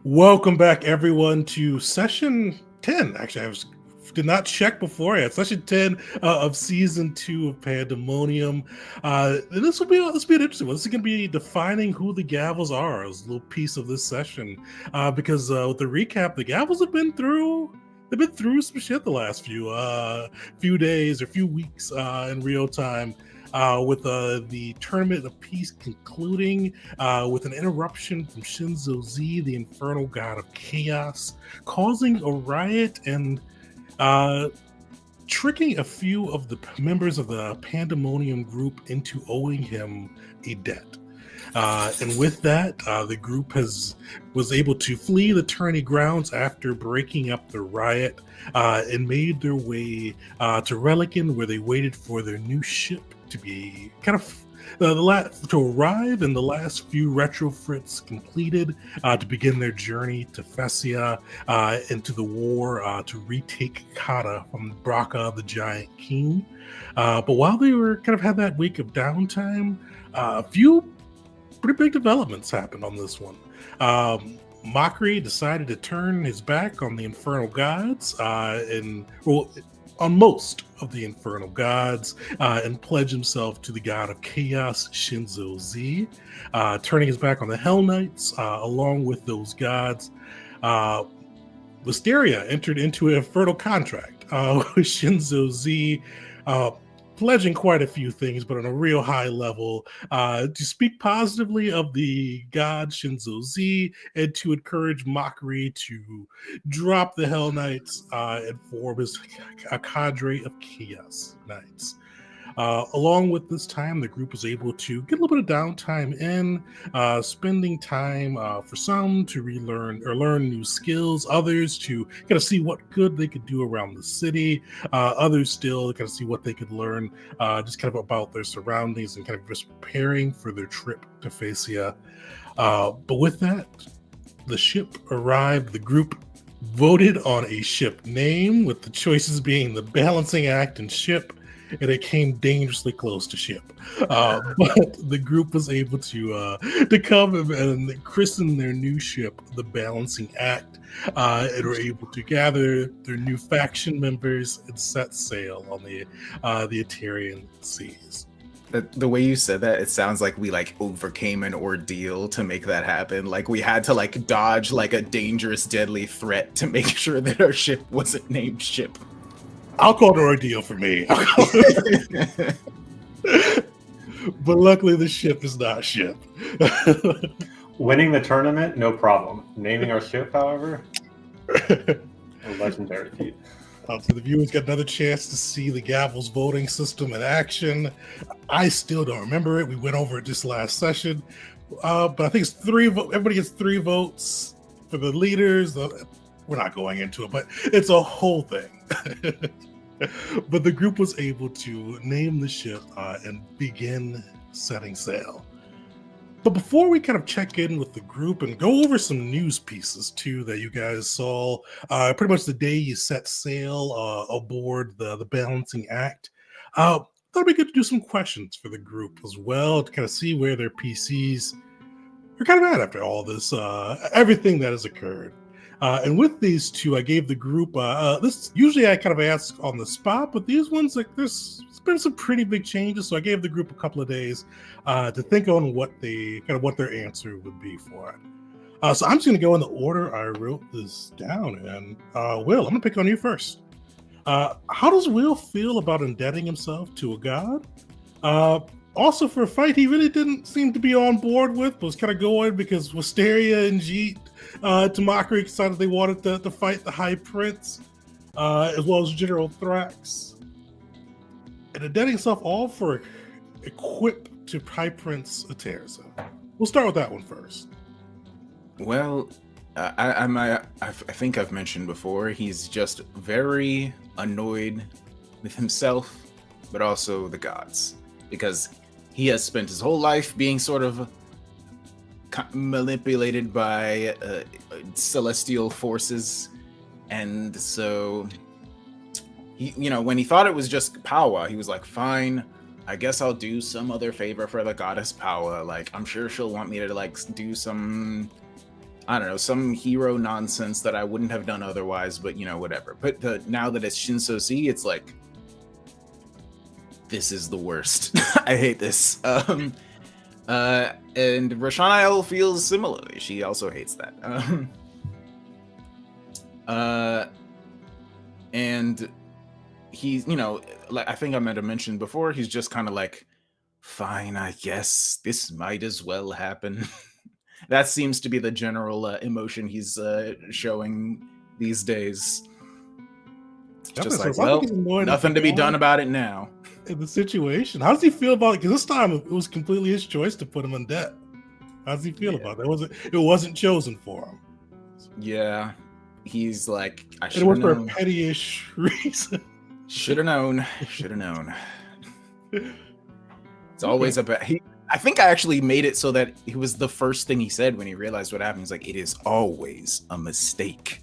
Welcome back, everyone, to session 10. Actually, did not check beforehand. Session 10 of season 2 of Pandemonium. And this will be an interesting one. This is going to be defining who the Gavels are as a little piece of this session. Because with the recap, the Gavels have been through. They've been through some shit the last few days or few weeks in real time. With the Tournament of Peace concluding with an interruption from Shinzo Z, the Infernal God of Chaos, causing a riot and tricking a few of the members of the Pandemonium group into owing him a debt. And with that, the group was able to flee the tourney grounds after breaking up the riot and made their way to Relican, where they waited for their new ship to be to arrive, and the last few retrofits completed to begin their journey to Fesia into the war to retake Kata from Braka the Giant King. But while they were had that week of downtime, a few pretty big developments happened on this one. Mockery decided to turn his back on the Infernal Gods on most of the Infernal Gods and pledge himself to the God of Chaos, Shinzo Z, turning his back on the Hell Knights along with those gods. Wisteria entered into an infernal contract with Shinzo Z, pledging quite a few things, but on a real high level, to speak positively of the god Shinzo Z and to encourage Mockery to drop the Hell Knights and form a cadre of Chaos Knights. Along with this time, the group was able to get a little bit of downtime in, spending time for some to relearn or learn new skills, others to see what good they could do around the city, others still see what they could learn just about their surroundings and just preparing for their trip to Fesia. But with that, the ship arrived. The group voted on a ship name, with the choices being the Balancing Act and Ship, and it came dangerously close to ship. But the group was able to come and christen their new ship the Balancing Act, and were able to gather their new faction members and set sail on the Eterian seas. The way you said that, it sounds like we overcame an ordeal to make that happen. Like we had to dodge a dangerous, deadly threat to make sure that our ship wasn't named Ship. I'll call it an ordeal for me. But luckily the ship is not Ship. Winning the tournament, no problem. Naming our ship, however, a legendary feat. So the viewers got another chance to see the Gavels voting system in action. I still don't remember it. We went over it just last session. But I think it's everybody gets 3 votes for the leaders. We're not going into it, but it's a whole thing. But the group was able to name the ship and begin setting sail. But before we check in with the group and go over some news pieces too that you guys saw, pretty much the day you set sail aboard the Balancing Act, thought it'd be good to do some questions for the group as well to see where their PCs are at after all this, everything that has occurred. And with these two, I gave the group this. Usually, I ask on the spot, but these ones, there's been some pretty big changes. So I gave the group a couple of days to think on what what their answer would be for it. So I'm just going to go in the order I wrote this down. And Will, I'm going to pick on you first. How does Will feel about indebting himself to a god? Also, for a fight he really didn't seem to be on board with, but was going because Wisteria and Jeet to Mockery decided they wanted to fight the High Prince, as well as General Thrax. And indebting himself all for equip to High Prince Aterza. We'll start with that one first. Well, I think I've mentioned before, he's just very annoyed with himself, but also the gods. Because he has spent his whole life being sort of manipulated by celestial forces, and so he, when he thought it was just Power, he was like, fine, I guess I'll do some other favor for the goddess Power. I'm sure she'll want me to do some I don't know, some hero nonsense that I wouldn't have done otherwise, but whatever. But now that it's Shinzo Z, it's like, this is the worst. I hate this. And Rashael feels similarly. She also hates that. And he's, like I think I might have mentioned before, he's just kind of like, fine, I guess this might as well happen. That seems to be the general emotion he's showing these days. Just like, well, nothing to be done about it now. In the situation, how does he feel about it? Because this time it was completely his choice to put him in debt. How does he feel about it? It wasn't chosen for him. Yeah, he's like, I should have known. It was for a petty-ish reason. Should have known. It's always I think I actually made it so that it was the first thing he said when he realized what happened. He's like, it is always a mistake.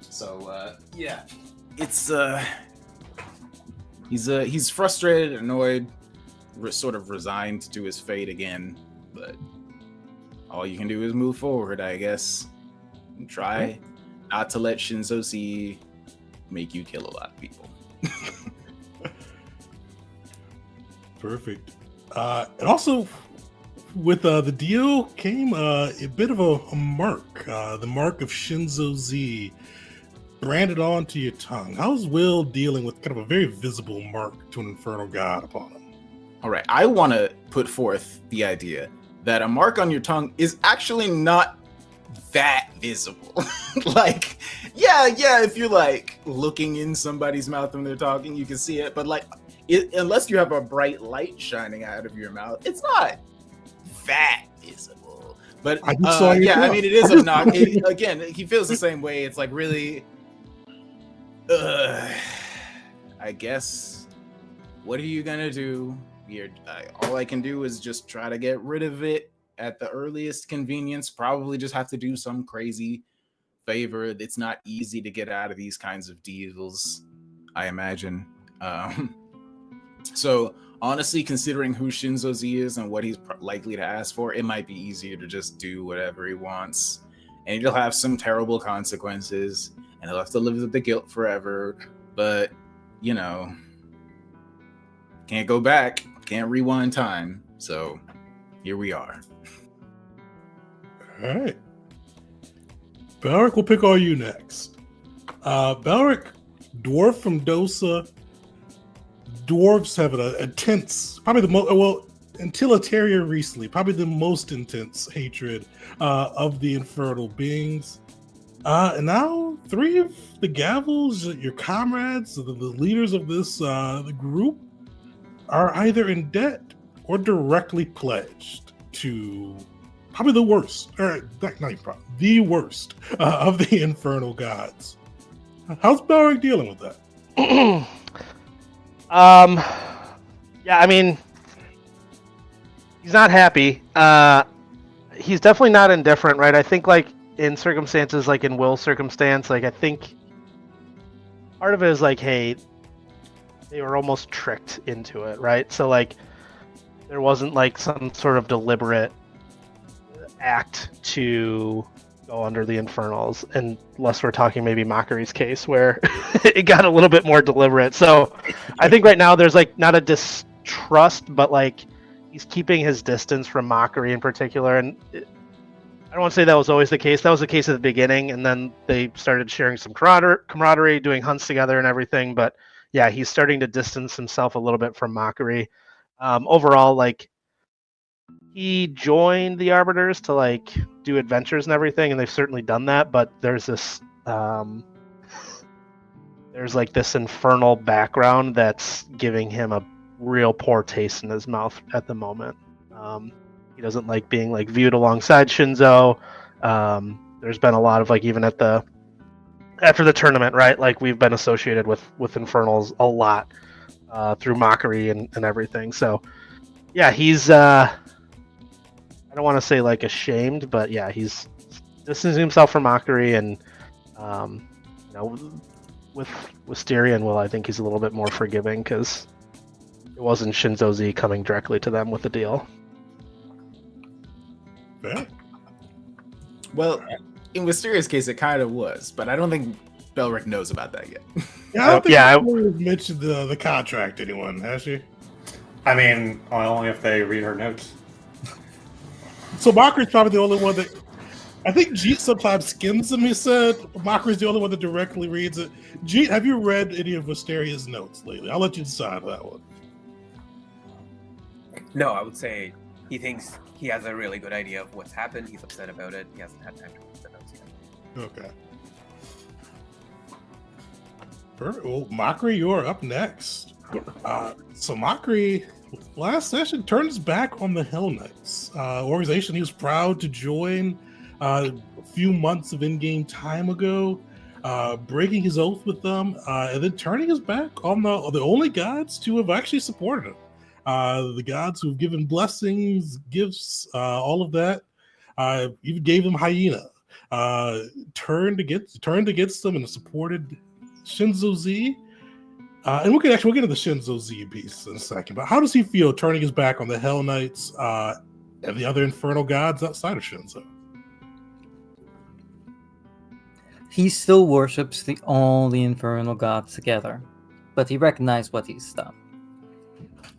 So, yeah. It's, he's frustrated, annoyed, sort of resigned to his fate again, but all you can do is move forward, I guess, and try not to let Shinzo Z make you kill a lot of people. Perfect. And also, with the deal came a bit of a mark, the mark of Shinzo Z branded onto your tongue. How's Will dealing with kind of a very visible mark to an infernal god upon him? All right, I want to put forth the idea that a mark on your tongue is actually not that visible. Like, yeah, if you're like looking in somebody's mouth when they're talking, you can see it, but like, unless you have a bright light shining out of your mouth, it's not that visible. But yeah, I mean, it is again, he feels the same way. It's like, really, I guess, what are you gonna do? All I can do is just try to get rid of it at the earliest convenience. Probably just have to do some crazy favor. It's not easy to get out of these kinds of deals, I imagine. So honestly, considering who Shinzo Z is and what he's likely to ask for, it might be easier to just do whatever he wants, and he'll have some terrible consequences, and he'll have to live with the guilt forever. But can't go back, can't rewind time. So here we are. All right, Belric, we'll pick on you next. Belric, dwarf from Dosa. Dwarves have a intense, probably the most, until Eteria recently, probably the most intense hatred of the infernal beings. And now 3 of the Gavels, your comrades, the leaders of this the group, are either in debt or directly pledged to probably the worst, or not even probably, the worst of the infernal gods. How's Belric dealing with that? Yeah, I mean, he's not happy. He's definitely not indifferent, right? I think, like, in circumstances, like in Will's circumstance, like, I think part of it is like, hey, they were almost tricked into it, right? So, like, there wasn't, like, some sort of deliberate act to go under the infernals, unless we're talking maybe Mockery's case, where it got a little bit more deliberate. So I think right now there's like not a distrust, but like he's keeping his distance from Mockery in particular. And I don't want to say that was always the case. That was the case at the beginning, and then they started sharing some camaraderie, doing hunts together and everything. But yeah, he's starting to distance himself a little bit from Mockery. Overall, like, he joined the Arbiters to like do adventures and everything, and they've certainly done that, but there's this there's like this infernal background that's giving him a real poor taste in his mouth at the moment. He doesn't like being like viewed alongside Shinzo. There's been a lot of like, even after the tournament, right, like we've been associated with infernals a lot through Mockery and everything. So yeah, he's I don't want to say like ashamed, but yeah, he's distancing himself from Mockery, and with Wisteria and Will, I think he's a little bit more forgiving because it wasn't Shinzo Z coming directly to them with the deal. Fair. Well, in Wisteria's case, it kind of was, but I don't think Belric knows about that yet. Yeah, I don't think Yeah, she's mentioned the contract to anyone, has she? I mean, only if they read her notes. So Mockery's probably the only one that I think Jeet sometimes skims them, he said. Mockery's the only one that directly reads it. Jeet, have you read any of Wisteria's notes lately? I'll let you decide that one. No, I would say he thinks he has a really good idea of what's happened. He's upset about it. He hasn't had time to read the notes yet. Okay. Perfect. Well, Mockery, you're up next. So Mockery, last session, turns back on the Hell Knights, organization he was proud to join a few months of in-game time ago, breaking his oath with them, and then turning his back on the only gods to have actually supported him. The gods who've given blessings, gifts, all of that. Even gave them Hyena. Turned against them and supported Shinzo Z. And we'll get into the Shinzo Z piece in a second. But how does he feel turning his back on the Hell Knights and the other infernal gods outside of Shinzo? He still worships all the infernal gods together, but he recognized what he's done.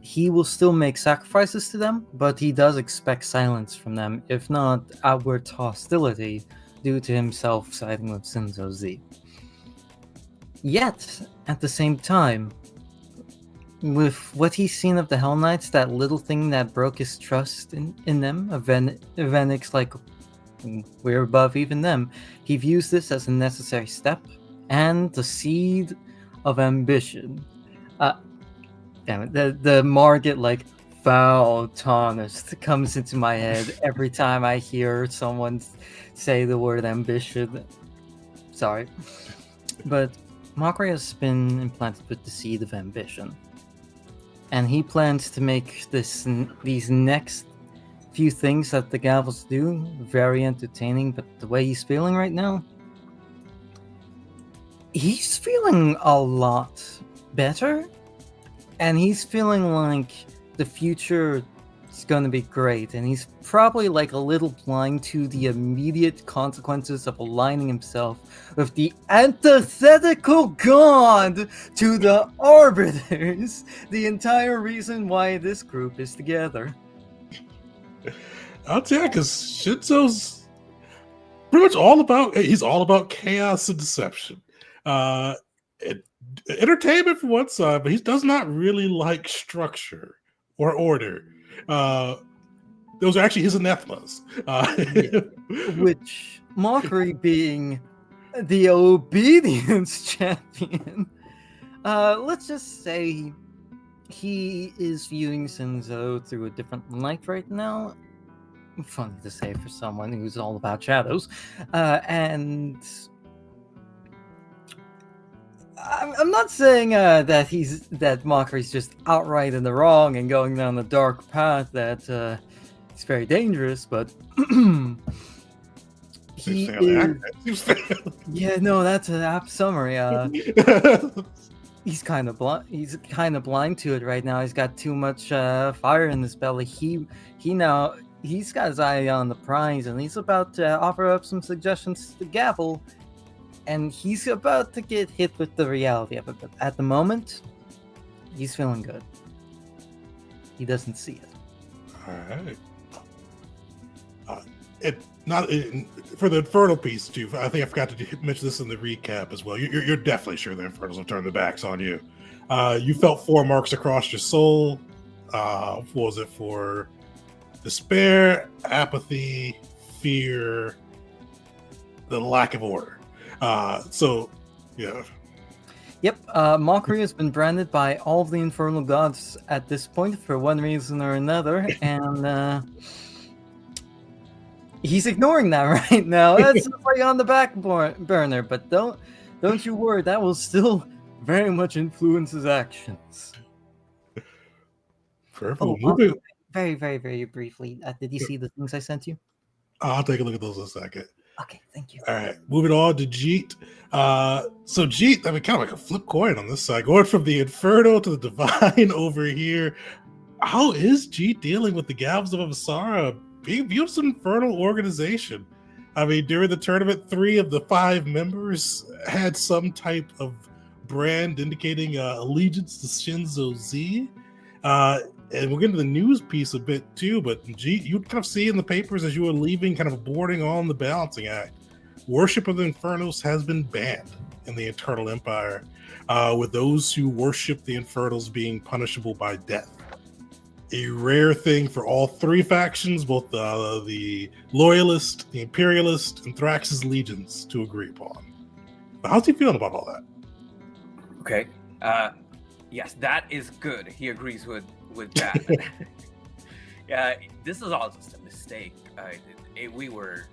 He will still make sacrifices to them, but he does expect silence from them, if not outward hostility, due to himself siding with Shinzo Z. Yet, at the same time, with what he's seen of the Hell Knights, that little thing that broke his trust in them, Evenix, like, we're above even them, he views this as a necessary step, and the seed of ambition. Damn it, the Margit, like, foul tarnished comes into my head every time I hear someone say the word ambition. Sorry. But Mockery has been implanted with the seed of ambition. And he plans to make these next few things that the Gavels do very entertaining, but the way he's feeling right now, he's feeling a lot better. And he's feeling like the future is going to be great. And he's probably like a little blind to the immediate consequences of aligning himself with the antithetical god to the Arbiters. The entire reason why this group is together. I'll tell you, because Shinzo's pretty much all about chaos and deception. Entertainment for one side, but he does not really like structure or order. Those are actually his anathemas. Which, Mockery being the obedience champion, let's just say he is viewing Shinzo through a different light right now. Funny to say for someone who's all about shadows. And I'm not saying that Mockery's just outright in the wrong and going down the dark path that it's very dangerous, but he is, yeah, no, that's an apt summary. He's kind of blind. He's kind of blind to it right now. He's got too much fire in his belly. He's got his eye on the prize, and he's about to offer up some suggestions to Gavel. And he's about to get hit with the reality of it, but at the moment, he's feeling good. He doesn't see it. All right. For the Infernal piece too. I think I forgot to mention this in the recap as well. You're definitely sure the Infernals have turned their backs on you. You felt 4 marks across your soul. What was it for? Despair, apathy, fear, the lack of order. So, yeah. Yep, Mockery has been branded by all of the infernal gods at this point for one reason or another, and he's ignoring that right now. That's like on the back burner, but don't you worry, that will still very much influence his actions. Perfect. Very, very, very briefly, did you see the things I sent you? I'll take a look at those in a second. Okay, thank you. All right, moving on to Jeet. So Jeet, I mean, kind of like a flip coin on this side, going from the Inferno to the Divine over here. How is Jeet dealing with the Gavels of Avasara being viewed as an infernal organization. I mean, during the tournament, 3 of the 5 members had some type of brand indicating allegiance to Shinzo Z. And we'll get into the news piece a bit too, but you'd kind of see in the papers as you were leaving, kind of boarding on the balancing act, worship of the Infernals has been banned in the Eternal Empire, with those who worship the Infernals being punishable by death. A rare thing for all 3 factions, both the Loyalist, the Imperialist, and Thrax's legions to agree upon. But how's he feeling about all that? Okay. Yes, that is good. He agrees with that. Yeah, this is all just a mistake. We were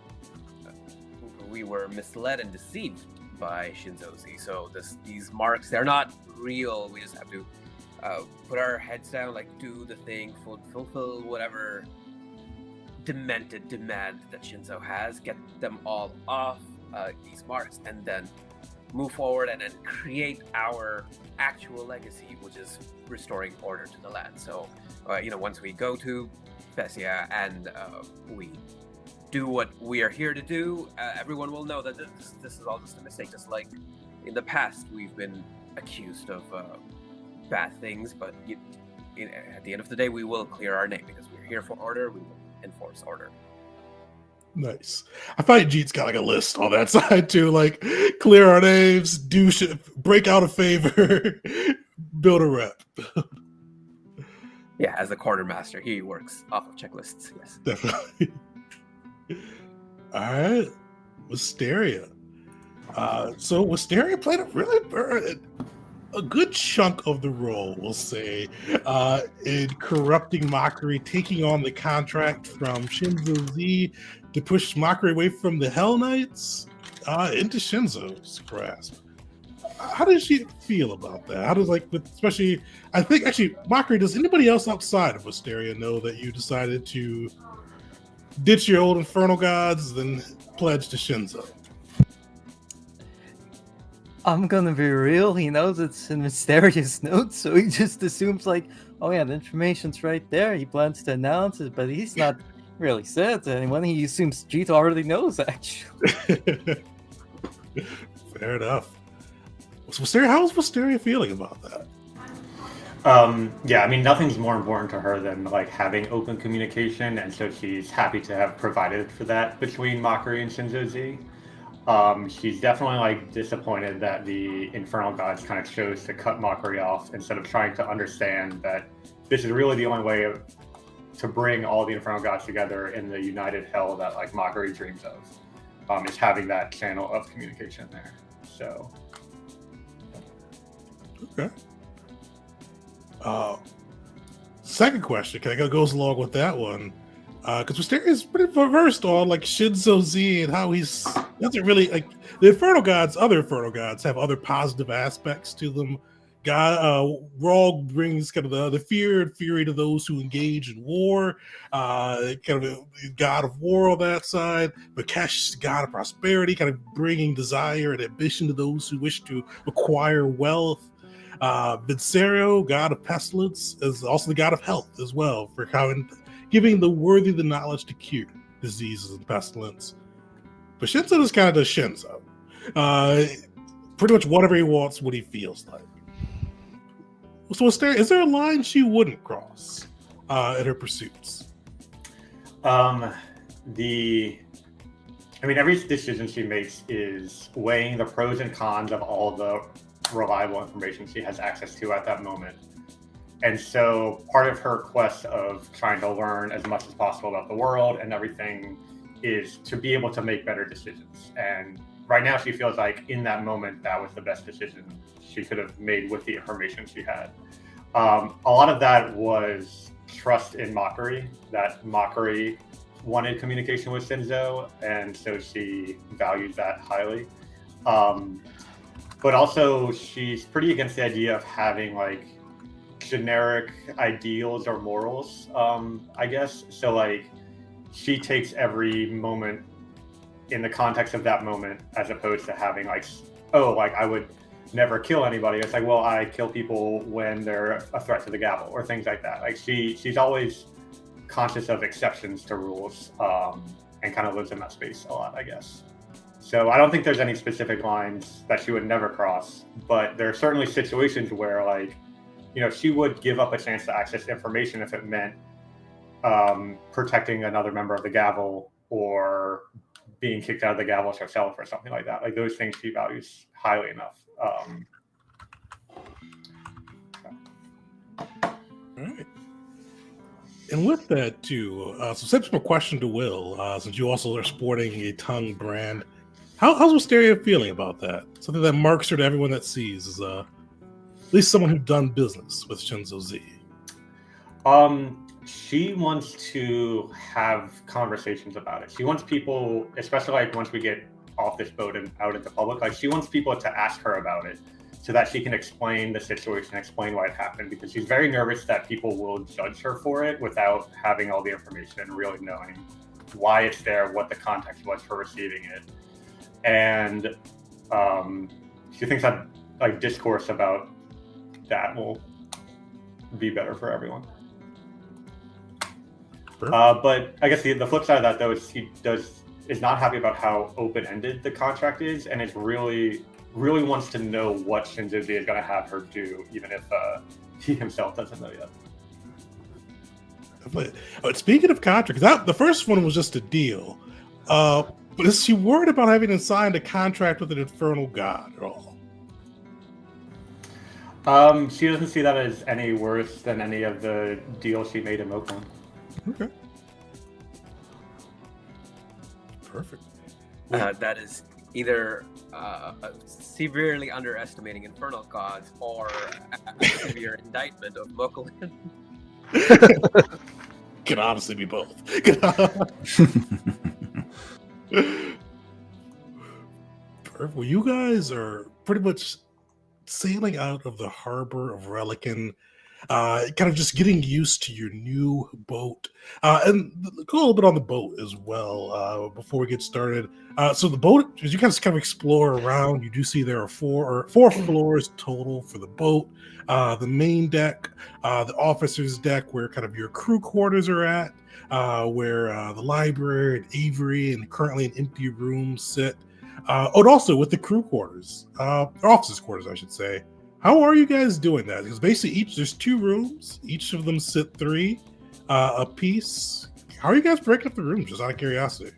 misled and deceived by Shinzo Z. So these marks, they're not real. We just have to put our heads down, like do the thing, fulfill whatever demented demand that Shinzo has, get them all off these marks, and then move forward and then create our actual legacy, which is restoring order to the land. So, once we go to Fesia and we do what we are here to do, everyone will know that this is all just a mistake. Just like in the past, we've been accused of bad things, but at the end of the day, we will clear our name because we're here for order. We will enforce order. Nice. I find Jeet's got like a list on that side too, like clear our names, do shit, break out a favor, build a rep. Yeah, as the quartermaster, he works off of checklists. Yes, definitely. All right, Wisteria. So Wisteria played a good chunk of the role, we'll say, in corrupting Mockery, taking on the contract from Shinzo Z to push Mockery away from the Hell Knights into Shinzo's grasp. How does she feel about that? How does, especially, I think, actually, Mockery, does anybody else outside of Wisteria know that you decided to ditch your old Infernal Gods and pledge to Shinzo? I'm gonna be real, he knows it's in Mysterious notes, so he just assumes oh yeah, the information's right there, he plans to announce it, but he's not really said to anyone. He assumes Jeet already knows, actually. Fair enough. How's Wisteria feeling about that? Yeah, I mean, nothing's more important to her than having open communication, and so she's happy to have provided for that between Mockery and Shinzo Z. She's definitely disappointed that the Infernal Gods kind of chose to cut Mockery off instead of trying to understand that this is really the only way to bring all the Infernal Gods together in the united hell that Mockery dreams of, is having that channel of communication there. So, okay. Second question, goes along with that one. Because Wisteria is pretty versed on Shinzo Z and how he's doesn't really the Infernal Gods. Other Infernal Gods have other positive aspects to them. Rog brings kind of the fear and fury to those who engage in war. Kind of a god of war on that side. Bakesh is the god of prosperity, kind of bringing desire and ambition to those who wish to acquire wealth. Vincero, god of pestilence, is also the god of health as well, for giving the worthy the knowledge to cure diseases and pestilence. But Shinzo is kind of the Shinzo. Pretty much whatever he wants, what he feels like. So is there a line she wouldn't cross in her pursuits? Every decision she makes is weighing the pros and cons of all the reliable information she has access to at that moment. And so part of her quest of trying to learn as much as possible about the world and everything is to be able to make better decisions. And right now she feels like in that moment, that was the best decision she could have made with the information she had. A lot of that was trust in Mockery, that Mockery wanted communication with Shinzo, and so she values that highly. But also she's pretty against the idea of having generic ideals or morals, I guess. So she takes every moment in the context of that moment, as opposed to having I would never kill anybody. It's well, I kill people when they're a threat to the Gavel or things like that. She's always conscious of exceptions to rules, and kind of lives in that space a lot, I guess. So I don't think there's any specific lines that she would never cross, but there are certainly situations where, like, you know, she would give up a chance to access information if it meant protecting another member of the Gavel or being kicked out of the Gavels herself or something like that. Like, those things she values highly enough. All right. And with that, too, so since my question to Will, since you also are sporting a tongue brand, how's Wisteria feeling about that? Something that marks her to everyone that sees is at least someone who's done business with Shinzo Z. She wants to have conversations about it. She wants people, especially like once we get off this boat and out into public, like she wants people to ask her about it so that she can explain the situation, explain why it happened, because she's very nervous that people will judge her for it without having all the information and really knowing why it's there, what the context was for receiving it. And she thinks that like discourse about that will be better for everyone. But I guess the flip side of that, though, is he is not happy about how open-ended the contract is, and it's really wants to know what Shinzo Z is going to have her do, even if he himself doesn't know yet. But speaking of contracts, the first one was just a deal. But is she worried about having to sign a contract with an infernal god at all? She doesn't see that as any worse than any of the deals she made in Mokon. Okay. Perfect. That is either severely underestimating infernal gods or a severe indictment of Mokulin. Could honestly be both. Perfect. Well, you guys are pretty much sailing out of the harbor of Relican, kind of just getting used to your new boat, and go a little bit on the boat as well before we get started. So the boat, as you guys kind of explore around, you do see there are four floors total for the boat. The main deck, the officer's deck, where kind of your crew quarters are at, where the library and Avery and currently an empty room sit. And also with the crew quarters, officers' quarters, I should say. How are you guys doing that? Because basically there's 2 rooms, each of them sit 3 a piece. How are you guys breaking up the rooms, just out of curiosity?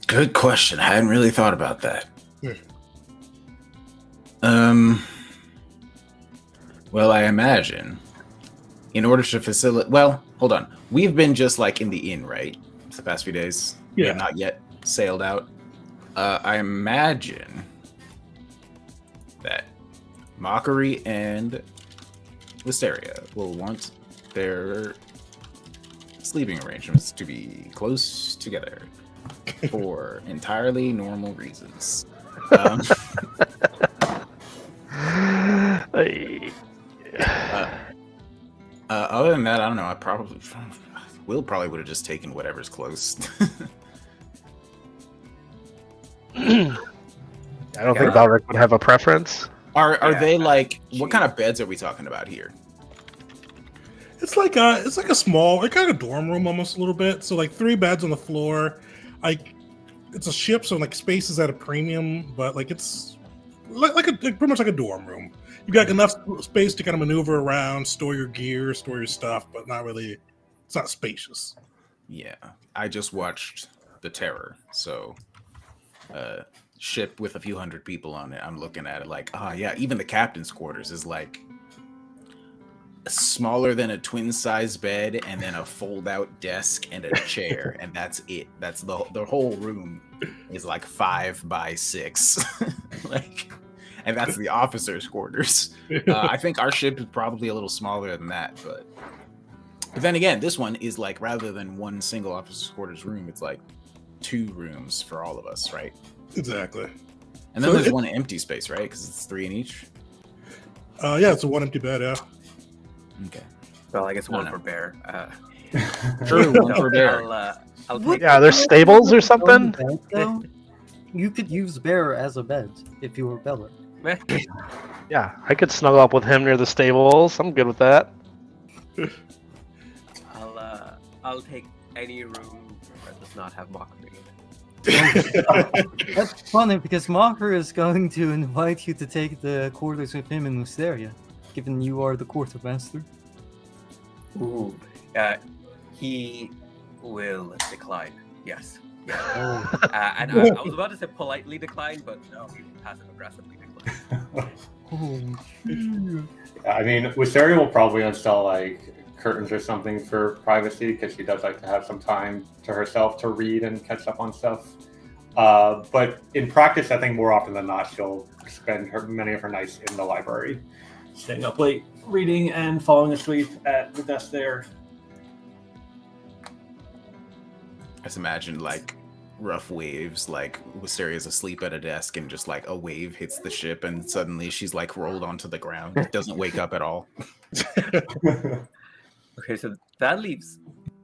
Good question. I hadn't really thought about that. Yeah. Well, I imagine in order to facilitate... Well, hold on. We've been just like in the inn, right? For the past few days. Yeah. We have not yet sailed out. I imagine that Mockery and Wisteria will want their sleeping arrangements to be close together for entirely normal reasons. Other than that, I don't know. Will probably would have just taken whatever's close. I don't think Balric would have a preference. Are they like, what kind of beds are we talking about here? It's like a small, like kind of a dorm room almost a little bit. So like 3 beds on the floor. Like it's a ship, so like space is at a premium, but like it's like pretty much like a dorm room. You got enough space to kind of maneuver around, store your gear, store your stuff, but not really. It's not spacious. Yeah, I just watched The Terror, so ship with a few hundred people on it. I'm looking at it like, yeah, even the captain's quarters is like smaller than a twin size bed, and then a fold out desk and a chair, and that's it. That's the whole room is like 5 by 6, like, and that's the officers' quarters. I think our ship is probably a little smaller than that, but then again, this one is like, rather than one single officers' quarters room, it's like 2 rooms for all of us, right? Exactly. And then there's one empty space, right? Because it's 3 in each. Yeah, it's a 1 empty bed. Yeah. Okay. Well, I guess one for Bear. True, one for Bear. I'll take Yeah, there's stables or something. Bed, though? You could use Bear as a bed if you were Beller. Yeah, I could snuggle up with him near the stables. I'm good with that. I'll take any room that does not have mockery. That's funny because Mocker is going to invite you to take the quarters with him in Wisteria, given you are the quartermaster. Ooh. He will decline. Yes. Yeah. And I was about to say politely decline, but no, he passive aggressively decline. I mean, Wisteria will probably install like curtains or something for privacy because she does like to have some time to herself to read and catch up on stuff. But in practice, I think more often than not, she'll spend many of her nights in the library, staying up late, reading and falling asleep at the desk there. I just imagine like rough waves, like Wisteria's asleep at a desk and just like a wave hits the ship and suddenly she's like rolled onto the ground. Doesn't wake up at all. Okay, so that leaves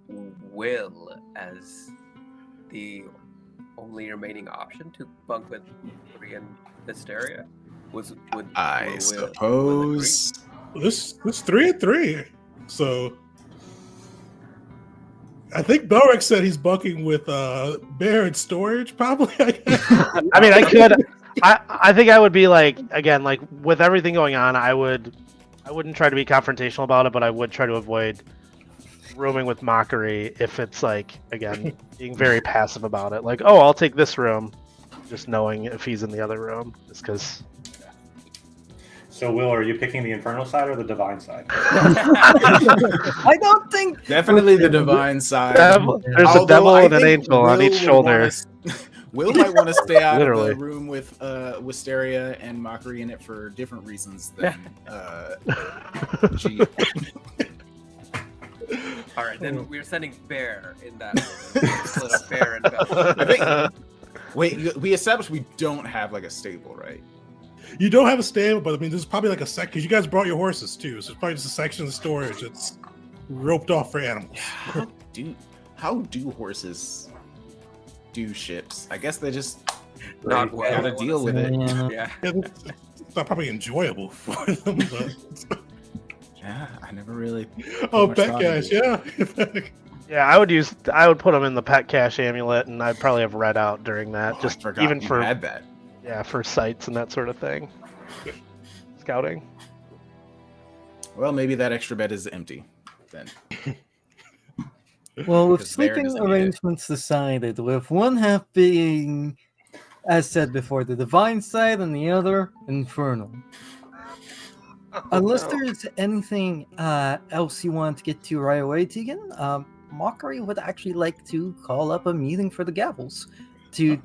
Will as the only remaining option to bunk with Korean Hysteria. I suppose This 3-3. So I think Belric said he's bunking with Bear in storage, probably. I mean, I could. I think I would be like, again, like with everything going on, I wouldn't try to be confrontational about it, but I would try to avoid rooming with mockery if it's like, again, being very passive about it. Like, oh, I'll take this room, just knowing if he's in the other room, just because. So, Will, are you picking the Infernal side or the Divine side? I don't think. definitely the divine side. There's a Although devil I and an think angel on Will each would shoulder. Will might want to stay out of Literally. the room with Wisteria and Mockery in it for different reasons than G. All right, then we're sending Bear in that room. Split up Bear and Bell. I think. Wait, we established we don't have like a stable, right? You don't have a stable, but I mean, there's probably like a sec because you guys brought your horses too, so it's probably just a section of storage that's roped off for animals. How do horses do ships? I guess they just Not well. gotta deal with it. Yeah. Yeah. It's not probably enjoyable for them, but Yeah, I never really. oh, much pet thought cash, into yeah. Yeah, I would put him in the pet cache amulet, and I'd probably have read out during that, Oh, just I forgot even you for had that. for sites and that sort of thing. Scouting. Well, maybe that extra bed is empty then. Well, with Because Bear sleeping doesn't need it. arrangements decided, with one half being, as said before, the divine side and the other infernal. Unless there's anything else you want to get to right away, Tegan, Mockery would actually like to call up a meeting for the Gavels to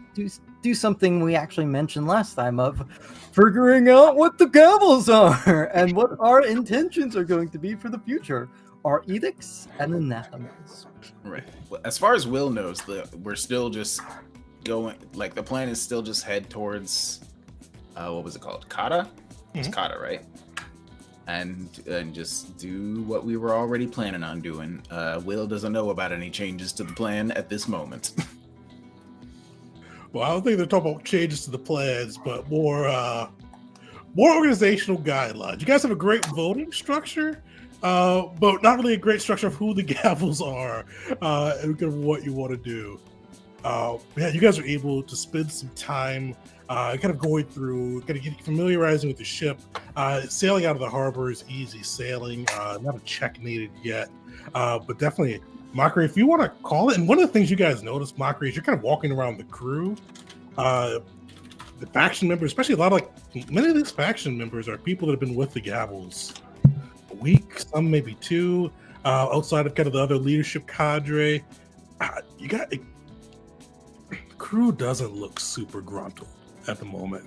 do something we actually mentioned last time of figuring out what the Gavels are and what our intentions are going to be for the future, our edicts and anathemas. Right. Well, as far as Will knows, we're still just going. Like the plan is still just head towards what was it called? Kata. It's Kata, right? And just do what we were already planning on doing. Will doesn't know about any changes to the plan at this moment. Well, I don't think they're talking about changes to the plans, but more organizational guidelines. You guys have a great voting structure, but not really a great structure of who the Gavels are and kind of what you want to do. Yeah, you guys are able to spend some time kind of going through, kind of getting familiarizing with the ship. Sailing out of the harbor is easy sailing, not a check needed yet, but definitely Mockery, if you want to call it. And one of the things you guys notice, Mockery, is you're kind of walking around the crew. The faction members, especially a lot of many of these faction members are people that have been with the Gavels a week, some maybe two, outside of kind of the other leadership cadre. You got the crew doesn't look super gruntled at the moment.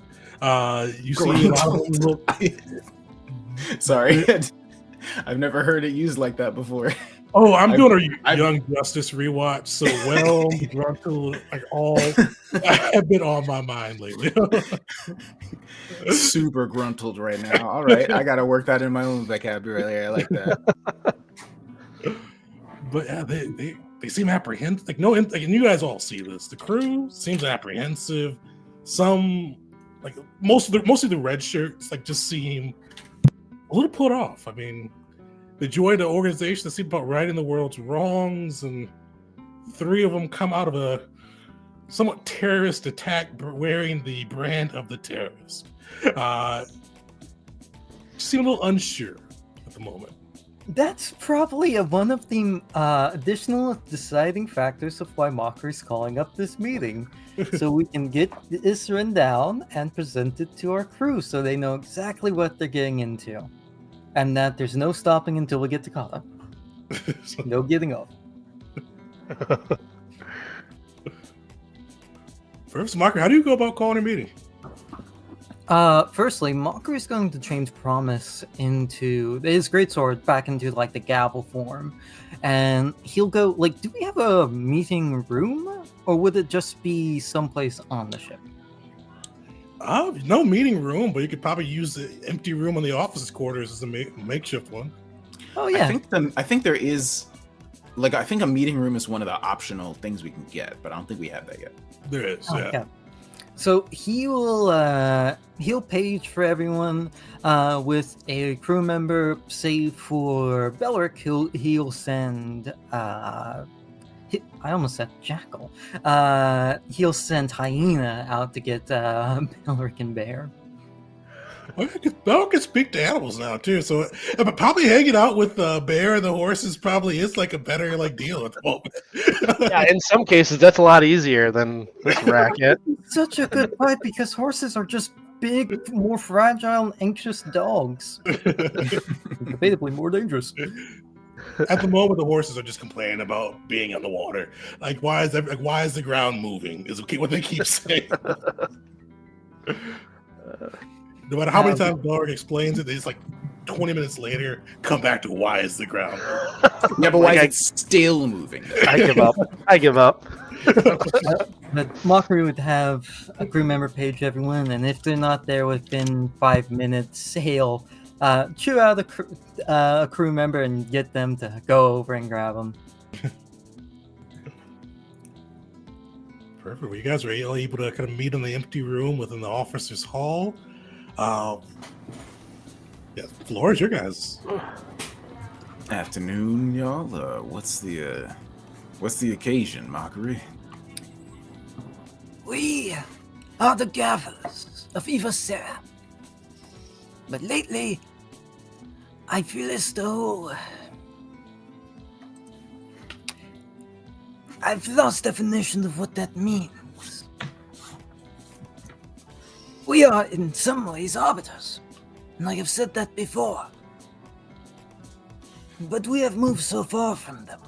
You see a lot of them look. Sorry, I've never heard it used like that before. Oh, I'm doing a Young Justice rewatch, so gruntled, like all have been on my mind lately. Super gruntled right now. All right, I gotta work that in my own vocabulary. I like that. But yeah, they seem apprehensive. And you guys all see this. The crew seems apprehensive. Some, mostly the red shirts, just seem a little put off. I mean, They joined an organization that seemed about righting the world's wrongs, and 3 of them come out of a somewhat terrorist attack wearing the brand of the terrorist. Seem a little unsure at the moment. That's probably one of the additional deciding factors of why Mockery's calling up this meeting. So we can get this run down and present it to our crew so they know exactly what they're getting into. And that there's no stopping until we get to Kata. No getting off. First, Marker, how do you go about calling a meeting? Firstly, Mockery is going to change Promise into his greatsword back into like the gavel form, and he'll go like, do we have a meeting room, or would it just be someplace on the ship? No meeting room, but you could probably use the empty room in the office's quarters as a makeshift one. Oh yeah, I think there is, like, I think a meeting room is one of the optional things we can get, but I don't think we have that yet. There is, Oh, yeah. yeah. So he'll page for everyone with a crew member. Save for Belric, he'll send. I almost said Jackal. He'll send Hyena out to get Belric and Bear. Well, Belric can speak to animals now too, so but probably hanging out with the bear and the horses probably is like a better like deal at the moment. Yeah, in some cases that's a lot easier than this racket. Such a good fight because horses are just big, more fragile, and anxious dogs. Debatably more dangerous. At the moment, the horses are just complaining about being on the water. Like, why is the ground moving? Is what they keep saying. No matter how many times Belric explains it, they just like 20 minutes later come back to why is the ground moving? Yeah, but why is it still moving? I give up. But Mockery would have a crew member page everyone, and if they're not there within 5 minutes, he'll chew out a crew member and get them to go over and grab them. Perfect. Well, you guys are able to kind of meet in the empty room within the officers' hall. Yeah, floor is your guys. Afternoon, y'all. What's the occasion, Mockery? We are the Gavels of Fesia. But lately, I feel as though I've lost definition of what that means. We are in some ways arbiters, and I have said that before. But we have moved so far from them.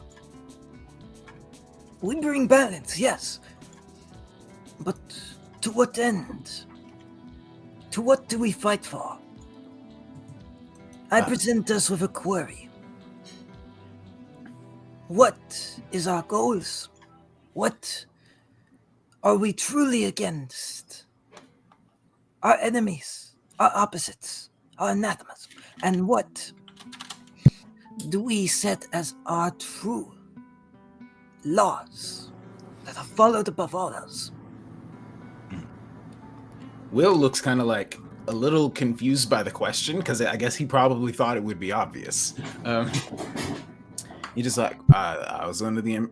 We bring balance, yes. But to what end? To what do we fight for? I present us with a query. What is our goals? What are we truly against? Our enemies, our opposites, our anathemas, and what do we set as our true laws that are followed above all else? Will looks kind of like a little confused by the question because I guess he probably thought it would be obvious. He just like, I was under the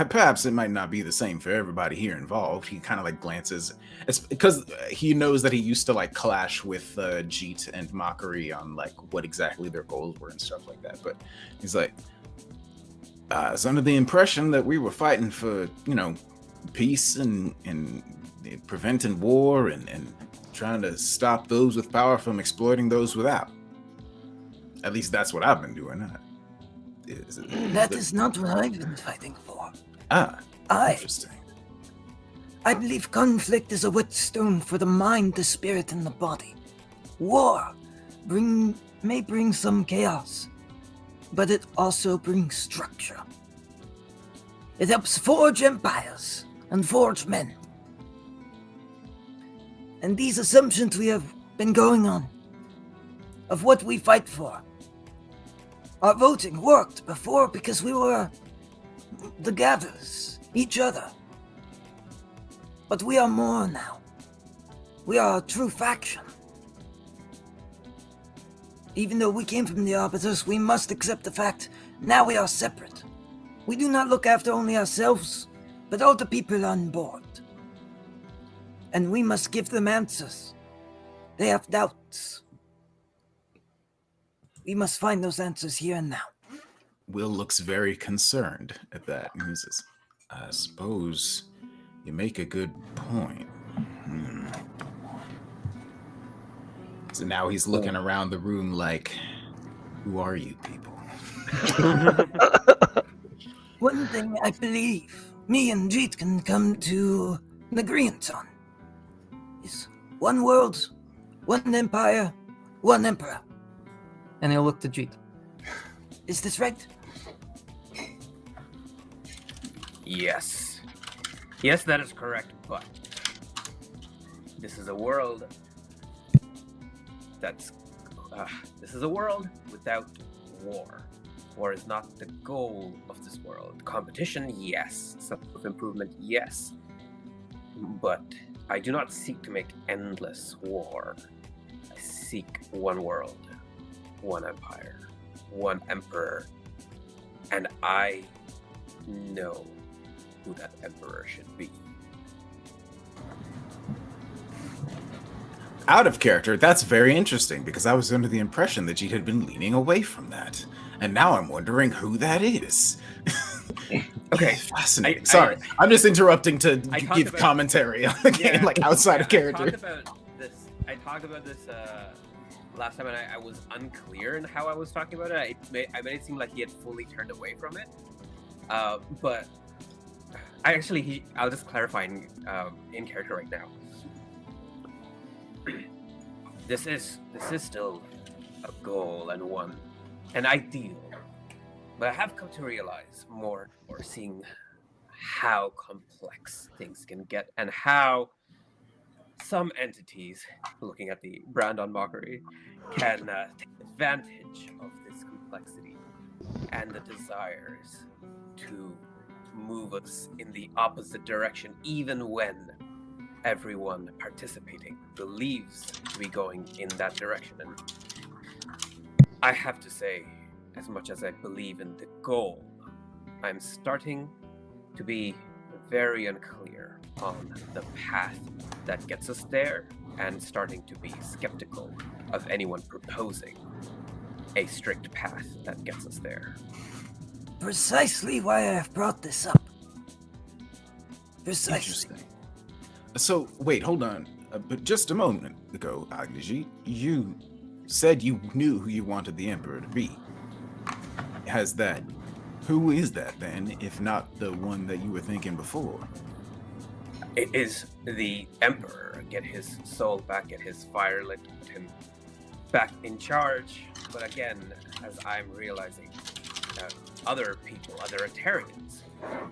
perhaps it might not be the same for everybody here involved. He kind of like glances, it's because he knows that he used to like clash with Jeet and Mockery on like what exactly their goals were and stuff like that. But he's like, I was under the impression that we were fighting for, you know, peace and preventing war and trying to stop those with power from exploiting those without. At least that's what I've been doing. That is not what I've been fighting for. Interesting. I believe conflict is a whetstone for the mind, the spirit, and the body. War may bring some chaos, but it also brings structure. It helps forge empires and forge men. And these assumptions we have been going on of what we fight for. Our voting worked before because we were the Gavels, each other. But we are more now. We are a true faction. Even though we came from the Arbiters, we must accept the fact now we are separate. We do not look after only ourselves, but all the people on board. And we must give them answers. They have doubts. We must find those answers here and now. Will looks very concerned at that and he says, I suppose you make a good point. So now he's looking around the room like, who are you people? One thing I believe me and Jeet can come to an agreement on is one world, one empire, one emperor. And he'll look to Jeet. Is this right? Yes. Yes, that is correct, but this is a world this is a world without war. War is not the goal of this world. Competition, yes. Self-improvement, yes. But I do not seek to make endless war. I seek one world, one empire, one emperor, and I know who that emperor should be. Out of character, that's very interesting because I was under the impression that you had been leaning away from that. And now I'm wondering who that is. Okay. Fascinating. Sorry, I'm just interrupting to give commentary on the game, like outside of character. I talked about this last time, and I was unclear in how I was talking about it. I made it seem like he had fully turned away from it. But I'll just clarify in character right now. This is still a goal and an ideal, but I have come to realize more seeing how complex things can get and how some entities, looking at the brand on mockery, can take advantage of this complexity and the desires to move us in the opposite direction, even when everyone participating believes to be going in that direction. And I have to say, as much as I believe in the goal, I'm starting to be very unclear on the path that gets us there, and starting to be skeptical of anyone proposing a strict path that gets us there. Precisely why I have brought this up. Precisely. Interesting. So, wait, hold on. But just a moment ago, Agneji, you said you knew who you wanted the Emperor to be. Who is that then, if not the one that you were thinking before? It is the Emperor. Get his soul back, get his fire lit, put him back in charge. But again, as I'm realizing, other people, other Etarians,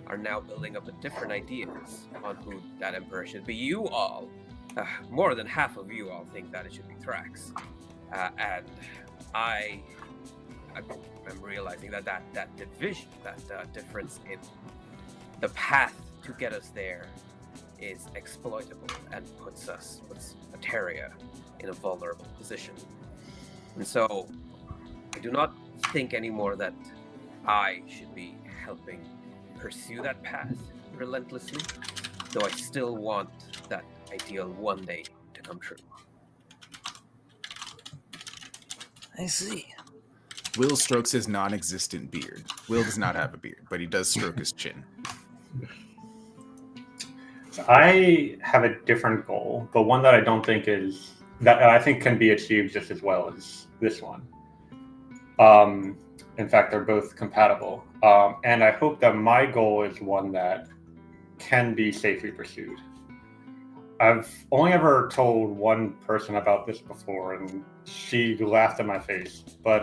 are now building up different ideas on who that Emperor should be. You all, more than half of you all, think that it should be Thrax. And I'm realizing that division, that difference in the path to get us there is exploitable and puts Eteria in a vulnerable position. And so I do not think anymore that I should be helping pursue that path relentlessly, though I still want that ideal one day to come true. I see. Will strokes his non-existent beard. Will does not have a beard, but he does stroke his chin. So I have a different goal, but one that I don't think that I think can be achieved just as well as this one. In fact, they're both compatible. And I hope that my goal is one that can be safely pursued. I've only ever told one person about this before, and she laughed in my face. But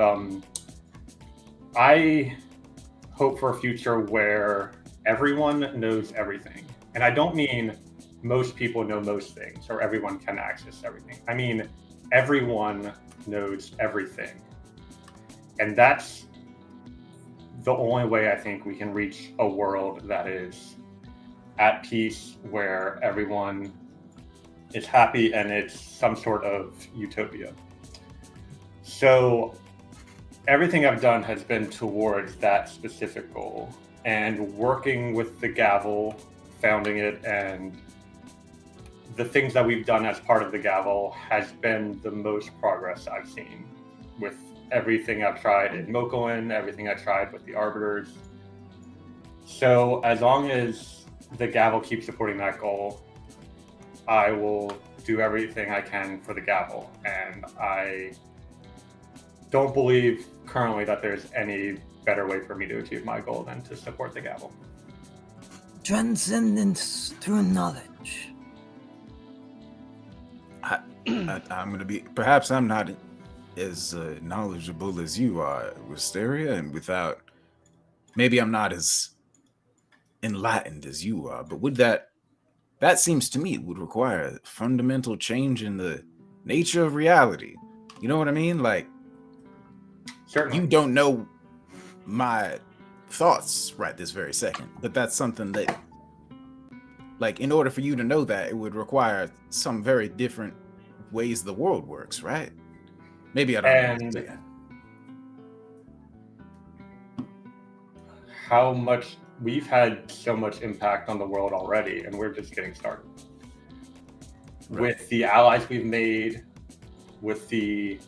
I hope for a future where everyone knows everything. And I don't mean most people know most things or everyone can access everything. I mean, everyone knows everything. And that's the only way I think we can reach a world that is at peace, where everyone is happy and it's some sort of utopia. So everything I've done has been towards that specific goal, and working with the Gavel, founding it, and the things that we've done as part of the Gavel has been the most progress I've seen with everything I've tried in Mokoin, everything I tried with the Arbiters. So as long as the Gavel keeps supporting that goal, I will do everything I can for the Gavel, and I don't believe currently that there's any better way for me to achieve my goal than to support the Gavel. Transcendence through knowledge. I'm going to be. Perhaps I'm not as knowledgeable as you are, Wisteria, and without. Maybe I'm not as enlightened as you are, but would that seems to me would require a fundamental change in the nature of reality. You know what I mean? Like, Certainly. you don't know my thoughts right this very second, but that's something that, like, in order for you to know that, it would require some very different ways the world works, right? Maybe I don't understand. How much we've had so much impact on the world already, and we're just getting started. Right. With the allies we've made, with the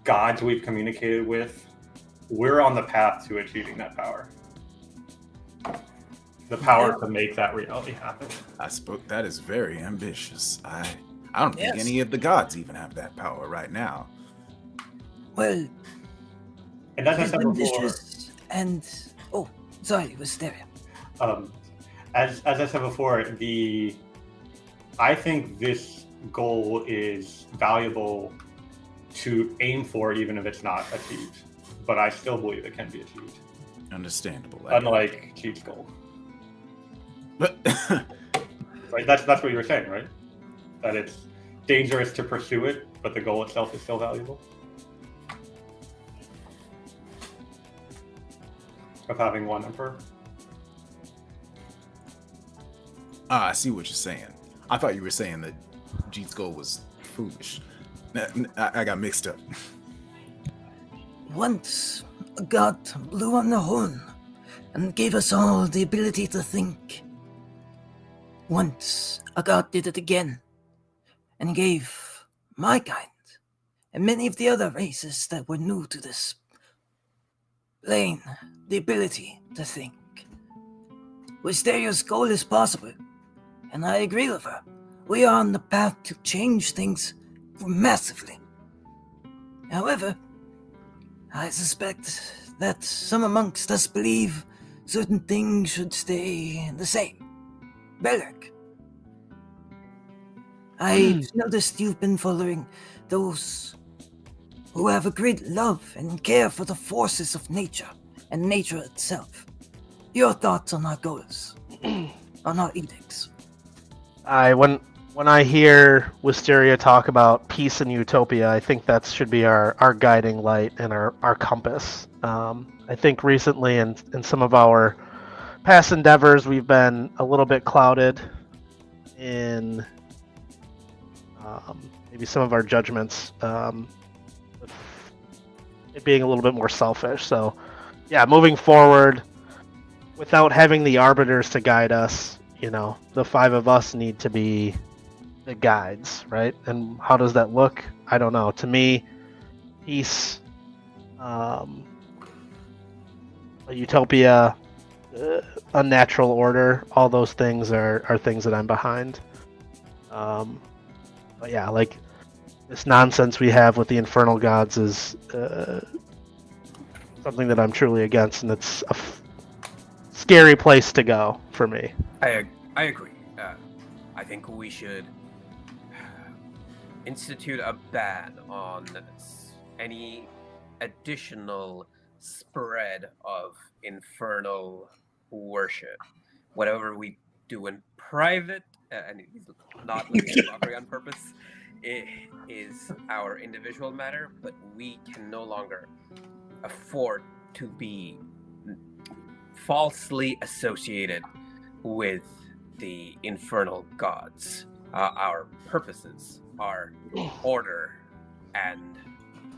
gods we've communicated with, we're on the path to achieving that power. The power to make that reality happen. I suppose that is very ambitious. I don't think Yes. any of the gods even have that power right now. Well, And as I said before, ambitious and sorry, Wisteria. as I said before, I think this goal is valuable to aim for, even if it's not achieved. But I still believe it can be achieved. Understandable. Unlike Cheat's goal. But Right? That's what you were saying, right? That it's dangerous to pursue it, but the goal itself is still valuable. Of having one emperor. I see what you're saying. I thought you were saying that Jeet's goal was foolish. I got mixed up. Once a god blew on the horn and gave us all the ability to think. Once a god did it again and gave my kind and many of the other races that were new to this plane the ability to think. Wisteria's goal is possible, and I agree with her. We are on the path to change things massively. However, I suspect that some amongst us believe certain things should stay the same. Belek, I've noticed you've been following those who have a great love and care for the forces of nature and nature itself. Your thoughts on our goals, on our edicts? When I hear Wisteria talk about peace and utopia, I think that should be our guiding light and our compass. I think recently in some of our past endeavors, we've been a little bit clouded in maybe some of our judgments, with it being a little bit more selfish. So, yeah, moving forward, without having the arbiters to guide us, the five of us need to be the guides, right? And how does that look? I don't know. To me, peace, a utopia, unnatural order, all those things are things that I'm behind. But yeah, like this nonsense we have with the infernal gods is something that I'm truly against, and it's a scary place to go for me. I agree. I think we should institute a ban on any additional spread of infernal worship. Whatever we do in private, and he's not looking at mockery on purpose, it is our individual matter, but we can no longer afford to be falsely associated with the infernal gods. Our purposes are order and,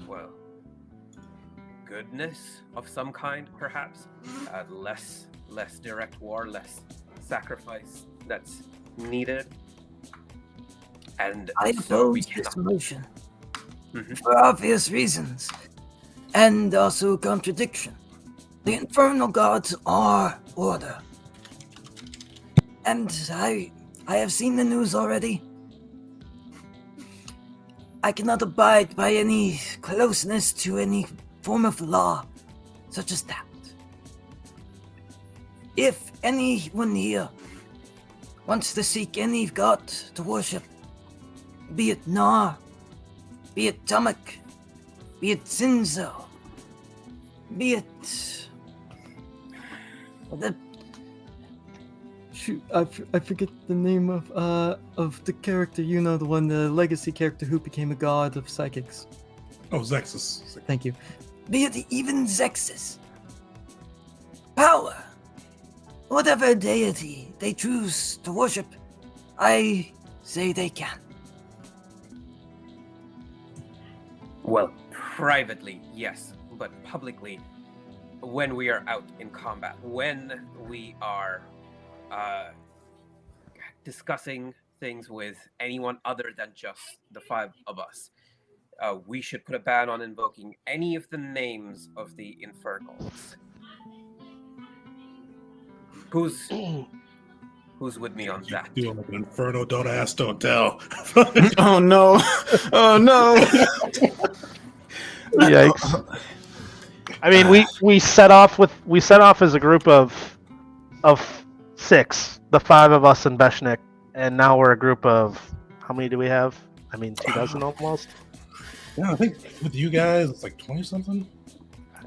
well, goodness of some kind, perhaps. Less direct war, less sacrifice that's needed. And I so we oppose this cannot. motion Mhm. for obvious reasons, and also contradiction. The infernal gods are order, and I have seen the news already. I cannot abide by any closeness to any form of law, such as that. If anyone here wants to seek any god to worship, be it Nar, be it Tamak, be it Zinzo, be it the Shoot, I forget the name of the character. You know, the one, the legacy character who became a god of psychics. Oh, Zexus. Thank you. be it even Zexus. Power, whatever deity they choose to worship, I say they can. Well, privately, yes, but publicly, when we are out in combat, when we are discussing things with anyone other than just the five of us, we should put a ban on invoking any of the names of the infernals. Who's with me on that? Doing like an inferno, don't ask, don't tell. Oh no! Oh no! Yikes! I mean, we set off as a group of 6, the 5 of us and Beshnik, and now we're a group of, how many do we have? I mean, 2 dozen almost. Yeah, I think with you guys, it's like 20 something.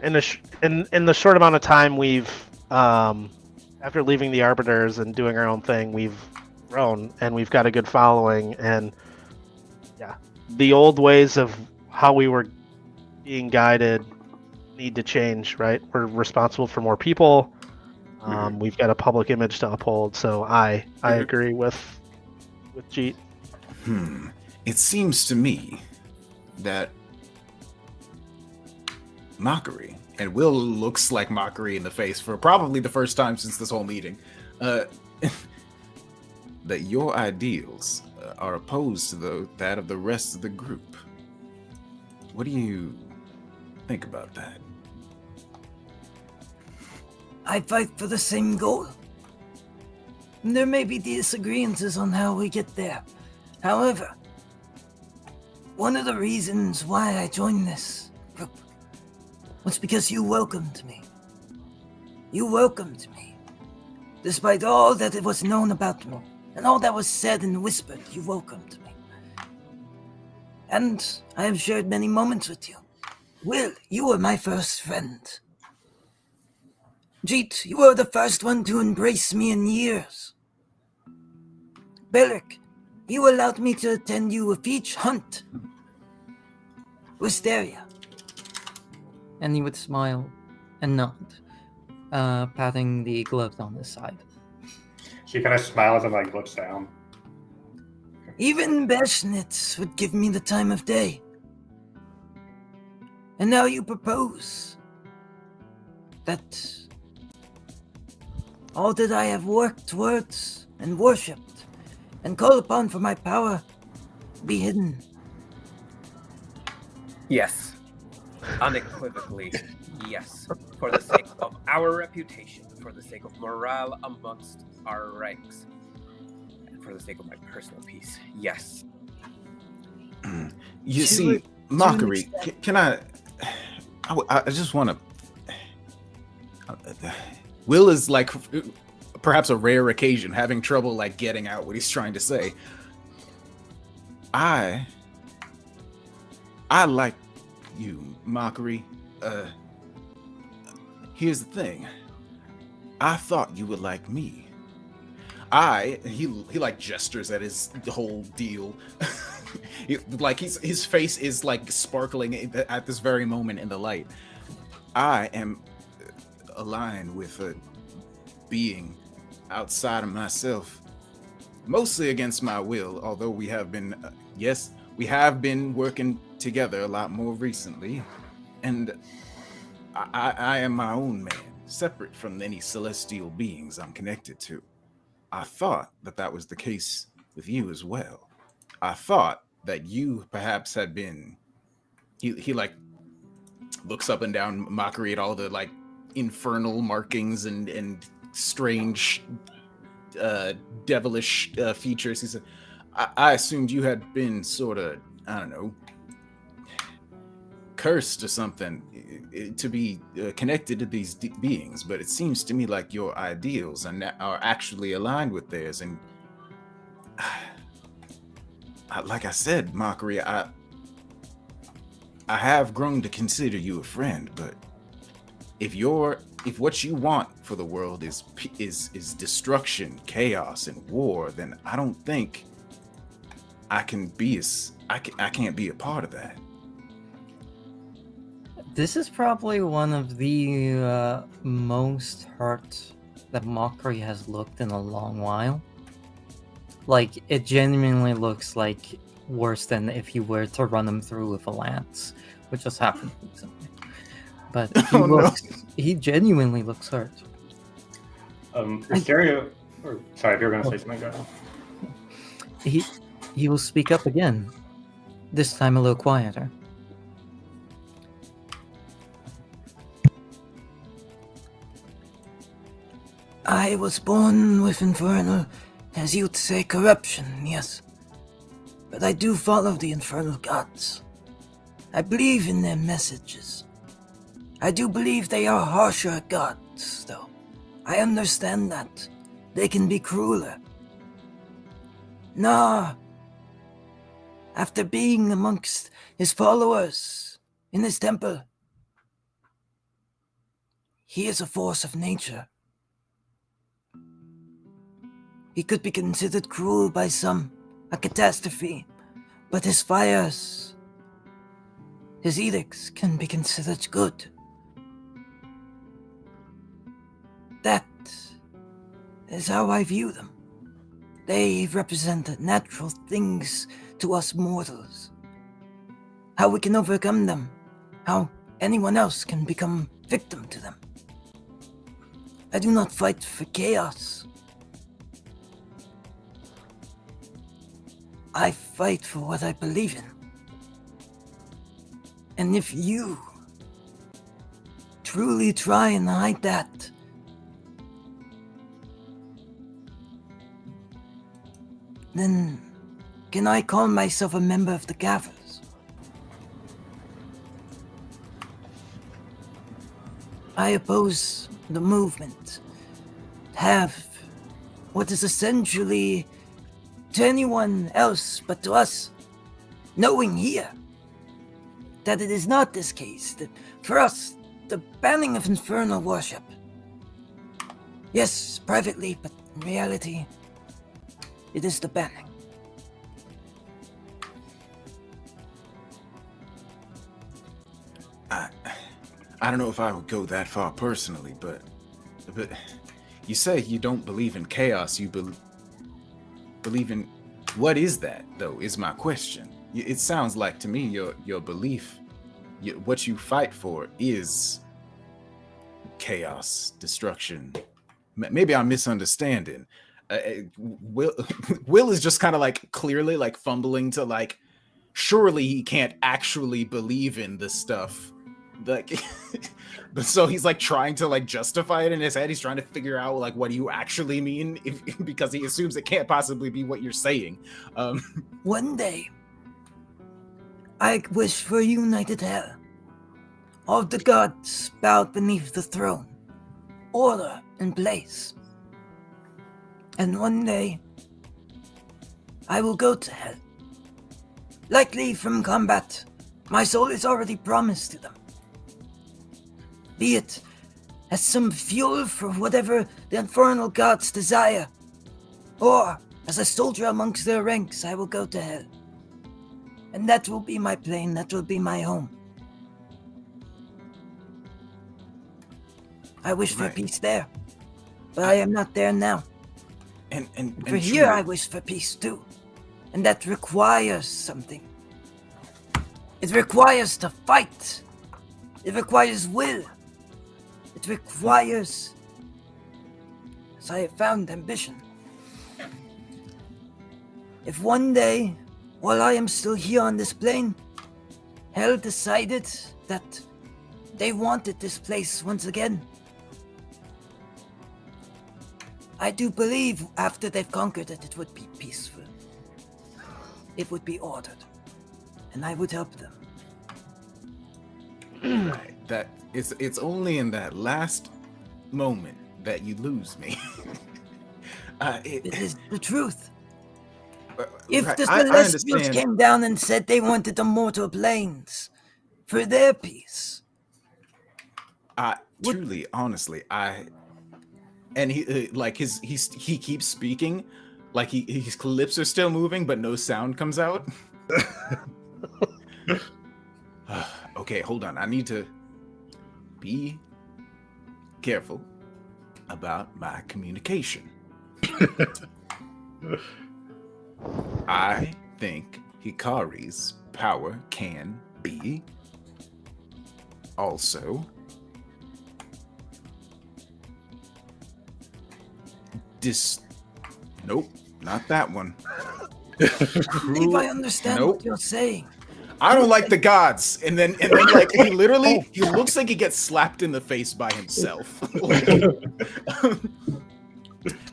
In the short amount of time we've after leaving the Arbiters and doing our own thing, we've grown and we've got a good following. And yeah, the old ways of how we were being guided need to change, right? We're responsible for more people. We've got a public image to uphold. So I agree with Jeet. It seems to me that mockery, and Will looks like mockery in the face for probably the first time since this whole meeting, that your ideals are opposed to that of the rest of the group. What do you think about that? I fight for the same goal. There may be disagreements on how we get there. However, one of the reasons why I joined this group was because you welcomed me. You welcomed me. Despite all that it was known about me, and all that was said and whispered, you welcomed me. And I have shared many moments with you. Will, you were my first friend. Jeet, you were the first one to embrace me in years. Beric, you allowed me to attend you with each hunt. Wisteria. And he would smile and nod, patting the gloves on his side. She kind of smiles and like looks down. Even Beshnitz would give me the time of day. And now you propose that all that I have worked towards and worshipped and called upon for my power be hidden. Yes. Unequivocally, yes. For the sake of our reputation, for the sake of morale amongst our ranks, and for the sake of my personal peace, yes. You To see, an mockery. extent. Can I just want to. Will is like perhaps a rare occasion, having trouble like getting out what he's trying to say. I like you, mockery. Here's the thing. I thought you would like me. He like gestures at his whole deal. His face is like sparkling at this very moment in the light. I am aligned with a being outside of myself, mostly against my will, although we have been we have been working together a lot more recently, and I am my own man, separate from any celestial beings I'm connected to. I thought that was the case with you as well. I thought that you perhaps had been. He like looks up and down, mockery at all the like infernal markings and strange, devilish features. He said, I assumed you had been sort of, I don't know, cursed or something to be connected to these beings, but it seems to me like your ideals are actually aligned with theirs. And like I said, Mockery, I have grown to consider you a friend, but if what you want for the world is destruction, chaos, and war, then I don't think I can't be a part of that. This is probably one of the most hurt that Mockery has looked in a long while. Like, it genuinely looks like worse than if you were to run him through with a lance, which just happened recently. But he genuinely looks hurt. Mysterio, sorry, if you're going to say something, go ahead. He will speak up again, this time a little quieter. I was born with infernal, as you'd say, corruption, yes. But I do follow the infernal gods. I believe in their messages. I do believe they are harsher gods, though. I understand that. They can be crueler. Nah. After being amongst his followers in his temple, he is a force of nature. He could be considered cruel by some, a catastrophe, but his fires, his edicts can be considered good. That is how I view them. They represent natural things to us mortals. How we can overcome them, how anyone else can become victim to them. I do not fight for chaos. I fight for what I believe in. And if you truly try and hide that, then can I call myself a member of the Gavels? I oppose the movement. Have what is essentially to anyone else but to us, knowing here that it is not this case, that for us, the banning of infernal worship. Yes, privately, but in reality, it is the banning. I don't know if I would go that far personally, but you say you don't believe in chaos. You believe in what is that though? Is my question. It sounds like to me your belief, what you fight for, is chaos, destruction. Maybe I'm misunderstanding. Will is just kind of like clearly like fumbling to like, surely he can't actually believe in this stuff, like but so he's like trying to like justify it in his head. He's trying to figure out like what do you actually mean, because he assumes it can't possibly be what you're saying. One day I wish for a united hell. All the gods bowed beneath the throne, order in place. And one day I will go to hell. Likely from combat, my soul is already promised to them. Be it as some fuel for whatever the infernal gods desire, or as a soldier amongst their ranks, I will go to hell. And that will be my plane, that will be my home. I wish for peace there, but I am not there now. And for here I wish for peace too, and that requires something. It requires to fight. It requires will. It requires, as I have found, ambition. If one day, while I am still here on this plane, Hell decided that they wanted this place once again, I do believe after they've conquered it, it would be peaceful. It would be ordered. And I would help them. Right. That it's only in that last moment that you lose me. It is the truth. If right, the I Celestials understand. came down and said they wanted the mortal planes for their peace, Truly, honestly, and he like he keeps speaking, like his lips are still moving, but no sound comes out. Okay, hold on. I need to be careful about my communication. I think Hikari's power can be also nope, not that one. I believe I understand Nope. what you're saying. I don't like the gods. And then like he literally he looks like he gets slapped in the face by himself.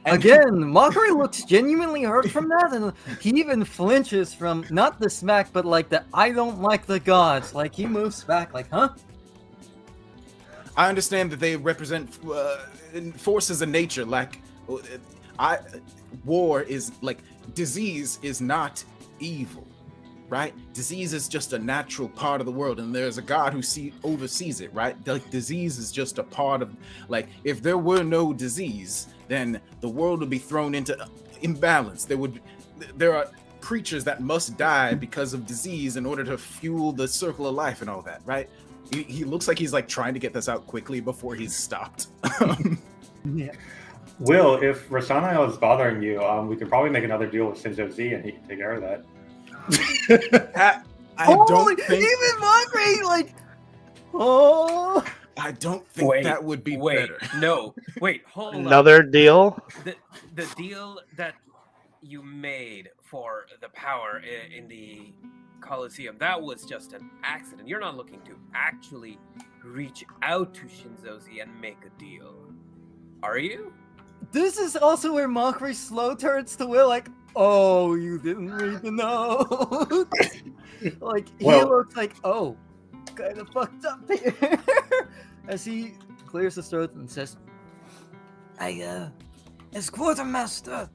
Again, Mockery looks genuinely hurt from that, and he even flinches from not the smack, but like the I don't like the gods. Like he moves back, like, huh? I understand that they represent forces of nature. Like, war is like disease is not evil, right? Disease is just a natural part of the world, and there's a God who oversees it, right? Like disease is just a part of. Like, if there were no disease, then the world would be thrown into imbalance. There are creatures that must die because of disease in order to fuel the circle of life and all that, right? He looks like he's like trying to get this out quickly before he's stopped. Yeah. Will, if Rasana is bothering you, we could probably make another deal with Shinzo Z and he can take care of that. I Holy, don't think even Mockery, like, oh. I don't think that would be better. No, wait, hold on. Another deal? The deal that you made for the power in the Colosseum, that was just an accident. You're not looking to actually reach out to Shinzo Z and make a deal, are you? This is also where Mockery slow turns to Will, like, oh, you didn't read the note. Like, he looks like, oh, kind of fucked up here. As he clears his throat and says, As quartermaster,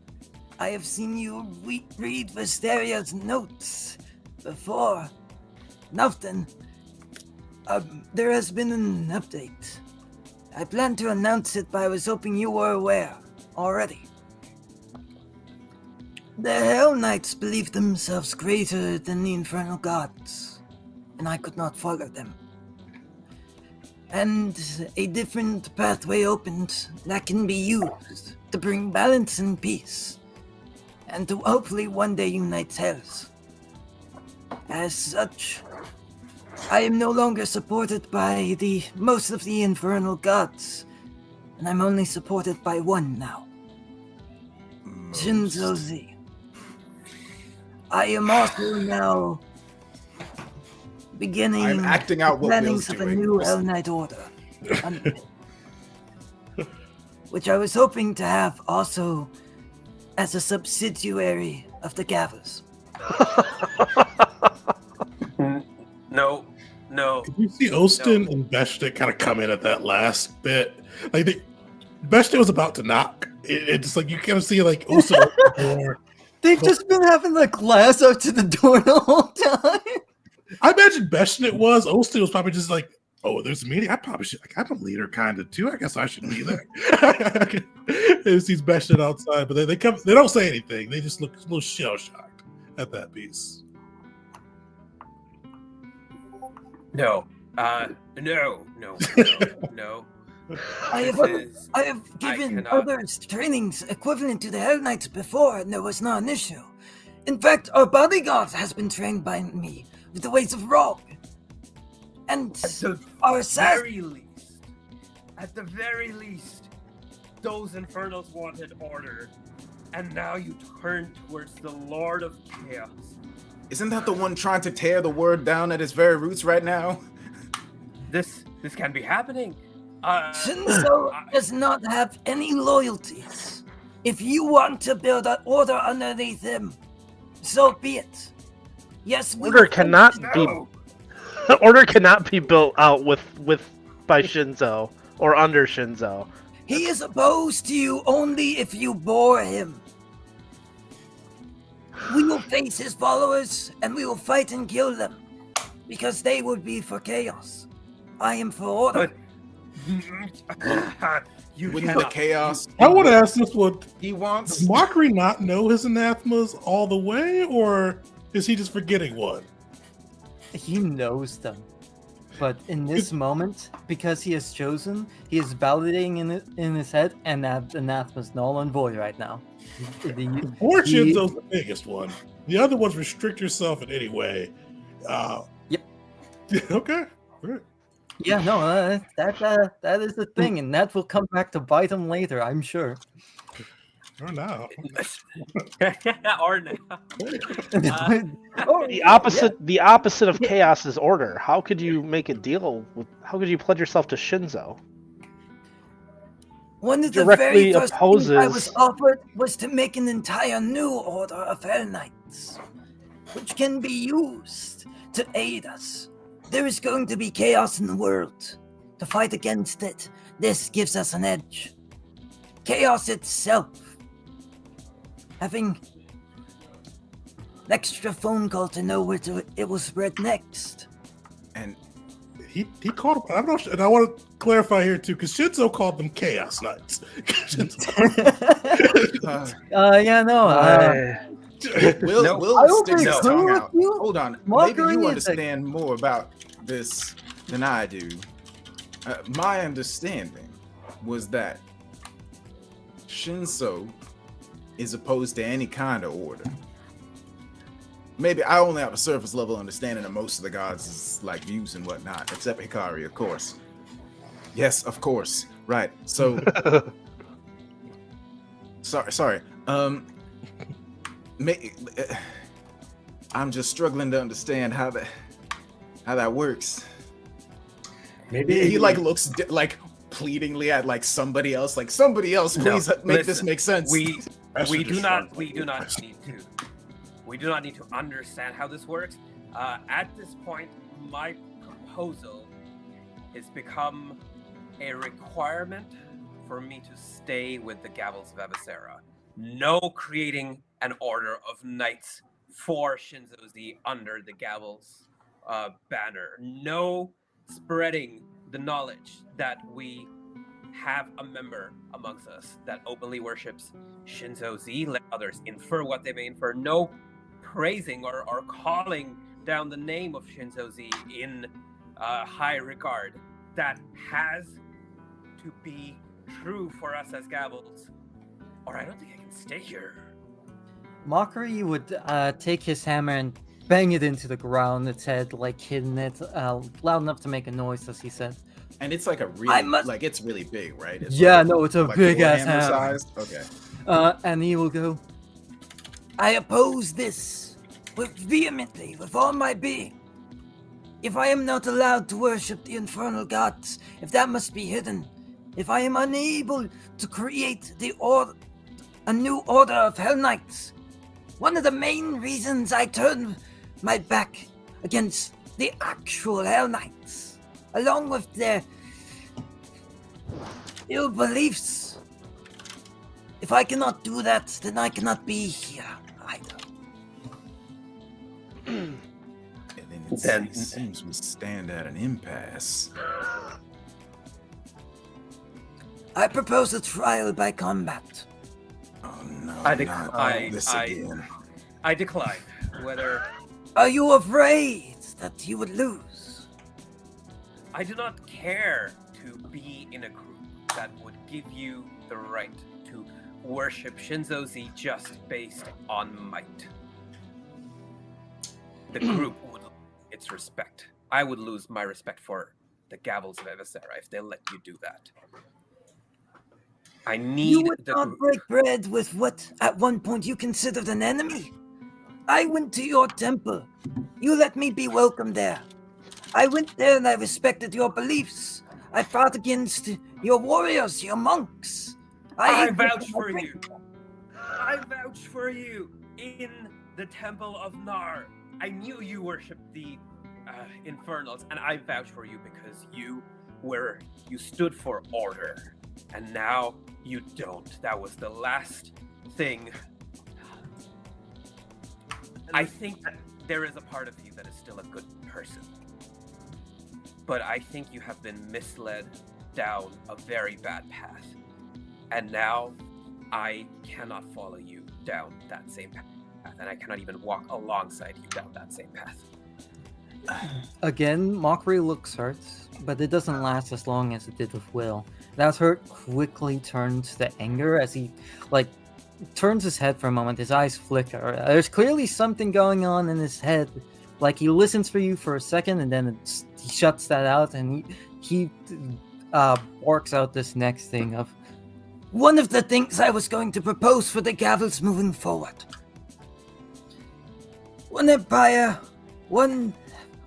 I have seen you read Visteria's notes before. Now then, there has been an update. I planned to announce it, but I was hoping you were aware already. The Hell Knights believe themselves greater than the infernal gods, and I could not follow them. And a different pathway opened that can be used to bring balance and peace, and to hopefully one day unite Hells. As such, I am no longer supported by most of the infernal gods, and I'm only supported by one now. Shinzo Z. I am also now beginning I'm acting out what plannings Will's of a doing. new Hell Knight order, which I was hoping to have also as a subsidiary of the Gavels. No. Did you see Ostin and Beshtik kind of come in at that last bit? Like, Beshtik was about to knock. It's like you kind of see like Ostin open the door. they've just been having the glass up to the door the whole time. I imagine Beshtik was. Ostin was probably just like, oh, there's a meeting. I probably should. Like, I'm a leader, kind of too. I guess I should be there. He sees Beshtik outside, but they come. They don't say anything. They just look a little shell shocked at that piece. No. No. I have given cannot. others trainings equivalent to the Hell Knights before, and there was not an issue. In fact, our bodyguard has been trained by me with the ways of Rogue. And At the our assassin. very least, At the very least, those Infernals wanted order, and now you turn towards the Lord of Chaos. Isn't that the one trying to tear the word down at its very roots right now? This can't be happening. Shinzo does not have any loyalties. If you want to build an order underneath him, so be it. Yes, we Order will cannot fight be No. order cannot be built out with by Shinzo or under Shinzo. He is opposed to you only if you bore him. We will face his followers and we will fight and kill them because they would be for chaos. I am for order. But you Wouldn't the cannot. chaos I want to ask this one: he wants? does Mockery not know his anathemas all the way, or is he just forgetting one? He knows them. But in this moment, because he has chosen, he is validating in his head, and that anathema is null and void right now. Or He- Shinzo's the biggest one. The other ones restrict yourself in any way. Yep. Okay. All right. Yeah, no, that is the thing, and that will come back to bite him later, I'm sure. Or now. Or now. Oh, The opposite of chaos is order. How could you make a deal with? How could you pledge yourself to Shinzo? One of the Directly very first things I was opposes- offered was to make an entire new order of Hell Knights, which can be used to aid us. There is going to be chaos in the world. To fight against it, this gives us an edge. Chaos itself. Having an extra phone call to know where it will spread next. And He called them. I'm not sure, and I want to clarify here too, because Shinzo called them Chaos Knights. yeah, no. Will No, Will I will stick be his cool tongue with out. you. Hold on, Mockery maybe you is understand more about this than I do. My understanding was that Shinzo is opposed to any kind of order. Maybe I only have a surface level understanding of most of the gods' like views and whatnot, except Hikari, of course. Yes, of course. Right. So sorry. I'm just struggling to understand how that works. Maybe He like looks like pleadingly at like somebody else, please No, make this listen, make sense. We That's we a do not distraction. we do not need to understand how this works. At this point, my proposal has become a requirement for me to stay with the Gavels of Avicera. No creating an order of knights for Shinzo Z under the Gavels banner. No spreading the knowledge that we have a member amongst us that openly worships Shinzo Z. Let others infer what they may infer. No praising or calling down the name of Shinzo Z in high regard. That has to be true for us as Gavels, or I don't think I can stay here. Mockery would take his hammer and bang it into the ground, its head, like hitting it loud enough to make a noise, as he said. And it's like a really must- like it's really big, right? It's Yeah, like, no, it's a like big ass Warhammer hammer. sized? Okay. And he will go, I oppose this vehemently, with all my being. If I am not allowed to worship the infernal gods, if that must be hidden, if I am unable to create a new order of Hell Knights, one of the main reasons I turn my back against the actual Hell Knights, along with their ill beliefs. If I cannot do that, then I cannot be here either. And then it seems we stand at an impasse. I propose a trial by combat. Oh no, I not this again. I decline. Whether Are you afraid that you would lose? I do not care to be in a group that would give you the right to worship Shinzo Z just based on might. The group would lose its respect. I would lose my respect for the Gavels of Evacera if they'll let you do that. I You need would the not break bread with what at one point you considered an enemy. I went to your temple. You let me be welcome there. I went there and I respected your beliefs. I fought against your warriors, your monks. I ate vouch with for my you. I vouch for you in the Temple of Nar. I knew you worshipped the Infernals, and I vouch for you because you stood for order, and now you don't. That was the last thing. I think there is a part of you that is still a good person, but I think you have been misled down a very bad path, and now I cannot follow you down that same path, and I cannot even walk alongside you down that same path. Again, Mockery looks hurt, but it doesn't last as long as it did with Will. That hurt quickly turns to anger as he, turns his head for a moment. His eyes flicker. There's clearly something going on in his head. Like, he listens for you for a second, and then he shuts that out, and he works out this next thing of, one of the things I was going to propose for the Gavels moving forward. One empire, one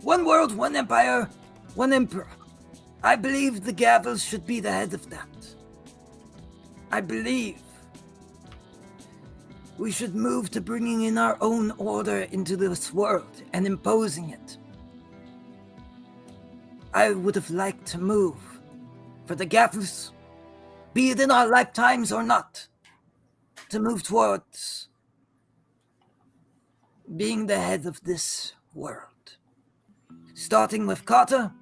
world, one empire, one emperor. I believe the Gavels should be the head of that. I believe we should move to bringing in our own order into this world and imposing it. I would have liked to move for the Gavels, be it in our lifetimes or not, to move towards being the head of this world. Starting with Carter,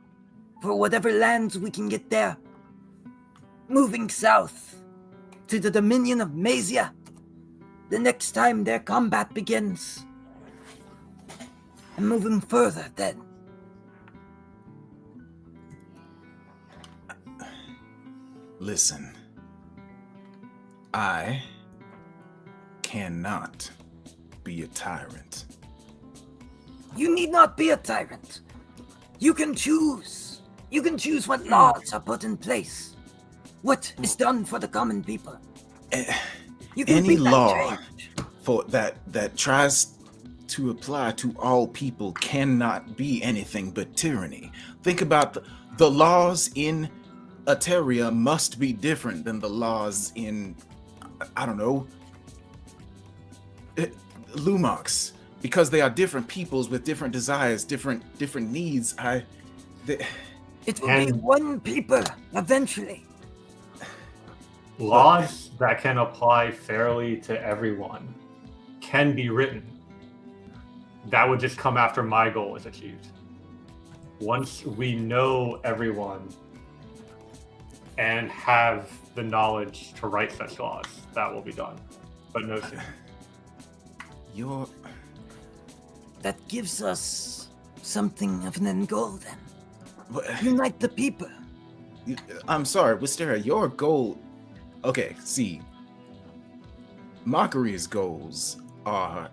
for whatever lands we can get there. Moving south to the Dominion of Fesia, the next time their combat begins. And moving further then. Listen, I cannot be a tyrant. You need not be a tyrant. You can choose. You can choose what laws are put in place. What is done for the common people. You can Any beat that law change. for that tries to apply to all people cannot be anything but tyranny. Think about the laws in Ateria must be different than the laws in, I don't know, Lumox, because they are different peoples with different desires, different needs. It will be one people eventually. Laws that can apply fairly to everyone can be written. That would just come after my goal is achieved. Once we know everyone and have the knowledge to write such laws, that will be done. But no sooner. That gives us something of an end goal then. Unite the people. I'm sorry, Wisteria, your goal. Okay, see, Mockery's goals are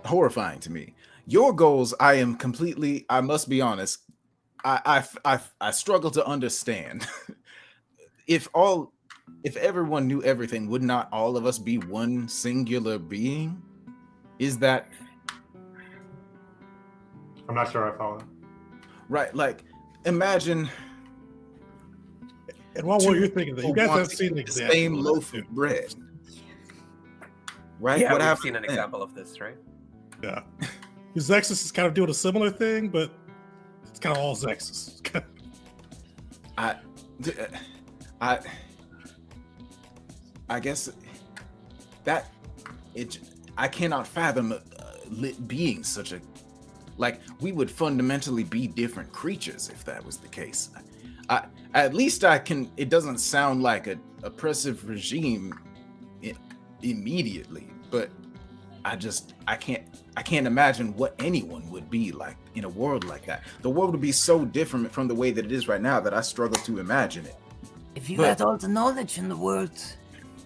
horrifying to me. Your goals, I must be honest, I struggle to understand. If everyone knew everything, would not all of us be one singular being? Is that... I'm not sure I follow. Right, like, imagine... And while you're thinking that, you guys have seen the same loaf of bread. Right? Yeah, What we've happened seen an then? example of this, right? Yeah. Zexus is kind of doing a similar thing, but it's kind of all Zexus. I guess that I cannot fathom being such a, like, we would fundamentally be different creatures if that was the case. At least it doesn't sound like an oppressive regime immediately, but I can't imagine what anyone would be like in a world like that. The world would be so different from the way that it is right now that I struggle to imagine it. If you had all the knowledge in the world,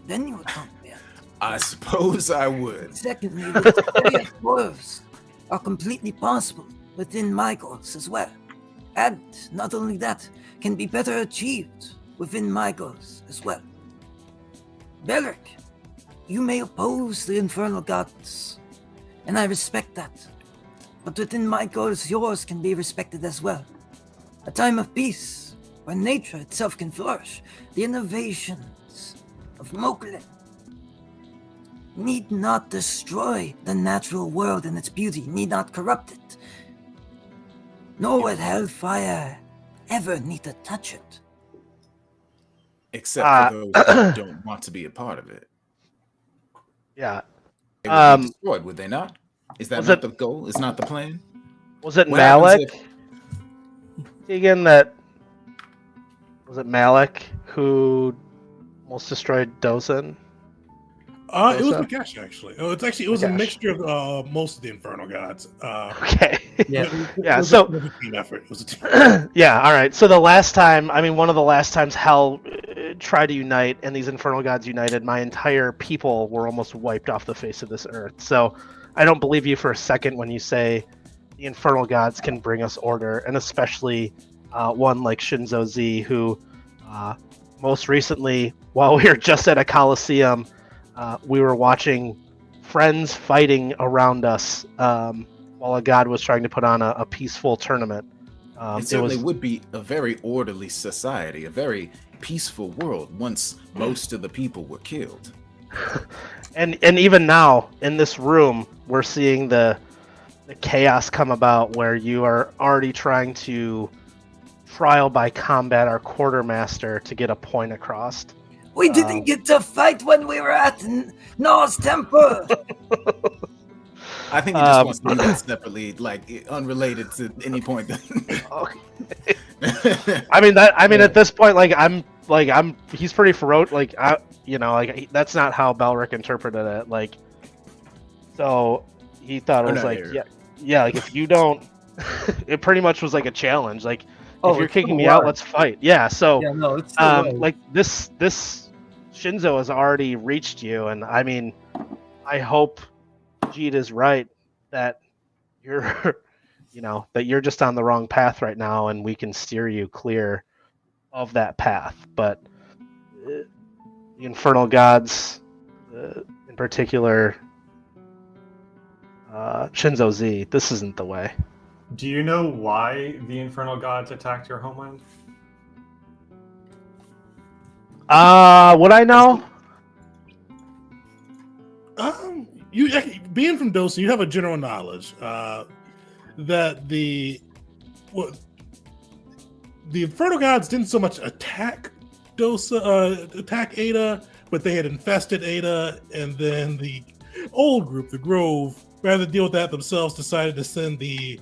then you would comprehend. I suppose I would. Secondly, the various worlds are completely possible within my goals as well. And not only that, can be better achieved within my goals as well. Belric, you may oppose the infernal gods, and I respect that. But within my goals, yours can be respected as well. A time of peace, where nature itself can flourish. The innovations of Moklin need not destroy the natural world and its beauty, need not corrupt it. Nor would hellfire ever need to touch it. Except for those who don't want to be a part of it. Yeah. They would be destroyed, would they not? Is that Was not it- the goal? Is not the plan? Was it What happens Malik? Tegan, that was it Malik who almost destroyed Dosen? It was Dosa? Makesh, actually. Oh, it was a Makesh. mixture of most of the Infernal Gods. Okay. Yeah. Yeah, It so- was a team effort. It was a team. Yeah, all right. So the last time, I mean, one of the last times Hell tried to unite and these Infernal Gods united, my entire people were almost wiped off the face of this earth. So I don't believe you for a second when you say the Infernal Gods can bring us order, and especially one like Shinzo Z, who most recently, while we were just at a Coliseum, we were watching friends fighting around us while a god was trying to put on a peaceful tournament. It certainly would be a very orderly society, a very peaceful world once most of the people were killed. And even now in this room, we're seeing the chaos come about where you are already trying to trial by combat our quartermaster to get a point across. We didn't get to fight when we were at Nor's Temple. I think he just wants to do that separately, like unrelated to any point. I mean at this point, he's pretty ferocious. That's not how Belric interpreted it. Like, so he thought it was like, like if you don't, it pretty much was like a challenge. Like, if you're kicking me out, let's fight. Yeah. So, Yeah, no, it's still right. like this Shinzo has already reached you, and I mean, I hope Jeet is right that you're, that you're just on the wrong path right now, and we can steer you clear of that path. But the Infernal Gods, in particular, Shinzo Z, this isn't the way. Do you know why the Infernal Gods attacked your homeland? Would I know? You being from Dosa, you have a general knowledge that the Infernal Gods didn't so much attack attack Ada, but they had infested Ada, and then the old group, the Grove, rather than deal with that themselves, decided to send the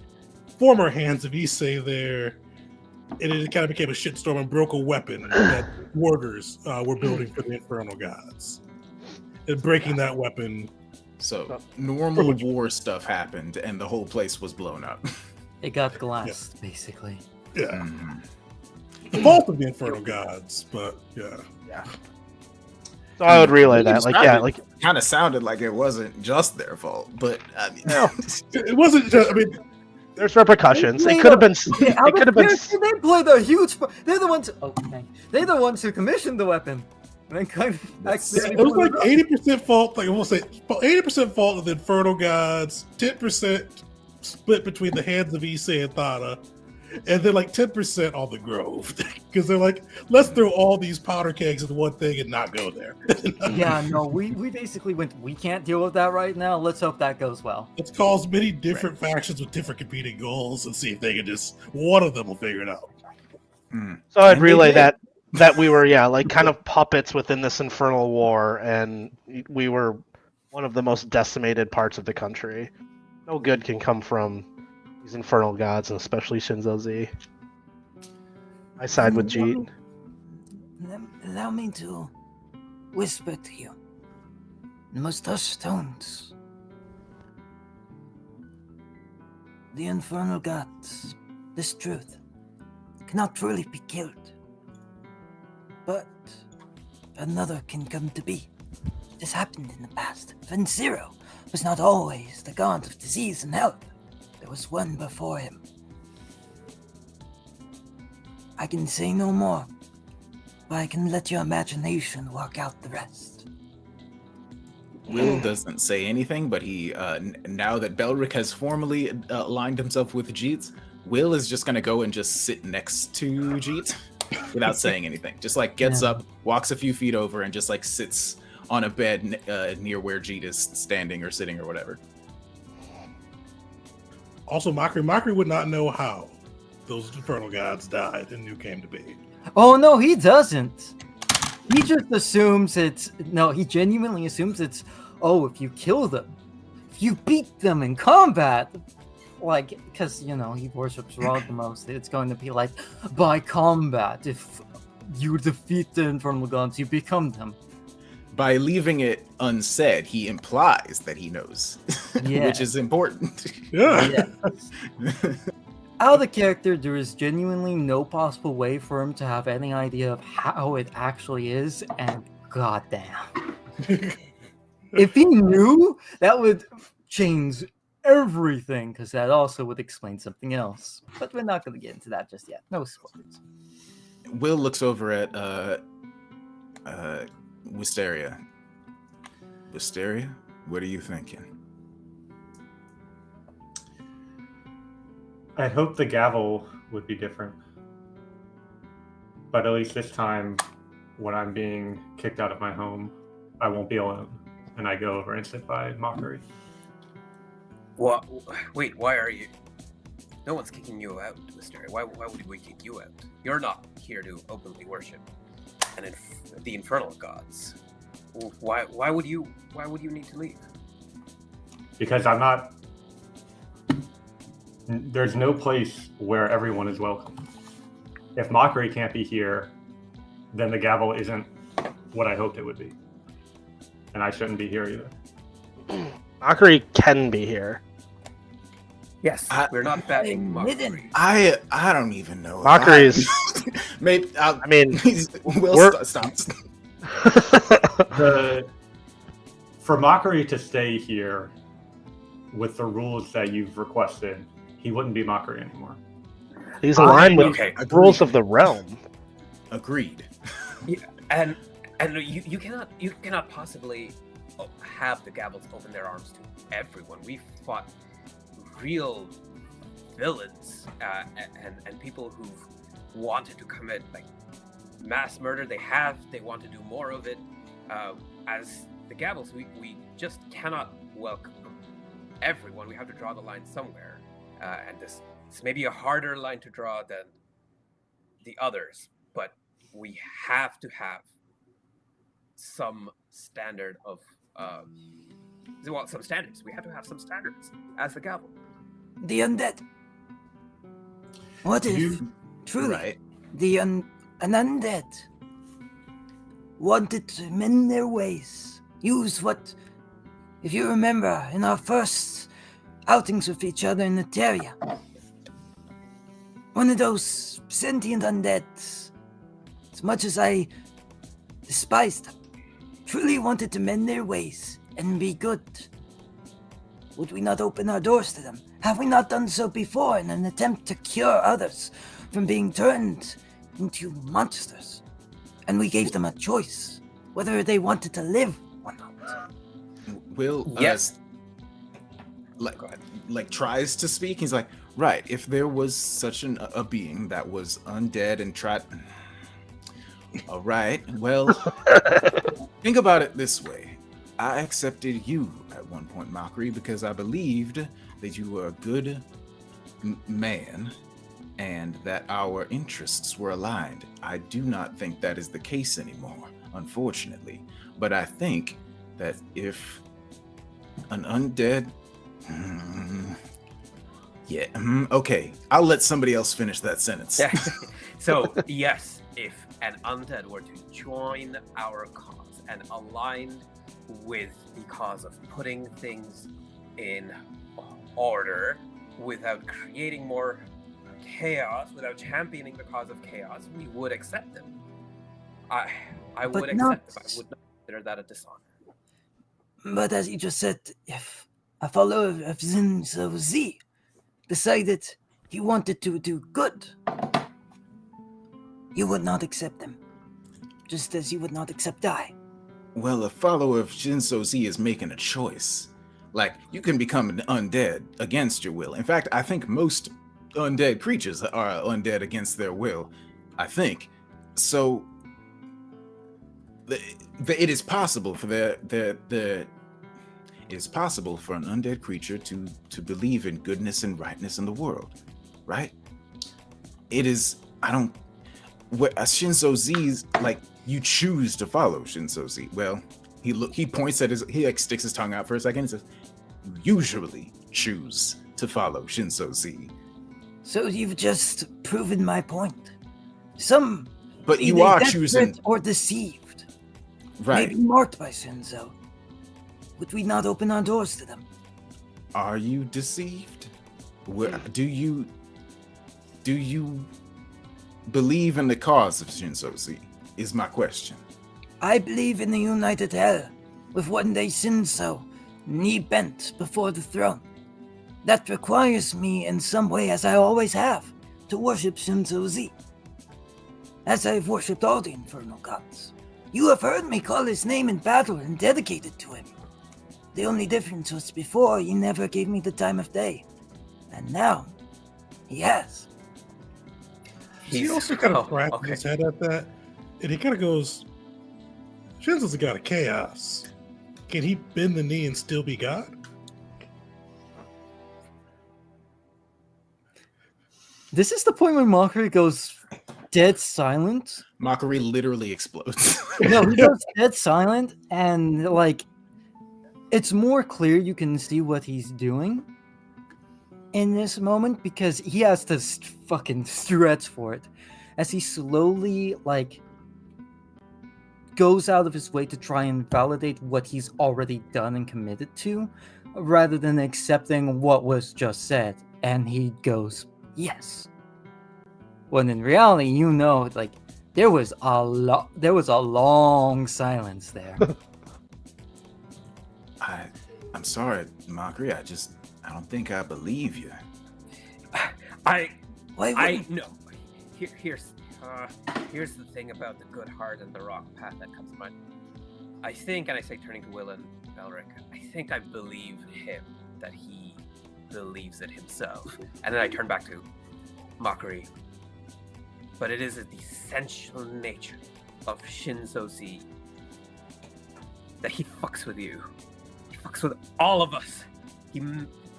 former hands of Issei there, and it kind of became a shitstorm and broke a weapon that warders were building for the Infernal Gods. And breaking that weapon. So normal war stuff happened, and the whole place was blown up. It got glassed, basically. Yeah. Mhm. The fault of the Infernal Gods, but yeah. So I would relay that. Kind of sounded like it wasn't just their fault, but I mean, It wasn't just, I mean, there's repercussions. It could have been. It could have been. They played a huge. They're the ones. They're the ones who commissioned the weapon. And then kind of it was like 80% fault, like we'll say 80% fault of the Infernal Gods, 10% split between the hands of Issei and Thana, and then like 10% on the Grove. Because they're like, let's throw all these powder kegs in one thing and not go there. Yeah, no, we basically went, we can't deal with that right now. Let's hope that goes well. Let's cause many different factions with different competing goals and see if they can one of them will figure it out. So I'd relay that we were, kind of puppets within this infernal war, and we were one of the most decimated parts of the country. No good can come from these infernal gods, and especially Shinzo Z. I side with Jeet. Allow me to whisper to you in most hushed tones. The infernal gods, this truth, cannot truly be killed. But another can come to be. This happened in the past. Zero was not always the god of disease and health. There was one before him. I can say no more, but I can let your imagination work out the rest. Will doesn't say anything, but he now that Belric has formally aligned himself with Jeet, Will is just gonna go and just sit next to Jeet without saying anything. Just like gets Yeah. up, walks a few feet over, and just like sits on a bed near where Jeet is standing or sitting or whatever. Also, Mockery would not know how those infernal gods died and New came to be. Oh no, he doesn't. He just assumes it's no. He genuinely assumes it's if you kill them, if you beat them in combat, like because he worships Ra the most. It's going to be like by combat. If you defeat the infernal gods, you become them. By leaving it unsaid, he implies that he knows, which is important. Yeah. Out of the character, there is genuinely no possible way for him to have any idea of how it actually is, and goddamn. If he knew, that would change everything, because that also would explain something else. But we're not going to get into that just yet. No spoilers. Will looks over at Wisteria. Wisteria, what are you thinking? I hope the gavel would be different. But at least this time, when I'm being kicked out of my home, I won't be alone. And I go over and sit by Mockery. What? Wait, why are you? No one's kicking you out, Wisteria. Why would we kick you out? You're not here to openly worship the infernal gods. Why would you need to leave? Because I'm not... There's no place where everyone is welcome. If Mockery can't be here, then the gavel isn't what I hoped it would be. And I shouldn't be here either. Mockery can be here. Yes, we're not batting Mockery. I don't even know. Mockery's. Maybe. I mean, Will stops. For Mockery to stay here with the rules that you've requested, he wouldn't be Mockery anymore. He's aligned with Okay. the rules of the realm. Agreed. Yeah, and you cannot possibly have the Gavels open their arms to everyone. We fought real villains and people who've wanted to commit like mass murder. They want to do more of it. As the Gavels, we just cannot welcome everyone. We have to draw the line somewhere, and this may be a harder line to draw than the others, but we have to have some standard of some standards. We have to have some standards as the Gavel. The undead. What if, truly, Right. an undead wanted to mend their ways? Use what, if you remember, in our first outings with each other in the Terria, one of those sentient undeads, as much as I despised them, truly wanted to mend their ways and be good. Would we not open our doors to them? Have we not done so before in an attempt to cure others from being turned into monsters? And we gave them a choice, whether they wanted to live or not. Will Yes. like tries to speak. He's like, right, if there was such a being that was undead and tried. All right, well, think about it this way. I accepted you at one point, Mockery, because I believed that you were a good man and that our interests were aligned. I do not think that is the case anymore, unfortunately. But I think that if an undead... okay, I'll let somebody else finish that sentence. Yeah. So, yes, if an undead were to join our cause and aligned with the cause of putting things in order without creating more chaos, without championing the cause of chaos, we would accept them. I would But accept not- them. I would not consider that a dishonor. But as you just said, if a follower of Z decided he wanted to do good, You would not accept them, just as you would not accept I. Well, a follower of Shinzo Z is making a choice. Like, you can become an undead against your will. In fact, I think most undead creatures are undead against their will. I think. So, it is possible for it is possible for an undead creature to believe in goodness and rightness in the world, right? It is. Shinzo Z's like. You choose to follow Shinzo Z. Well, he points at he like sticks his tongue out for a second and says, "You usually choose to follow Shinzo Z." So you've just proven my point. But you are desperate choosing or deceived, right. maybe marked by Shinzo. Would we not open our doors to them? Are you deceived? Do you believe in the cause of Shinzo Z? Is my question. I believe in the united hell, with one day Shinzo, knee bent before the throne. That requires me in some way, as I always have, to worship Shinzo Z. As I've worshipped all the infernal gods. You have heard me call his name in battle and dedicate it to him. The only difference was before he never gave me the time of day. And now, he has. He also kind of cracks his head at that. And he kind of goes, Shinzo's a god of chaos. Can he bend the knee and still be God? This is the point when Mockery goes dead silent. Mockery literally explodes. No, he goes dead silent, and like, it's more clear you can see what he's doing in this moment because he has to fucking stretch for it as he slowly, like, goes out of his way to try and validate what he's already done and committed to, rather than accepting what was just said. And he goes, yes. When in reality, you know, like, there was a long silence there. I'm sorry, Mockery. I don't think I believe you. No. Here's the thing about the good heart and the rock path that comes to mind. I think, and I say turning to Will and Belric, I think I believe him that he believes it himself. And then I turn back to Mockery. But it is the essential nature of Shinzo Z that he fucks with you. He fucks with all of us. He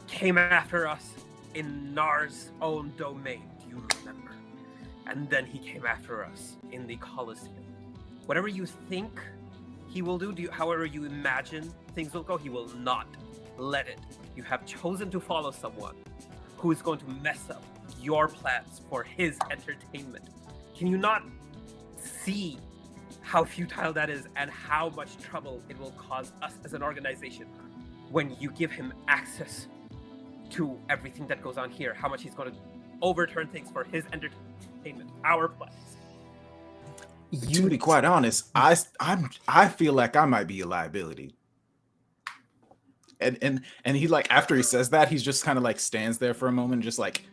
came after us in Nar's own domain. Do you remember? And then he came after us in the Colosseum. Whatever you think he will do, however you imagine things will go, he will not let it. You have chosen to follow someone who is going to mess up your plans for his entertainment. Can you not see how futile that is and how much trouble it will cause us as an organization when you give him access to everything that goes on here? How much he's going to overturn things for his entertainment, our plans. To be quite honest, I feel like I might be a liability. And he, like, after he says that, he's just kind of like stands there for a moment, just like,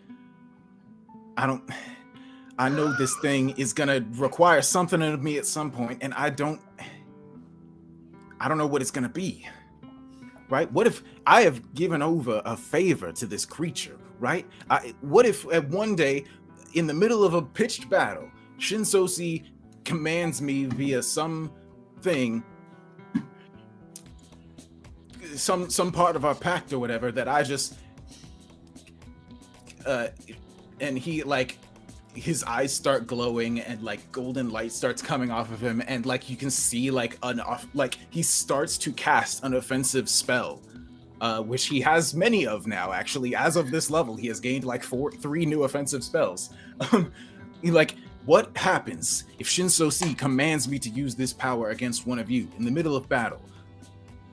I know this thing is gonna require something of me at some point, and I don't know what it's gonna be. Right? What if I have given over a favor to this creature? Right? What if one day, in the middle of a pitched battle, Shinzo Z commands me via some part of our pact or whatever, that I just and he, like, his eyes start glowing and like golden light starts coming off of him, and like you can see like he starts to cast an offensive spell, which he has many of now. Actually, as of this level, he has gained like 3 new offensive spells. Like, what happens if Shinzo Z commands me to use this power against one of you in the middle of battle?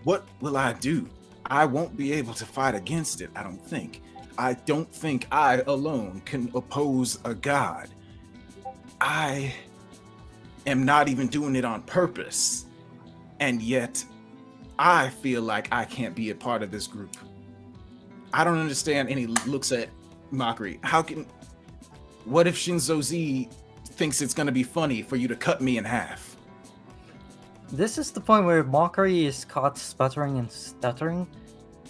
What will I do? I won't be able to fight against it, I don't think. I don't think I alone can oppose a god. I am not even doing it on purpose. And yet, I feel like I can't be a part of this group. I don't understand. And he looks at Mockery. What if Shinzo Z thinks it's gonna be funny for you to cut me in half. This is the point where Mockery is caught sputtering and stuttering,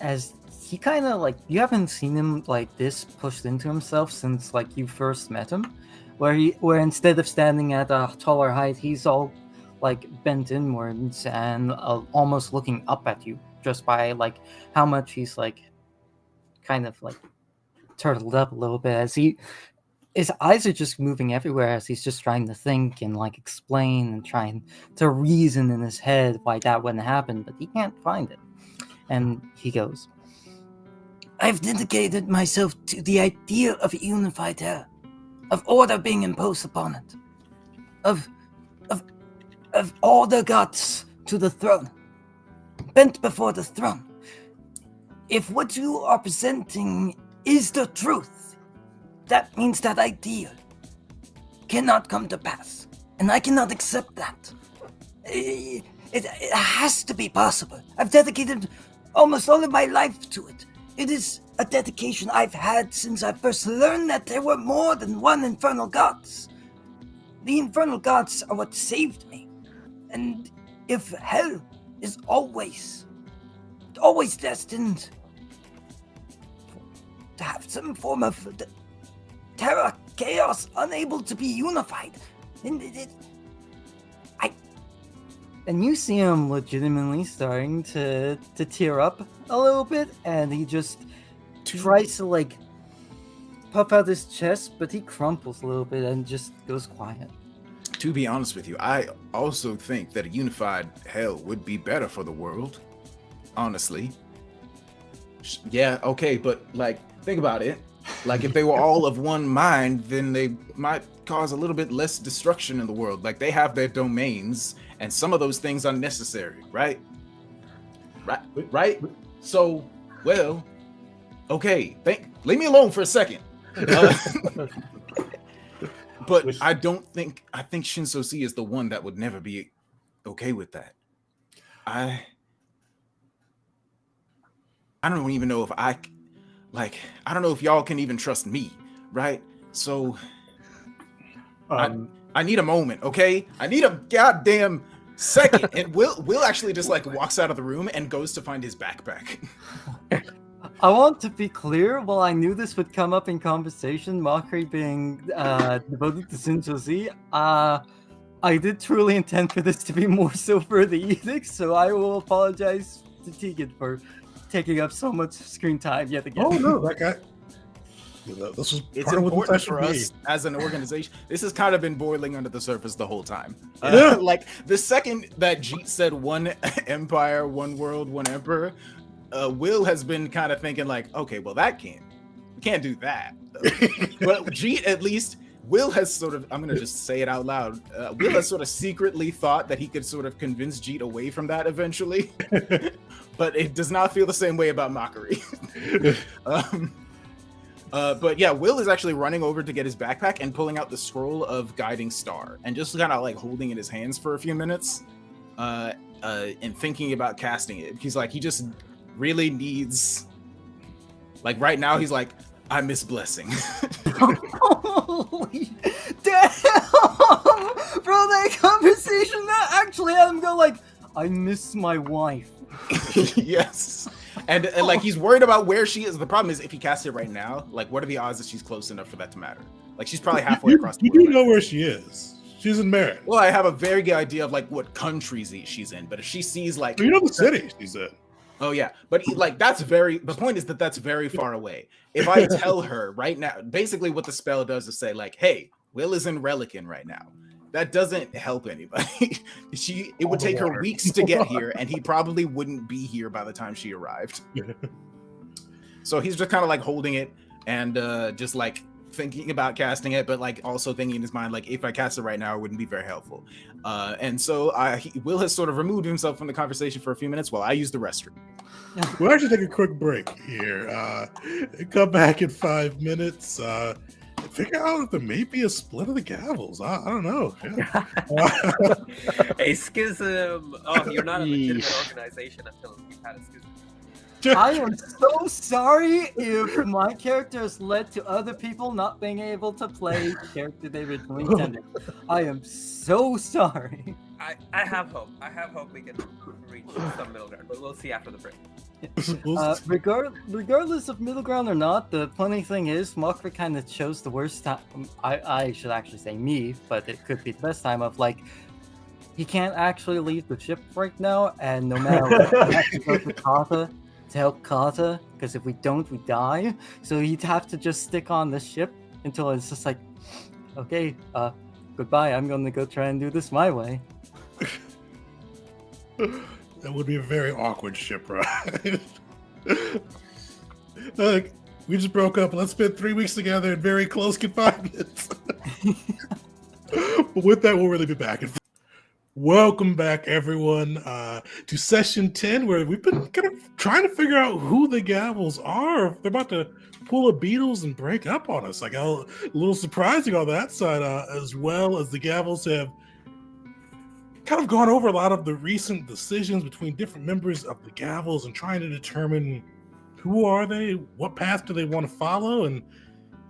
as he kind of like, you haven't seen him like this pushed into himself since like you first met him, where instead of standing at a taller height, he's all like bent inwards and almost looking up at you, just by like how much he's like kind of like turtled up a little bit, as his eyes are just moving everywhere as he's just trying to think and like explain and trying to reason in his head why that wouldn't happen, but he can't find it. And he goes, I've dedicated myself to the idea of a unified hell, of order being imposed upon it, of all the gods to the throne, bent before the throne. If what you are presenting is the truth, that means that ideal cannot come to pass, and I cannot accept that. It has to be possible. I've dedicated almost all of my life to it. It is a dedication I've had since I first learned that there were more than one infernal gods. The infernal gods are what saved me. And if hell is always destined to have some form of terror, chaos, unable to be unified, then and you see him legitimately starting to tear up a little bit, and he just tries to like puff out his chest, but he crumples a little bit and just goes quiet. To be honest with you, I also think that a unified hell would be better for the world. Honestly. Yeah, okay, but like, think about it. Like, if they were all of one mind, then they might cause a little bit less destruction in the world. Like, they have their domains, and some of those things are necessary, right? Right? So, well, okay, leave me alone for a second. But I think Shinso C is the one that would never be okay with that. I don't even know if I don't know if y'all can even trust me, right? So I need a moment, okay? I need a goddamn second. And Will actually just like walks out of the room and goes to find his backpack. I want to be clear, while I knew this would come up in conversation, Mockery being devoted to Shinso Z, I did truly intend for this to be more so for the edict, so I will apologize to Tegan for taking up so much screen time yet again. Oh no, that guy. This was It's part of what important this for should us be. as an organization. This has kind of been boiling under the surface the whole time. Yeah. Like the second that Jeet said one empire, one world, one emperor, Will has been kind of thinking like, okay, well we can't do that. But Jeet, at least, Will has sort of, I'm gonna just say it out loud. Will has sort of secretly thought that he could sort of convince Jeet away from that eventually, but it does not feel the same way about Mockery. But yeah, Will is actually running over to get his backpack and pulling out the scroll of Guiding Star and just kind of like holding it in his hands for a few minutes and thinking about casting it. He's like, he just really needs, like right now, he's like, I miss Blessing. Holy damn! Bro, that conversation that actually had him go like, I miss my wife. Yes. And like he's worried about where she is. The problem is if he casts it right now, like what are the odds that she's close enough for that to matter? Like she's probably halfway across the You world. do know where she is. She's in Merritt. Well, I have a very good idea of like what countries she's in, but if she sees like, You know the city she's in. oh yeah, but like the point is that that's very far away. If I tell her right now, basically what the spell does is say like, hey, Will is in Relican right now. That doesn't help anybody. It would take her weeks to get here, and he probably wouldn't be here by the time she arrived. So he's just kind of like holding it and just like thinking about casting it, but like also thinking in his mind, like if I cast it right now, it wouldn't be very helpful. And so Will has sort of removed himself from the conversation for a few minutes while I use the restroom. We'll actually take a quick break here. Come back in 5 minutes. Figure out if there may be a split of the Gavels. I don't know. Yeah. A schism. Oh, you're not a legitimate organization until you've had a schism. I am so sorry if my character has led to other people not being able to play the character they originally intended. I am so sorry. I have hope. I have hope we can reach some middle ground, but we'll see after the break. Regardless of middle ground or not, the funny thing is, Mockery kind of chose the worst time. I should actually say me, but it could be the best time of like, he can't actually leave the ship right now, and no matter what, we have to go to Kata to help Kata, because if we don't, we die. So he'd have to just stick on the ship until it's just like, okay, goodbye, I'm gonna go try and do this my way. That would be a very awkward ship ride. Look, we just broke up. Let's spend 3 weeks together in very close confinement. But with that, we'll really be back. Welcome back, everyone, to session 10, where we've been kind of trying to figure out who the Gavels are. They're about to pull a Beatles and break up on us. Like, a little surprising on that side, as well as the Gavels have kind of gone over a lot of the recent decisions between different members of the Gavels and trying to determine who are they, what path do they want to follow, and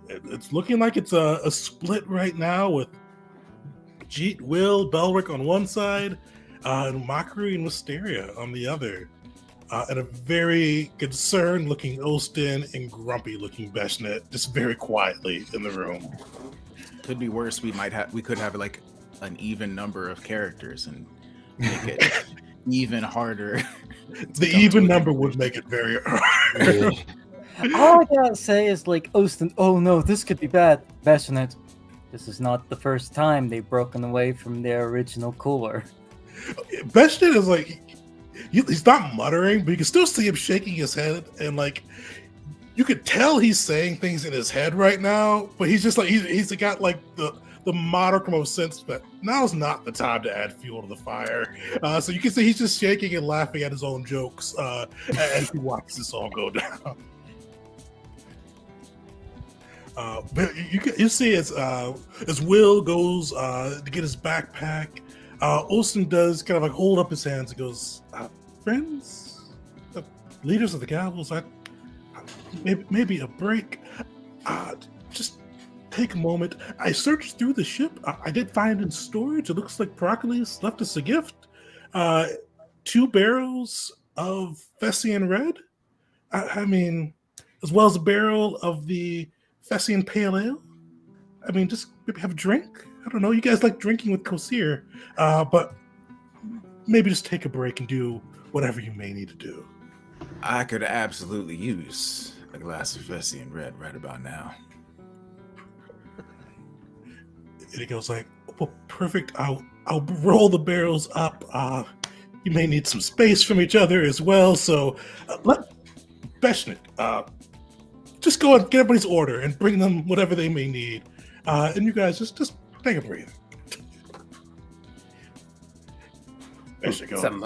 it's looking like it's a split right now with Jeet, Will, Belric on one side, and Mockery and Wisteria on the other, and a very concerned-looking Ostin and grumpy-looking Beshnet just very quietly in the room. Could be worse. We could have like an even number of characters and make it even harder. The even number would make it very hard. All I gotta say is like, Ostin, oh no, this could be bad. Beshnet, this is not the first time they've broken away from their original cooler. Beshnet is like, he's not muttering, but you can still see him shaking his head, and like, you could tell he's saying things in his head right now, but he's just like, he's got like the modicum of sense that now's not the time to add fuel to the fire. So you can see he's just shaking and laughing at his own jokes as he watches this all go down. But you see as Will goes to get his backpack, Olsen does kind of like hold up his hands and goes, friends, leaders of the Gavels, maybe a break. Just take a moment. I searched through the ship. I did find in storage, it looks like Procles left us a gift. 2 barrels of Fessian Red. I mean, as well as a barrel of the Fessian Pale Ale. I mean, just maybe have a drink. I don't know. You guys like drinking with Kosir, but maybe just take a break and do whatever you may need to do. I could absolutely use a glass of Fessian Red right about now. And he goes like, well, perfect. I'll roll the barrels up. You may need some space from each other as well. So let Beshnet just go and get everybody's order and bring them whatever they may need. And you guys just take a breather. Beshnet goes. Some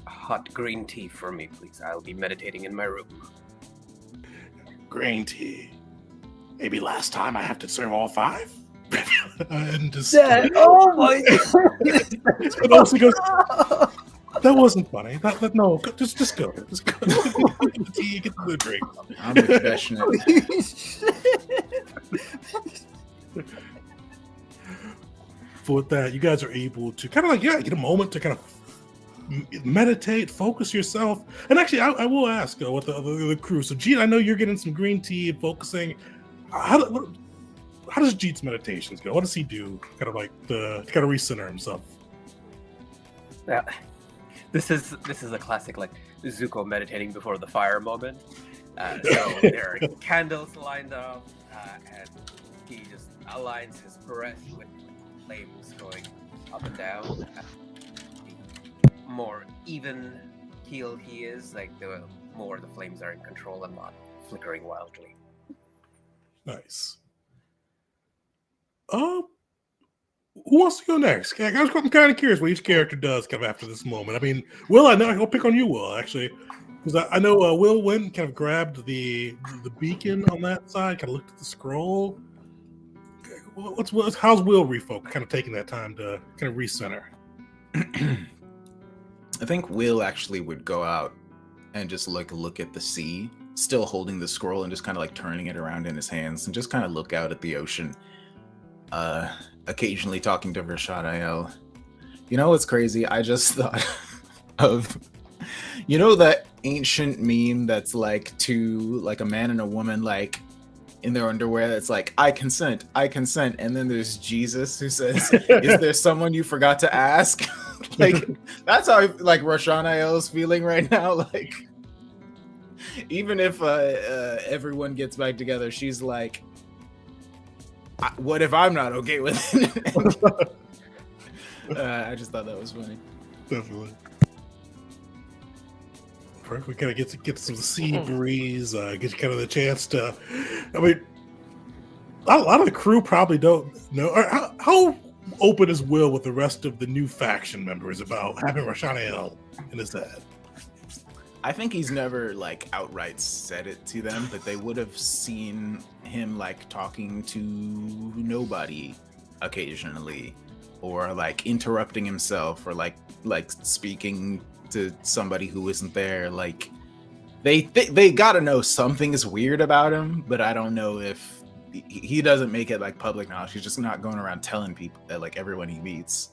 hot green tea for me, please. I'll be meditating in my room. Green tea. Maybe last time I have to serve all 5? And just oh my god! And also goes, that wasn't funny. No, just go. Just go. Get the drink. I'm professional. For that, you guys are able to kind of like get a moment to kind of meditate, focus yourself. And actually, I will ask what the crew. So, Jeet, I know you're getting some green tea and focusing. How does Jeet's meditations go? What does he do? Kind of like to kind of recenter himself. Yeah, this is a classic like Zuko meditating before the fire moment. So there are candles lined up, and he just aligns his breath with flames going up and down. The more even keeled he is, like the more the flames are in control and not flickering wildly. Nice. Who wants to go next? I'm kind of curious what each character does kind of after this moment. I mean, Will, I know I'll pick on you, Will, actually, because I know Will went and kind of grabbed the beacon on that side, kind of looked at the scroll. How's Will refocus? Kind of taking that time to kind of recenter. I think Will actually would go out and just like look at the sea, still holding the scroll and just kind of like turning it around in his hands and just kind of look out at the ocean. Occasionally talking to Rashadael. You know what's crazy? I just thought of, you know, that ancient meme that's like two, like a man and a woman, like in their underwear, that's like, I consent, and then there's Jesus who says, is there someone you forgot to ask? Like, that's how like Rashadael's feeling right now. Like, even if everyone gets back together, she's like, what if I'm not okay with it? I just thought that was funny. Definitely. We kind of get some sea breeze, get kind of the chance to. I mean, a lot of the crew probably don't know. Or how open is Will with the rest of the new faction members about having Rashadael in his head? I think he's never like outright said it to them, but they would have seen him like talking to nobody occasionally, or like interrupting himself, or like speaking to somebody who isn't there. Like they gotta know something is weird about him, but I don't know if he doesn't make it like public knowledge. He's just not going around telling people that, like, everyone he meets.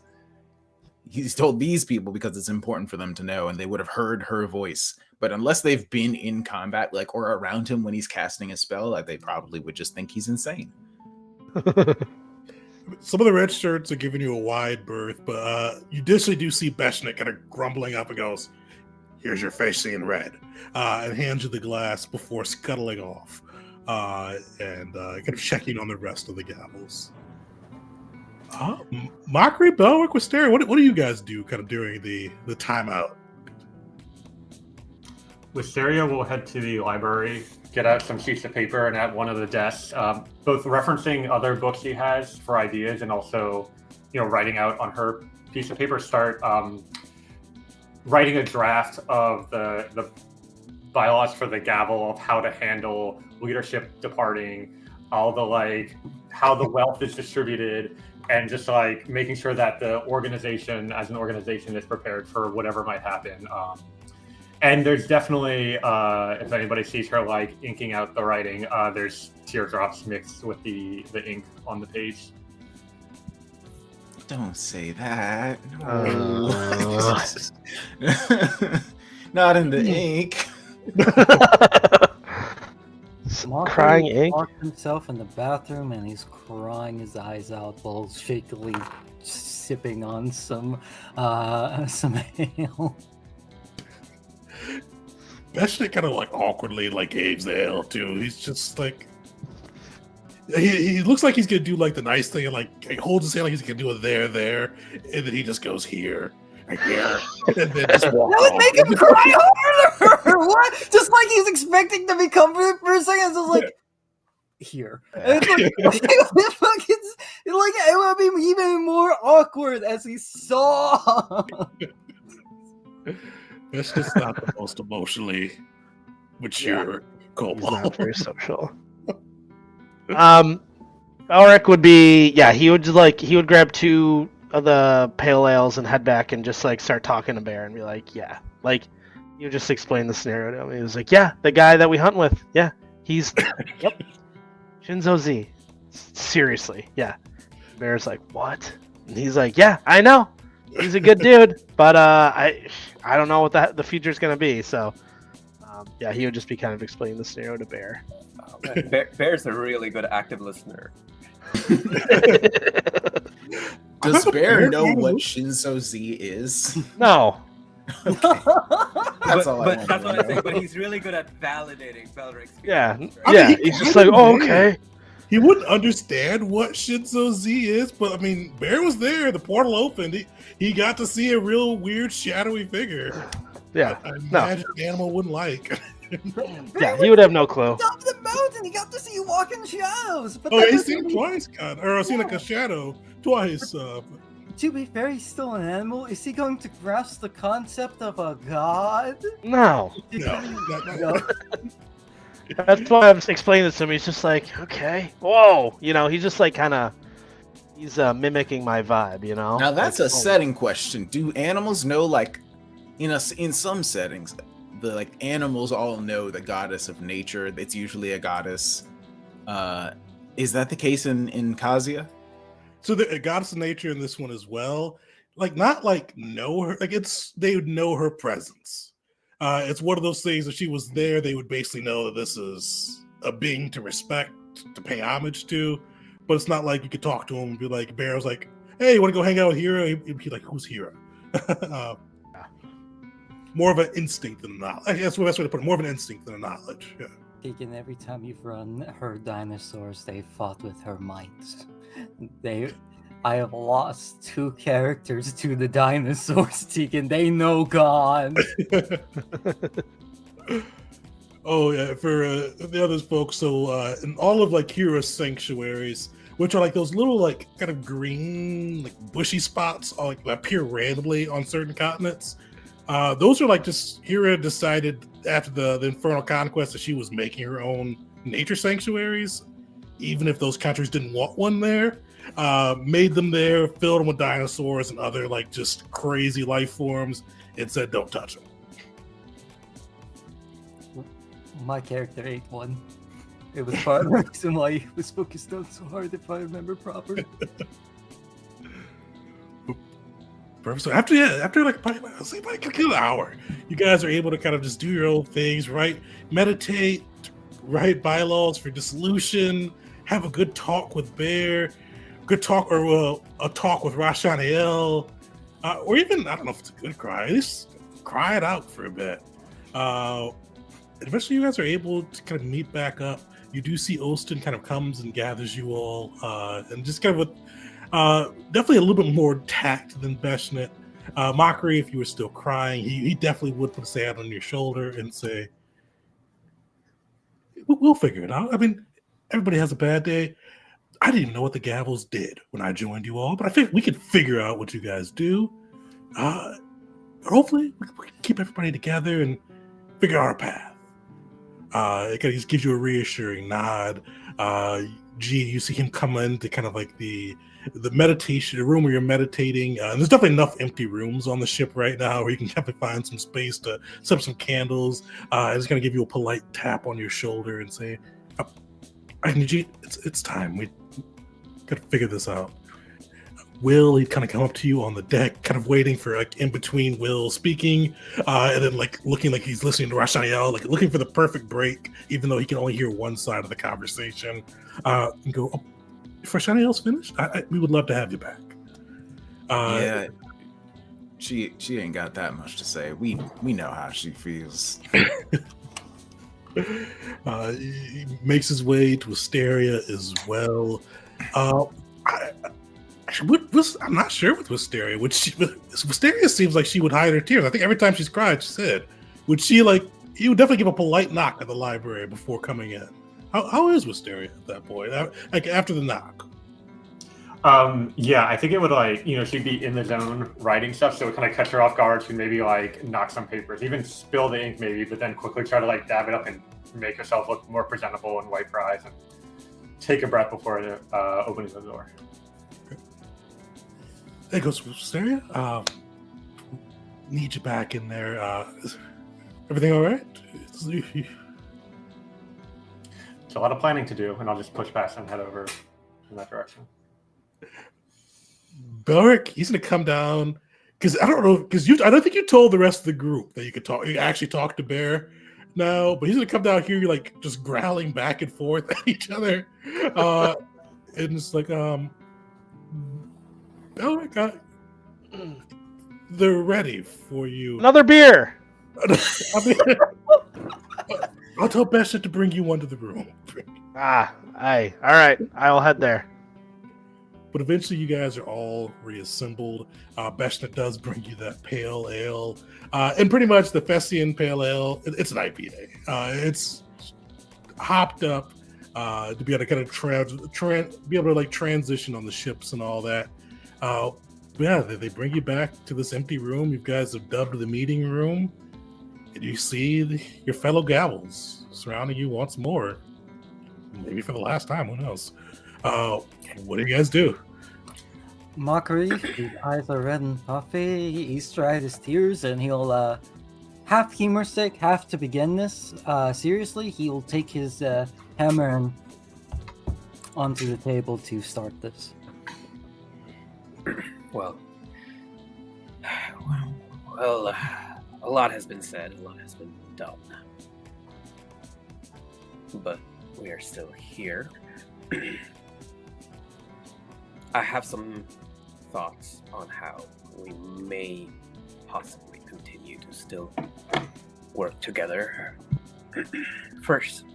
He's told these people because it's important for them to know, and they would have heard her voice. But unless they've been in combat, like, or around him when he's casting a spell, like, they probably would just think he's insane. Some of the red shirts are giving you a wide berth, but you additionally do see Beshnik kind of grumbling up and goes, "Here's your face seeing red," and hands you the glass before scuttling off, and kind of checking on the rest of the Gavels. Mockery, Belwick, Wisteria, what do you guys do kind of during the timeout? Wisteria will head to the library, get out some sheets of paper, and at one of the desks, both referencing other books she has for ideas and also, writing out on her piece of paper, start writing a draft of the bylaws for the Gavel of how to handle leadership departing, all the how the wealth is distributed, and just making sure that the organization as an organization is prepared for whatever might happen. And there's definitely, if anybody sees her inking out the writing, there's teardrops mixed with the ink on the page. Don't say that. No. Not in the ink. Crying ink? Locked himself in the bathroom and he's crying his eyes out while shakily sipping on some ale. Beshnik kind of awkwardly gives the ale too. He's just he looks like he's gonna do the nice thing and he holds his hand like he's gonna do a there, and then he just goes here. Here, and then just walk That would off. make him cry harder! What? Just like he's expecting to be comforted for a second, so here. And it's it would be even more awkward as he saw. That's just not the most emotionally mature He's not kobold. very social. Elric would be, he would grab two of the pale ales and head back and just start talking to Bear and be you just explain the scenario to him. He was the guy that we hunt with, he's yep, Shinzo Z. Seriously, Bear's what? And he's I know, he's a good dude, but I don't know what the future's gonna be. So he would just be kind of explaining the scenario to Bear. Bear's a really good active listener. Does Bear know what Shinzo Z is? No. Okay. That's all I that's what wanted I to think. know. But he's really good at validating Belric's Yeah, feelings, I right? mean, he's just okay. He wouldn't understand what Shinzo Z is, but I mean, Bear was there. The portal opened. He got to see a real weird, shadowy figure. Yeah, I imagine the animal wouldn't like. he would have no clue. Up the mountain, he got to see you walk in shadows. But Oh, that he's doesn't seen him mean- twice, God. Or I've seen a shadow twice. To be fair, he's still an animal. Is he going to grasp the concept of a god? No. No. That's why I was explaining this to him. He's just okay, whoa, he's just he's mimicking my vibe, Now that's a setting question. Do animals know, in some settings, the like animals all know the goddess of nature. It's usually a goddess. Is that the case in Kazuya? So the goddess of nature in this one as well. Like not like know her, like they would know her presence. It's one of those things if she was there, they would basically know that this is a being to respect, to pay homage to. But it's not like you could talk to him and be like, Barrow's like, hey, you want to go hang out with Hero? He'd be like, who's Hero? More of an instinct than a knowledge. That's the best way to put it. More of an instinct than a knowledge. Yeah. Taken every time you've run her dinosaurs, they fought with her might. I have lost 2 characters to the dinosaurs, Tegan. They know God. Oh yeah, for the others folks. So in all of like Hero's sanctuaries, which are like those little like kind of green like bushy spots, like appear randomly on certain continents. Those are like just Hera decided after the Infernal Conquest that she was making her own nature sanctuaries, even if those countries didn't want one there. Made them there, filled them with dinosaurs and other like just crazy life forms, and said don't touch them. My character ate one. It was part of the reason why he was focused on so hard, if I remember properly. Perfect. So after like an hour, you guys are able to kind of just do your own things, right? Meditate, write bylaws for dissolution, have a good talk with Bear, good talk or a talk with Rashaniel, or even I don't know if it's a good cry. At least cry it out for a bit. Eventually, you guys are able to kind of meet back up. You do see Ostin kind of comes and gathers you all, and just kind of with definitely a little bit more tact than Beshnet. Mockery, if you were still crying, he definitely would put his hand on your shoulder and say, "We'll figure it out." I mean, everybody has a bad day. I didn't even know what the Gavels did when I joined you all, but I think we could figure out what you guys do. Hopefully, we can keep everybody together and figure out a path. It kind of just gives you a reassuring nod. G, you see him come into kind of like the meditation, the room where you're meditating. There's definitely enough empty rooms on the ship right now where you can definitely find some space to set up some candles. It's going to give you a polite tap on your shoulder and say, G, it's time. We got to figure this out. Will, he'd kind of come up to you on the deck, kind of waiting for like in between Will speaking, and then like looking like he's listening to Rashaniel, like looking for the perfect break, even though he can only hear one side of the conversation. And go, oh, if Rashaniel's finished, we would love to have you back. Yeah, she ain't got that much to say. We know how she feels. He makes his way to Wisteria as well. I'm not sure with Wisteria. Wisteria seems like she would hide her tears. I think every time she's cried, she said, would she like, you would definitely give a polite knock at the library before coming in. How is Wisteria at that point? Like after the knock? Yeah, I think it would like, she'd be in the zone writing stuff, so it kind of catch her off guard. She'd maybe like knock some papers, even spill the ink maybe, but then quickly try to like dab it up and make herself look more presentable and wipe her eyes and take a breath before opening the door. There goes Wisteria. Need you back in there. Everything all right? It's a lot of planning to do, and I'll just push past and head over in that direction. Belric, he's gonna come down because I don't know because I don't think you told the rest of the group that you could talk. You actually talk to Bear now, but he's gonna come down here. You're like just growling back and forth at each other, and it's like Belric, they're ready for you. Another beer. I'll tell Beshnet to bring you one to the room. Aye. All right. I'll head there. But eventually you guys are all reassembled. Beshnet does bring you that pale ale. And pretty much the Fesian pale ale, it's an IPA. It's hopped up to be able to kind of be able to like transition on the ships and all that. Yeah, they bring you back to this empty room. You guys have dubbed the meeting room. And you see your fellow Gavels surrounding you once more. Maybe for the last time, who knows? What do you guys do? Mockery, his eyes are red and puffy. He's dried his tears, and he'll half humoristic, half to begin this seriously, he will take his hammer and onto the table to start this. Well, a lot has been said, a lot has been done. But we are still here. I have some thoughts on how we may possibly continue to still work together. First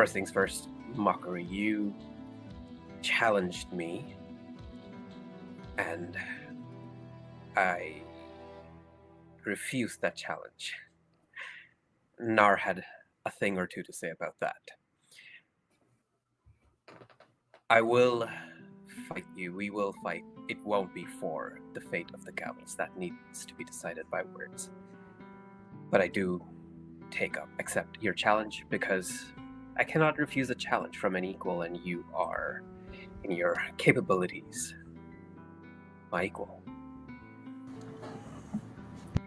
things first, Mockery, you challenged me, and I refused that challenge. Nar had a thing or two to say about that. I will fight you. We will fight. It won't be for the fate of the Gavels. That needs to be decided by words. But I do accept your challenge, because I cannot refuse a challenge from an equal, and you are, in your capabilities, my equal.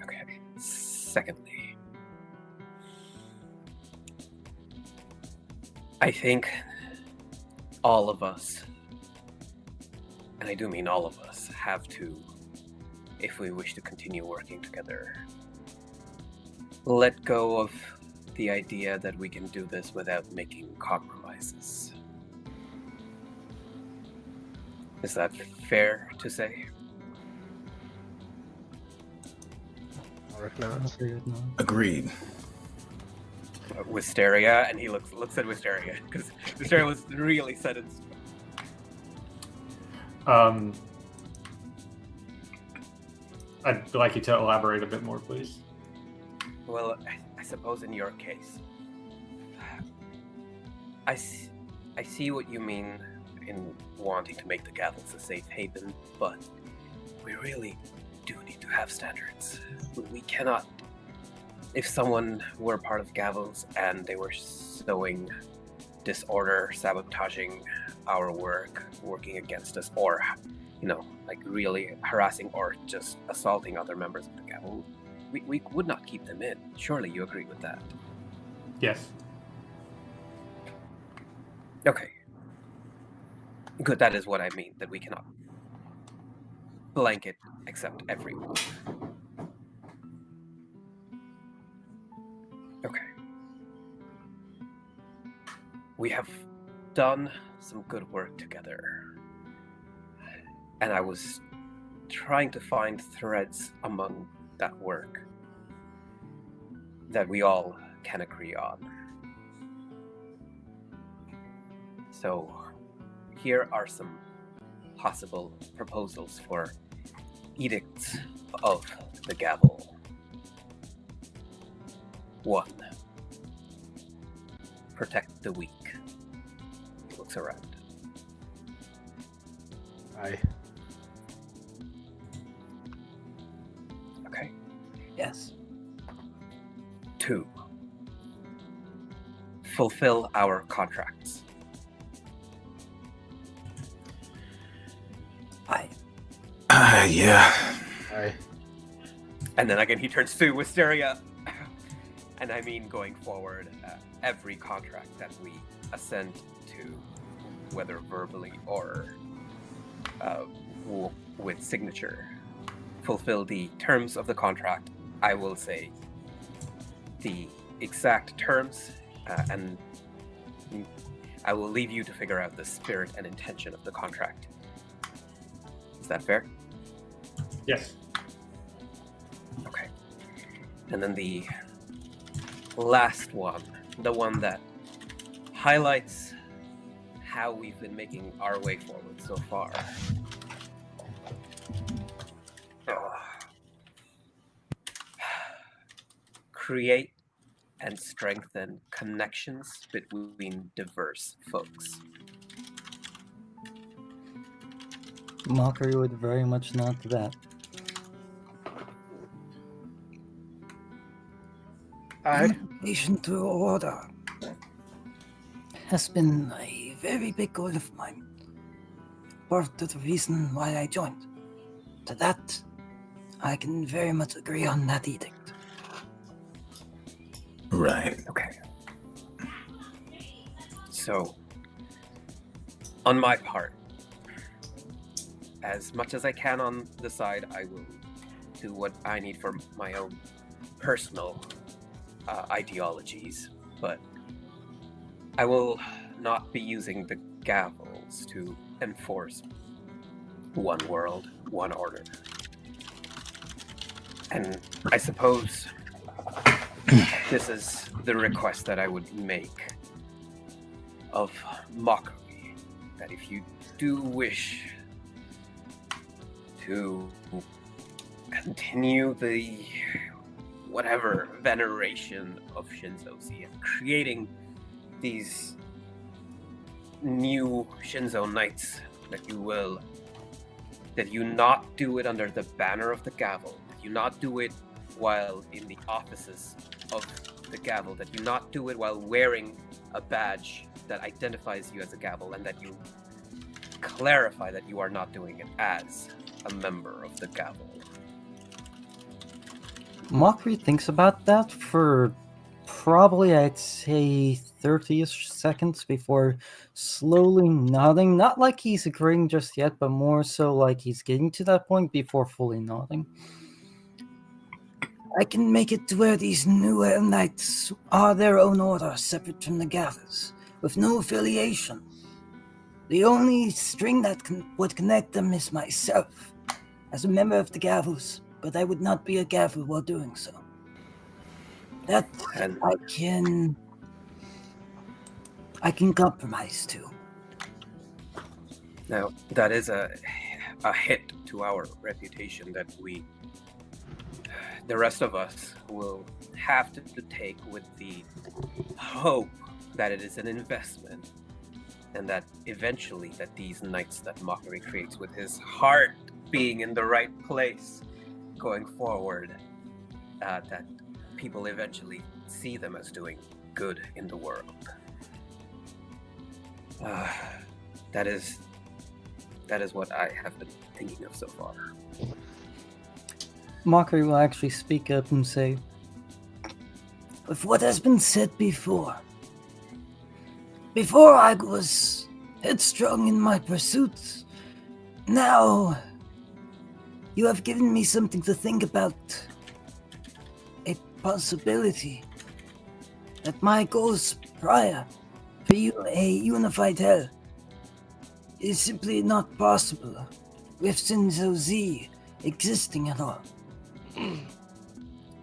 Okay. Secondly, I think all of us, and I do mean all of us, have to, if we wish to continue working together, let go of the idea that we can do this without making compromises. Is that fair to say? Agreed. Wisteria, and he looks at Wisteria, because Wisteria was really set in stone. I'd like you to elaborate a bit more, please. Well, I suppose in your case, I see what you mean in wanting to make the Gavels a safe haven, but we really do need to have standards. We cannot... If someone were part of Gavels and they were sowing disorder, sabotaging our work, working against us, or, like really harassing or just assaulting other members of the Gavel, we would not keep them in. Surely you agree with that? Yes. Okay. Good, that is what I mean, that we cannot blanket accept everyone. Okay. We have done some good work together, and I was trying to find threads among that work that we all can agree on. So, here are some possible proposals for edicts of the Gavel. 1. Protect the weak. He looks around. Aye. Okay. Yes. 2. Fulfill our contracts. Yeah. Aye. And then again, he turns to Wisteria. And I mean, going forward, every contract that we assent to, whether verbally or with signature, fulfill the terms of the contract. I will say the exact terms, and I will leave you to figure out the spirit and intention of the contract. Is that fair? Yes. Okay. And then the last one, the one that highlights how we've been making our way forward so far. Create and strengthen connections between diverse folks. Mockery would very much nod to that. Aye. Invitation to order has been a very big goal of mine. Part of the reason why I joined. To that, I can very much agree on that edict. Right. Okay. So, on my part, as much as I can on the side, I will do what I need for my own personal ideologies, but I will not be using the Gavels to enforce one world, one order. And I suppose this is the request that I would make of Mockery, that if you do wish to continue the whatever veneration of Shinzo Z and creating these new Shinzo Knights, that you not do it under the banner of the Gavel, that you not do it while in the offices of the Gavel, that you not do it while wearing a badge that identifies you as a Gavel, and that you clarify that you are not doing it as a member of the Gavel. Mockery thinks about that for probably, I'd say, 30-ish seconds before slowly nodding. Not like he's agreeing just yet, but more so like he's getting to that point before fully nodding. I can make it to where these new Hell Knights are their own order, separate from the Gavels, with no affiliation. The only string that would connect them is myself, as a member of the Gavels, but I would not be a Gavel while doing so. That And I can compromise to. now, that is a hit to our reputation that the rest of us will have to take with the hope that it is an investment, and that eventually that these knights that Mockery creates, with his heart being in the right place going forward, that people eventually see them as doing good in the world. That is what I have been thinking of so far. Mockery will actually speak up and say, With what has been said before I was headstrong in my pursuits, now you have given me something to think about. A possibility that my goals prior for you, a unified hell, is simply not possible with Shinzo Z existing at all.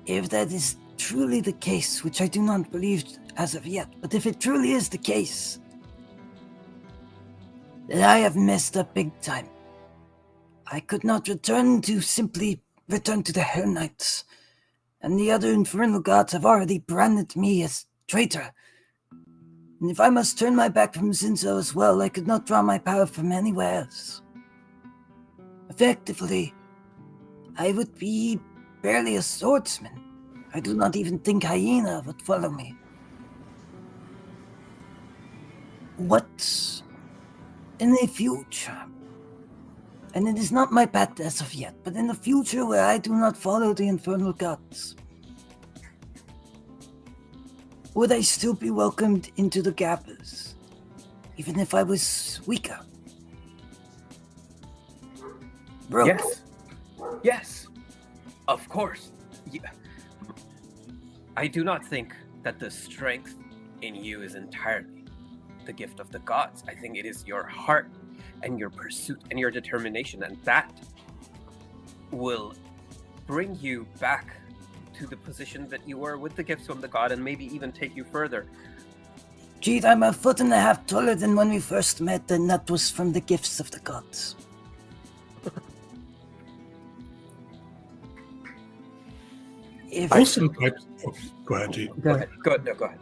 If that is truly the case, which I do not believe as of yet, but if it truly is the case, then I have messed up big time. I could not simply return to the Hell Knights, and the other infernal gods have already branded me as traitor. And if I must turn my back from Shinzo as well, I could not draw my power from anywhere else. Effectively, I would be barely a swordsman. I do not even think Hyena would follow me. What in the future, and it is not my path as of yet, but in the future where I do not follow the infernal gods, would I still be welcomed into the Gavels, even if I was weaker? Broke. Yes, of course. I do not think that the strength in you is entirely the gift of the gods. I think it is your heart and your pursuit and your determination, and that will bring you back to the position that you were with the gifts from the god, and maybe even take you further. Gee, I'm 1.5 feet taller than when we first met, and that was from the gifts of the gods. Olsen pipes. Oh, go ahead, G. Go ahead. Go ahead.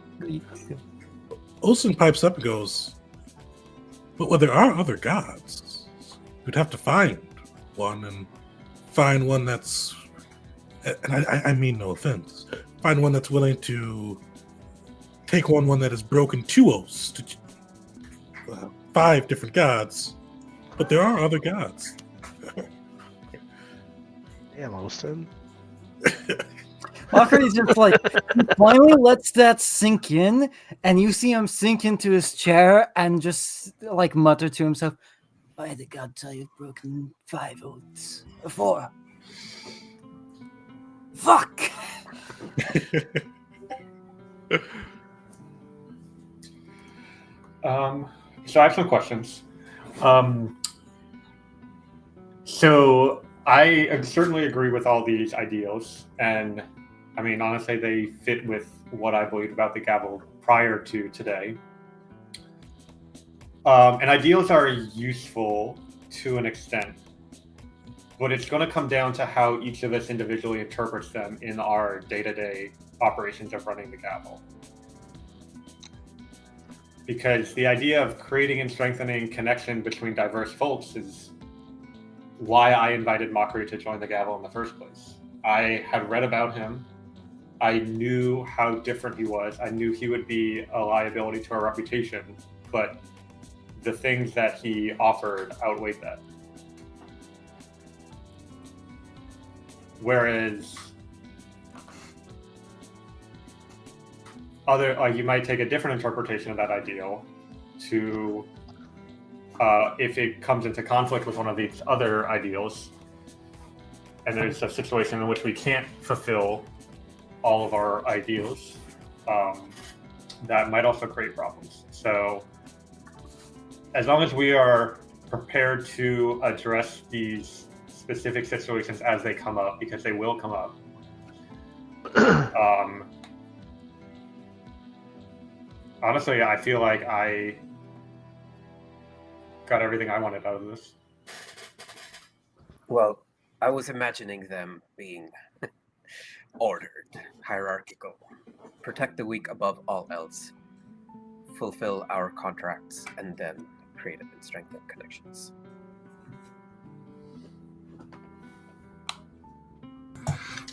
Olsen pipes up and goes, but well, there are other gods. You'd have to find one that's, and I mean no offense, find one that's willing to take one that is broken to oaths, to 5 different gods, but there are other gods. Damn, Olsen. Mockery's just like, he finally lets that sink in, and you see him sink into his chair and just like mutter to himself, By the gods, I have broken 5 oaths. 4. Fuck! So I have some questions. So I certainly agree with all these ideals, and I mean, honestly, they fit with what I believed about the gavel prior to today. And ideals are useful to an extent, but it's going to come down to how each of us individually interprets them in our day-to-day operations of running the gavel. Because the idea of creating and strengthening connection between diverse folks is why I invited Mockery to join the gavel in the first place. I had read about him. I knew how different he was. I knew he would be a liability to our reputation, but the things that he offered outweighed that. Whereas you might take a different interpretation of that ideal to if it comes into conflict with one of these other ideals, and there's a situation in which we can't fulfill all of our ideals, that might also create problems. So as long as we are prepared to address these specific situations as they come up, because they will come up, honestly, I feel like I got everything I wanted out of this. Well, I was imagining them being ordered, hierarchical, protect the weak above all else, fulfill our contracts, and then create and strengthen connections.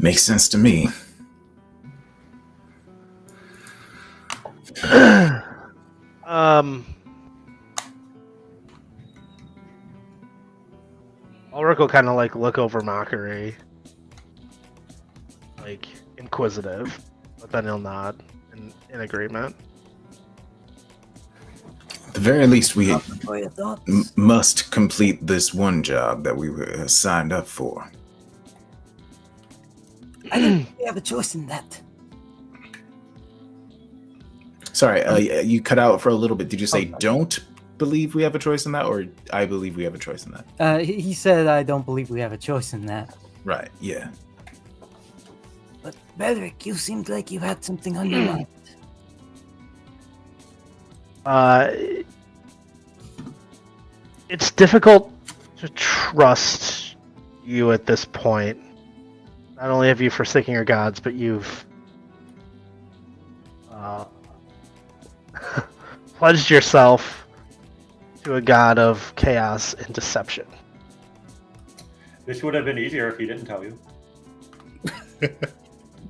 Makes sense to me. Ulrich will kind of like look over Mockery, like inquisitive, but then he'll nod in agreement. At the very least, we For your thoughts? must complete this one job that we were signed up for. I don't think we have a choice in that. Sorry, you cut out for a little bit. Did you say don't believe we have a choice in that, or I believe we have a choice in that? he said, I don't believe we have a choice in that. Right, yeah. But Beric, you seemed like you had something on your mind. It's difficult to trust you at this point. Not only have you forsaken your gods, but you've pledged yourself to a god of chaos and deception. This would have been easier if he didn't tell you.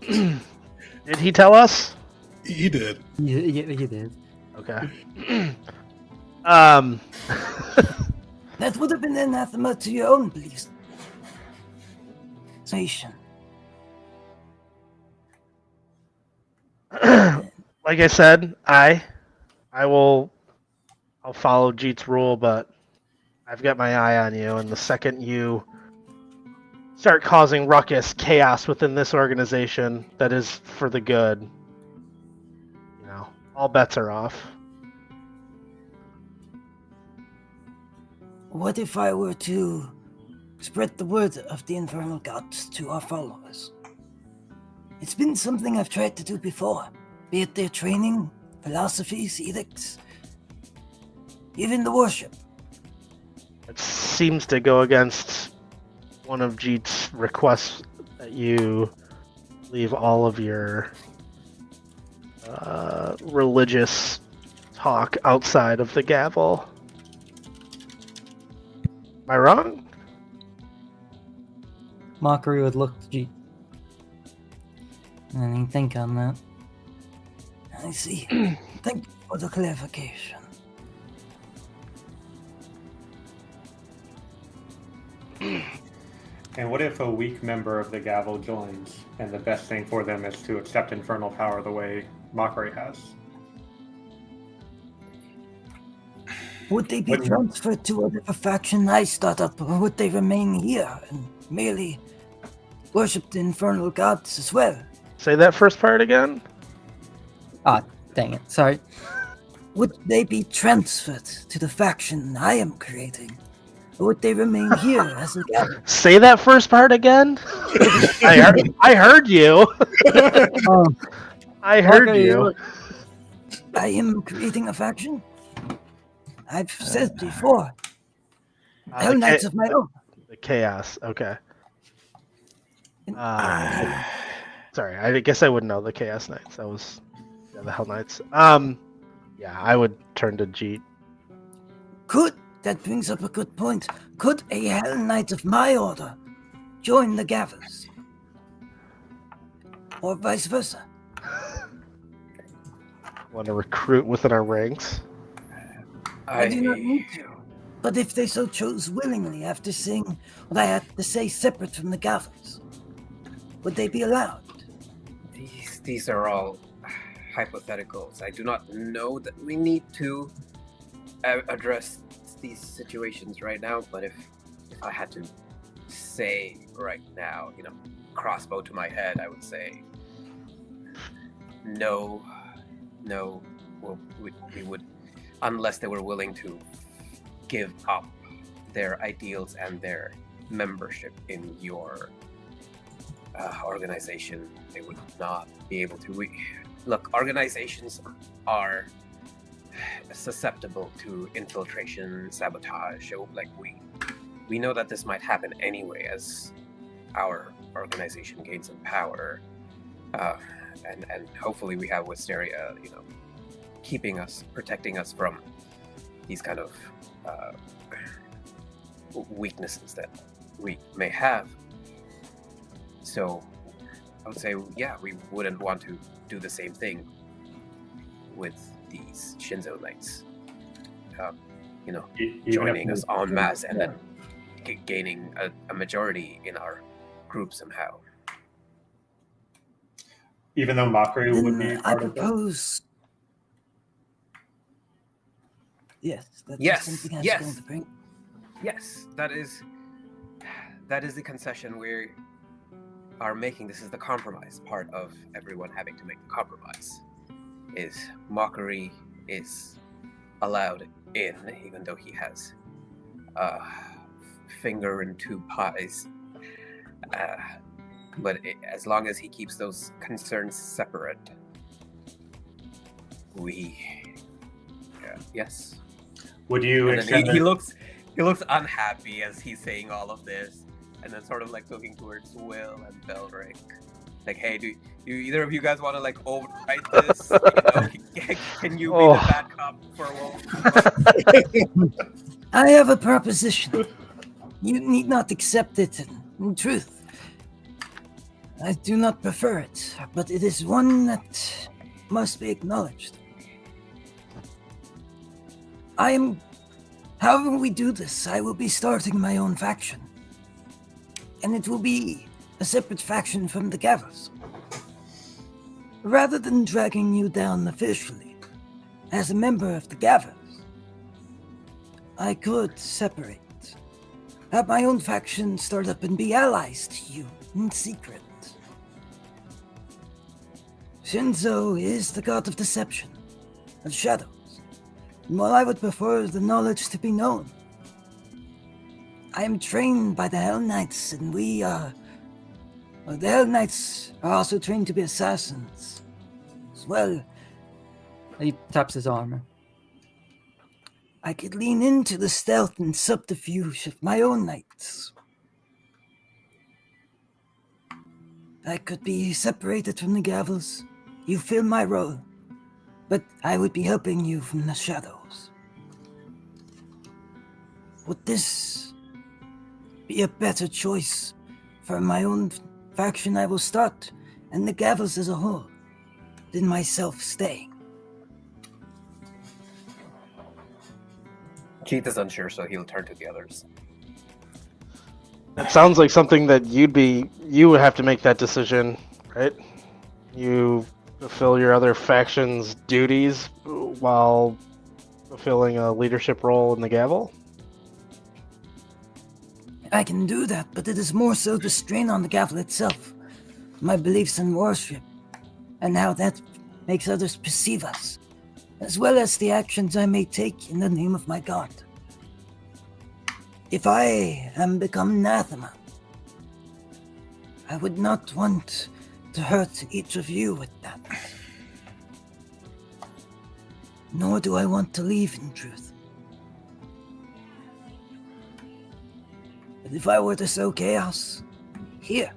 Did he tell us? He did. You did. Okay. That would have been anathema to your own beliefs. Nation. Like I said, I'll follow Jeet's rule, but I've got my eye on you, and the second you start causing ruckus, chaos within this organization that is for the good, all bets are off. What if I were to spread the word of the infernal gods to our followers? It's been something I've tried to do before, be it their training, philosophies, edicts, even the worship. It seems to go against one of Jeet's requests that you leave all of your religious talk outside of the gavel. Am I wrong? Mockery would look to Jeet. I didn't think on that. I see. Thank you for the clarification. And what if a weak member of the Gavel joins, and the best thing for them is to accept infernal power the way Mockery has? Would they be transferred to whatever faction I start up, or would they remain here and merely worship the infernal gods as well? Say that first part again. Ah, dang it. Sorry. Would they be transferred to the faction I am creating? Or would they remain here as a Gavel? Say that first part again. I heard you. Um, I heard okay, you. look, I am creating a faction? I've said before. Hell The Knights of my own. the chaos. Okay. Sorry, I guess I would know the Chaos Knights. That was the Hell Knights. Yeah, I would turn to Jeet. Could, that brings up a good point. Could a Hell Knight of my order join the Gavels? Or vice versa? Want to recruit within our ranks? I do not need to. But if they so chose willingly after seeing what I had to say separate from the Gavels, would they be allowed? These are all hypotheticals. I do not know that we need to address these situations right now, but if I had to say right now, crossbow to my head, I would say no, well, we would, unless they were willing to give up their ideals and their membership in your organization, they would not be able to. Look, organizations are susceptible to infiltration, sabotage. Like we know that this might happen anyway as our organization gains some power, and hopefully we have Wisteria, protecting us from these kind of weaknesses that we may have. So I would say, yeah, we wouldn't want to do the same thing with these Shinzo Knights. Joining us en masse and then gaining a majority in our group somehow. Even though Mockery would be I part of that? propose. Yes, that's Yes, something I was yes. going to bring. Yes, that is the concession we are making. This is the compromise part of everyone having to make the compromise. Is Mockery is allowed in, even though he has a finger in two pies. But as long as he keeps those concerns separate, yes. Would you And then extend he looks unhappy as he's saying all of this, and then sort of like looking towards Will and Belric. Like, hey, do either of you guys want to like overwrite this? Can you be the bad cop for a while? I have a proposition. You need not accept it in truth. I do not prefer it, but it is one that must be acknowledged. However we do this, I will be starting my own faction. And it will be a separate faction from the Gavels. Rather than dragging you down officially, as a member of the Gavels, I could separate. Have my own faction start up and be allies to you in secret. Shinzo is the god of deception, of shadows, and while I would prefer the knowledge to be known, I am trained by the Hell Knights, and the Hell Knights are also trained to be assassins, as well. He taps his armor. I could lean into the stealth and subterfuge of my own knights. I could be separated from the Gavels. You fill my role, but I would be helping you from the shadows. Would this be a better choice for my own faction I will start, and the Gavels as a whole, than myself staying? Keith is unsure, so he'll turn to the others. It sounds like something that you would have to make that decision, right? You fulfill your other faction's duties while fulfilling a leadership role in the Gavel. I can do that, but it is more so the strain on the Gavel itself, my beliefs in worship, and how that makes others perceive us, as well as the actions I may take in the name of my God. If I am become anathema, I would not want to hurt each of you with that. Nor do I want to leave in truth. But if I were to sow chaos here,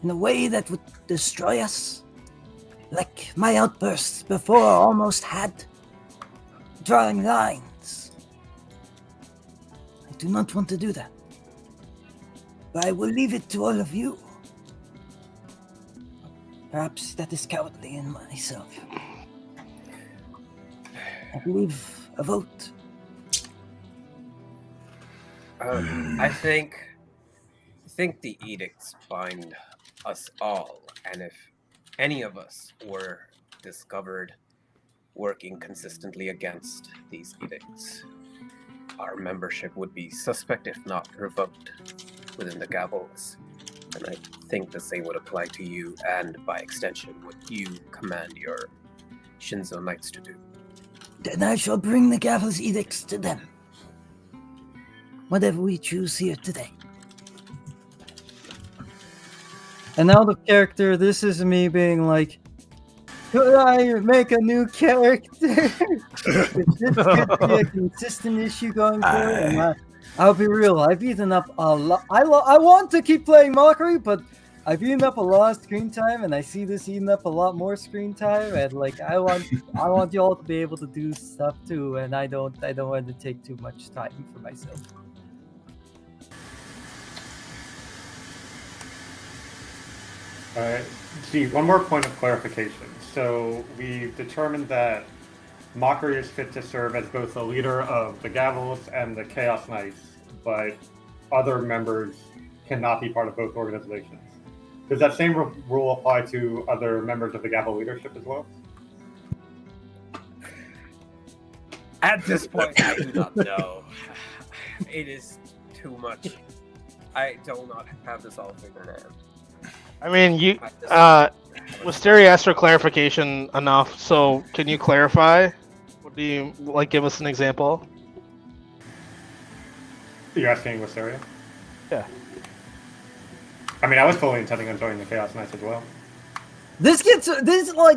in a way that would destroy us, like my outbursts before almost had, drawing lines, I do not want to do that. But I will leave it to all of you. Perhaps that is cowardly in myself. I believe a vote. I think the edicts bind us all, and if any of us were discovered working consistently against these edicts, our membership would be suspect, if not revoked, within the Gavels. And I think the same would apply to you, and by extension, what you command your Shinzo Knights to do. Then I shall bring the Gavel's edicts to them. Whatever we choose here today. And out of character, this is me being like, could I make a new character? If this could be a consistent issue going forward. And I'll be real, I've eaten up a lot. I want to keep playing Mockery, but I've eaten up a lot of screen time, and I see this eating up a lot more screen time. And like, I want y'all to be able to do stuff too, and I don't want to take too much time for myself. Gee, one more point of clarification. So we've determined that Mockery is fit to serve as both the leader of the Gavels and the Chaos Knights, but other members cannot be part of both organizations. Does that same rule apply to other members of the Gavel leadership as well? At this point, I do not know. It is too much. I do not have this all figured out. I mean, Wisteria asked for clarification enough, so can you clarify? What do you, like, give us an example? You're asking Wisteria? Yeah. I mean, I was fully intending on joining the Chaos Knights as well. This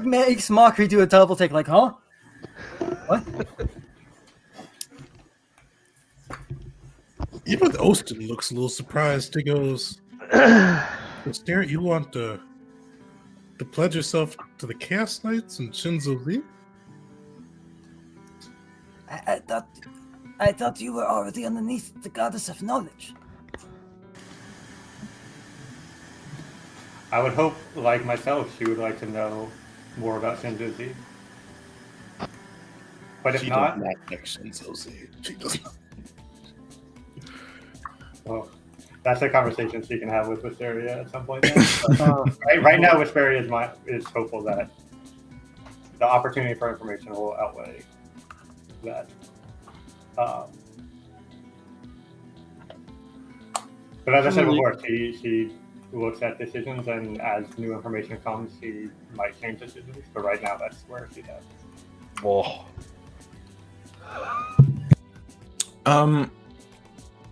makes Mockery do a double take, like, huh? What? Even Austin looks a little surprised. He goes, Wisteria, you want to pledge yourself to the Chaos Knights and Shinzo Z? I thought you were already underneath the Goddess of Knowledge. I would hope, like myself, she would like to know more about Shinzo Z. But if She not, does not like Shinzo Z. She does not. well, that's a conversation she can have with Wisteria at some point. Then. right now, Wisteria is hopeful that the opportunity for information will outweigh that. But as I said before, she looks at decisions, and as new information comes, she might change decisions. But right now, that's where she's at. Whoa.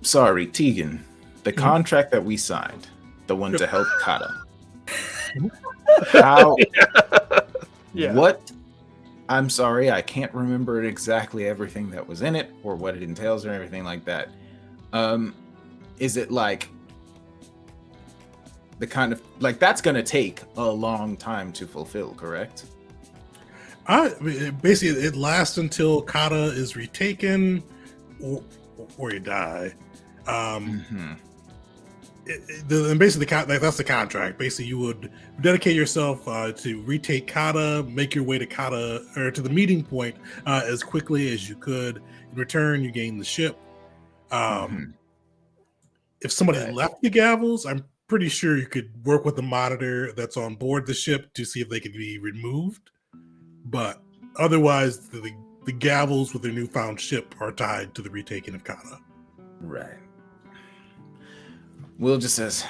Sorry, Tegan. The contract that we signed, the one to help Kata. How? Yeah. What? I'm sorry, I can't remember exactly everything that was in it or what it entails or everything like that. Is it like the kind of like that's going to take a long time to fulfill, correct? Basically, it lasts until Kata is retaken or you die. And basically, that's the contract. Basically, you would dedicate yourself to retake Kata, make your way to Kata or to the meeting point as quickly as you could. In return, you gain the ship, and If somebody Right. left the Gavels, I'm pretty sure you could work with the monitor that's on board the ship to see if they could be removed. But otherwise, the Gavels with their newfound ship are tied to the retaking of Kana. Right. Will just says,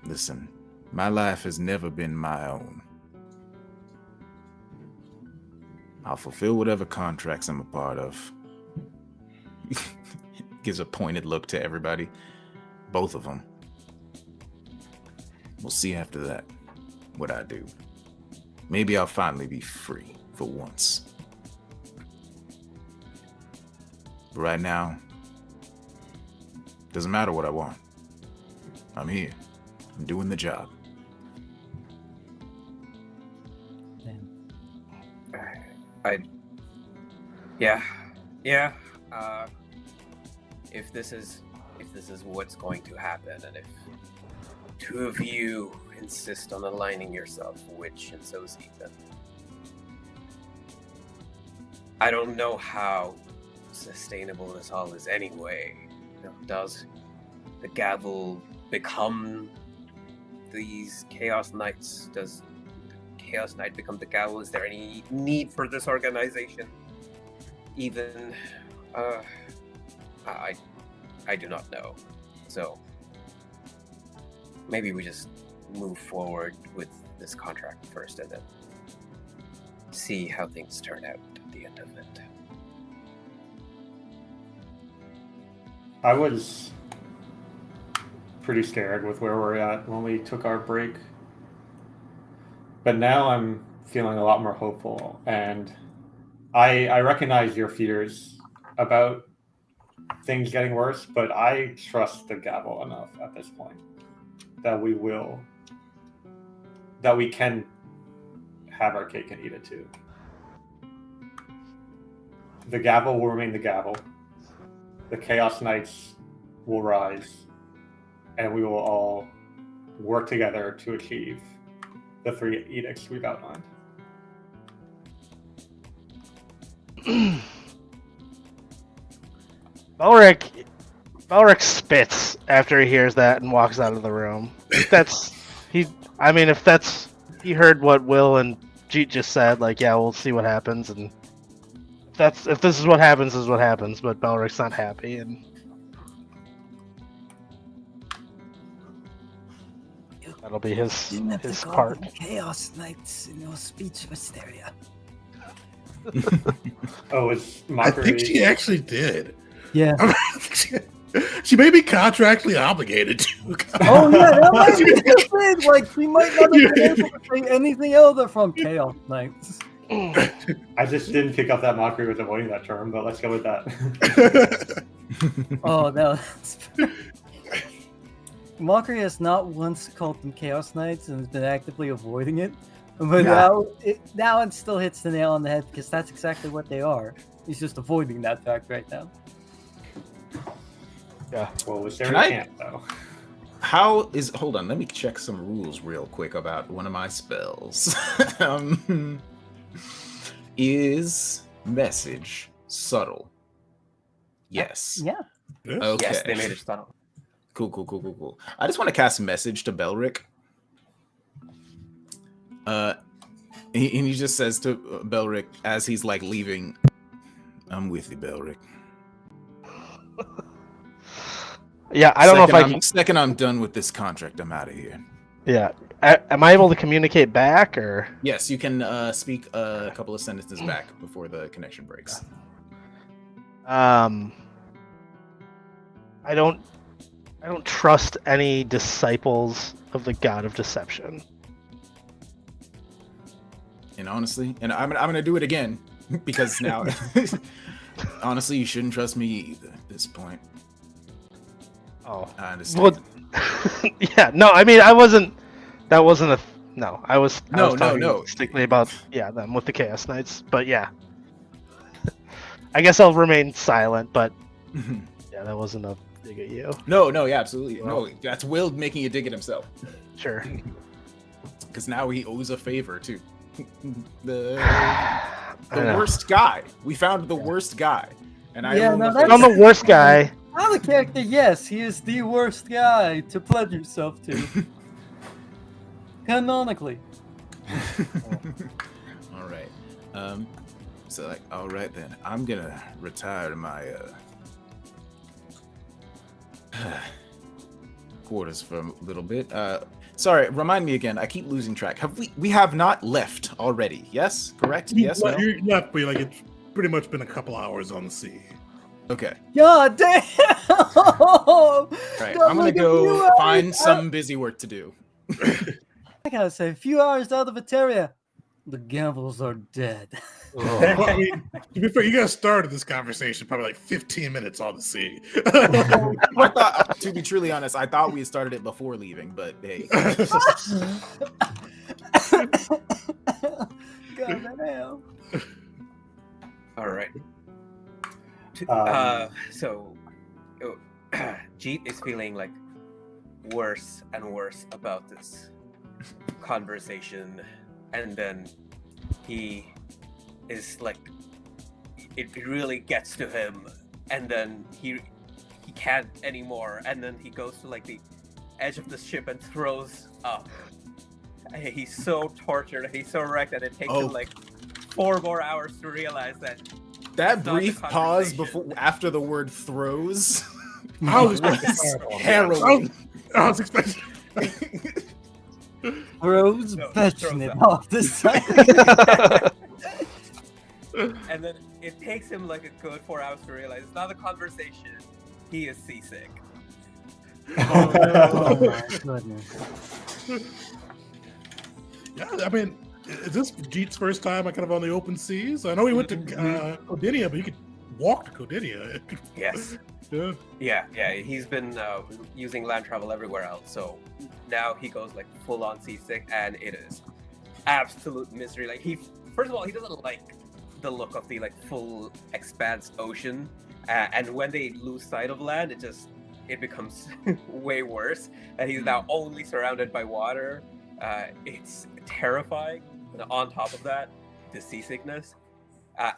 listen, my life has never been my own. I'll fulfill whatever contracts I'm a part of. Gives a pointed look to everybody. Both of them. We'll see after that what I do. Maybe I'll finally be free for once. But right now, doesn't matter what I want. I'm here. I'm doing the job. If this is what's going to happen, and if two of you insist on aligning yourself, Witch and Zosie, then I don't know how sustainable this all is anyway. Does the Gavel become these Chaos Knights? Does Chaos Knight become the Gavel? Is there any need for this organization? Even, I do not know. So, maybe we just move forward with this contract first and then see how things turn out at the end of it. I was pretty scared with where we're at when we took our break. But now I'm feeling a lot more hopeful, and I recognize your fears about things getting worse, but I trust the Gavel enough at this point that we can have our cake and eat it too. The Gavel will remain the Gavel. The Chaos Knights will rise, and we will all work together to achieve the 3 edicts we've outlined. Belric spits after he hears that and walks out of the room. He heard what Will and Jeet just said. Like, yeah, we'll see what happens, and if this is what happens, is what happens. But Belric's not happy, and that'll be his part. Chaos Knights in your speech hysteria. Oh, it's I mockery. think she actually did. Yeah. She may be contractually obligated to. Oh yeah, that might be the thing. Like, we might not have been able to say anything other from Chaos Knights. I just didn't pick up that mockery was avoiding that term, but let's go with that. Oh no. Mockery has not once called them Chaos Knights and has been actively avoiding it. But now it still hits the nail on the head because that's exactly what they are. He's just avoiding that fact right now. Yeah. Well, was there Can a I- camp though? Hold on, let me check some rules real quick about one of my spells. Is message subtle? Yes. Yeah. Okay. Yes, they made it subtle. Cool. I just want to cast message to Belric. And he just says to Belric as he's like leaving, "I'm with you, Belric." Yeah, I don't know if I can. Second, I'm done with this contract. I'm out of here. Yeah, am I able to communicate back or? Yes, you can speak a couple of sentences back before the connection breaks. I don't trust any disciples of the God of Deception. And honestly, and I'm gonna do it again because now, honestly, you shouldn't trust me either at this point. Oh, I understand. well, yeah, no, I mean, I wasn't. That wasn't a. No, I was. I was talking no. strictly about them with the Chaos Knights, but yeah. I guess I'll remain silent, but yeah, that wasn't a dig at you. No, yeah, absolutely. Well, No, that's Will making a dig at himself. Sure. Because now he owes a favor to the I know. worst guy. We found the worst guy, and I Yeah, owe him no, a that's- I'm the worst guy. Out of character, yes, he is the worst guy to pledge yourself to. Canonically. All right. So like, all right then, I'm gonna retire to my quarters for a little bit. Sorry, remind me again. I keep losing track. We have not left already? Yes, correct. Yes. No? You're not, but like it's pretty much been a couple hours on the sea. Okay. God damn! All right. I'm gonna go find some busy work to do. I gotta say, a few hours out of Eteria, the Gavels are dead. I mean, to be fair, you guys started this conversation probably like 15 minutes on the sea. I thought, to be truly honest, I thought we had started it before leaving, but hey. God damn. All right. So, Jeet is feeling like worse and worse about this conversation, and then he is like, it really gets to him, and then he can't anymore, and then he goes to like the edge of the ship and throws up. He's so tortured, he's so wrecked that it takes him like 4 more hours to realize that brief pause after the word throws. I was harrowing. I was expecting. Rose fetching it off this side. And then it takes him like a good 4 hours to realize it's not a conversation. He is seasick. Oh my goodness. Yeah, I mean, is this Jeet's first time kind of on the open seas? I know he went to Codinia, but he could walk to Codinia. Yes. Yeah. He's been using land travel everywhere else, so now he goes like full on seasick, and it is absolute misery. Like first of all, he doesn't like the look of the like full expanse ocean, and when they lose sight of land, it becomes way worse, and he's now only surrounded by water. It's terrifying. And on top of that, the seasickness.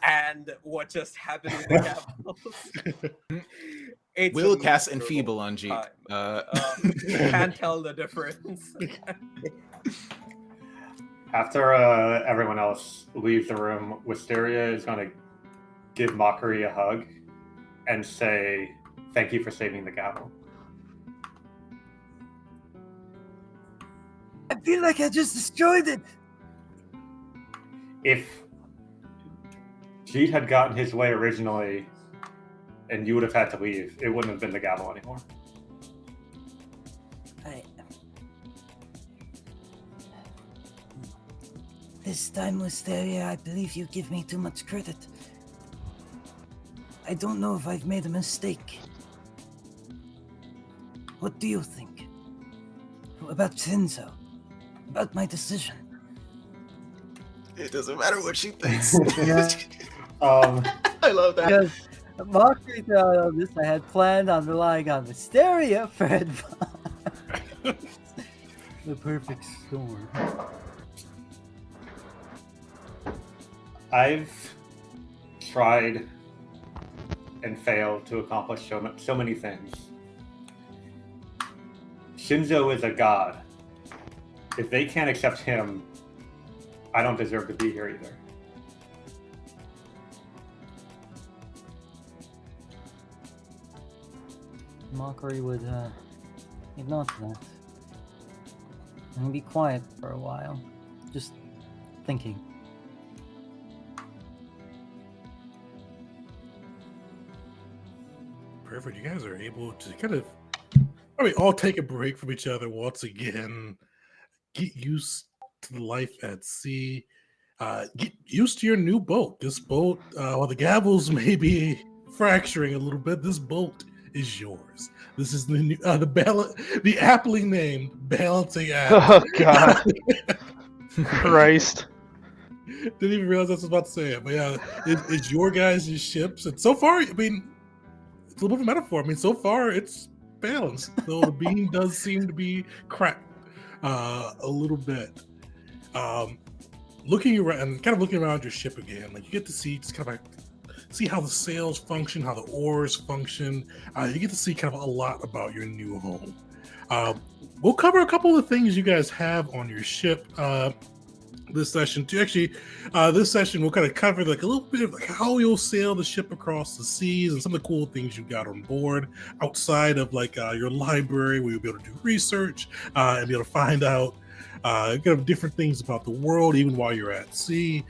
And what just happened with the Gavels. Will cast Enfeeble on G. Can't tell the difference. After everyone else leaves the room, Wisteria is going to give Mockery a hug and say, "Thank you for saving the Gavel." I feel like I just destroyed it. If Jeet had gotten his way originally and you would have had to leave, it wouldn't have been the Gavel anymore. This time, Wisteria, I believe you give me too much credit. I don't know if I've made a mistake. What do you think? About Shinzo? About my decision? It doesn't matter what she thinks. I love that. Because Mockery on this, I had planned on relying on Wisteria for advice. The perfect storm. I've tried and failed to accomplish so many things. Shinzo is a god. If they can't accept him, I don't deserve to be here either. Mockery would acknowledge that. And be quiet for a while. Just thinking. Perfect. You guys are able to kind of, all take a break from each other once again. Get used to the life at sea. Get used to your new boat. This boat, while the Gavels may be fracturing a little bit, this boat is yours. This is the new, the aptly named Balancing Act. Oh God, Christ! Didn't even realize I was about to say it, but yeah, it's your guys' ships, and so far, I mean, it's a little bit of a metaphor. I mean, so far it's balanced, though the beam does seem to be cracked a little bit. Looking around, kind of looking around your ship again, like you get to see just kind of like see how the sails function, how the oars function. You get to see kind of a lot about your new home. We'll cover a couple of things you guys have on your ship this session too. Actually, this session we'll kind of cover like a little bit of like how you'll sail the ship across the seas and some of the cool things you got on board outside of like your library, where you'll be able to do research and be able to find out kind of different things about the world even while you're at sea.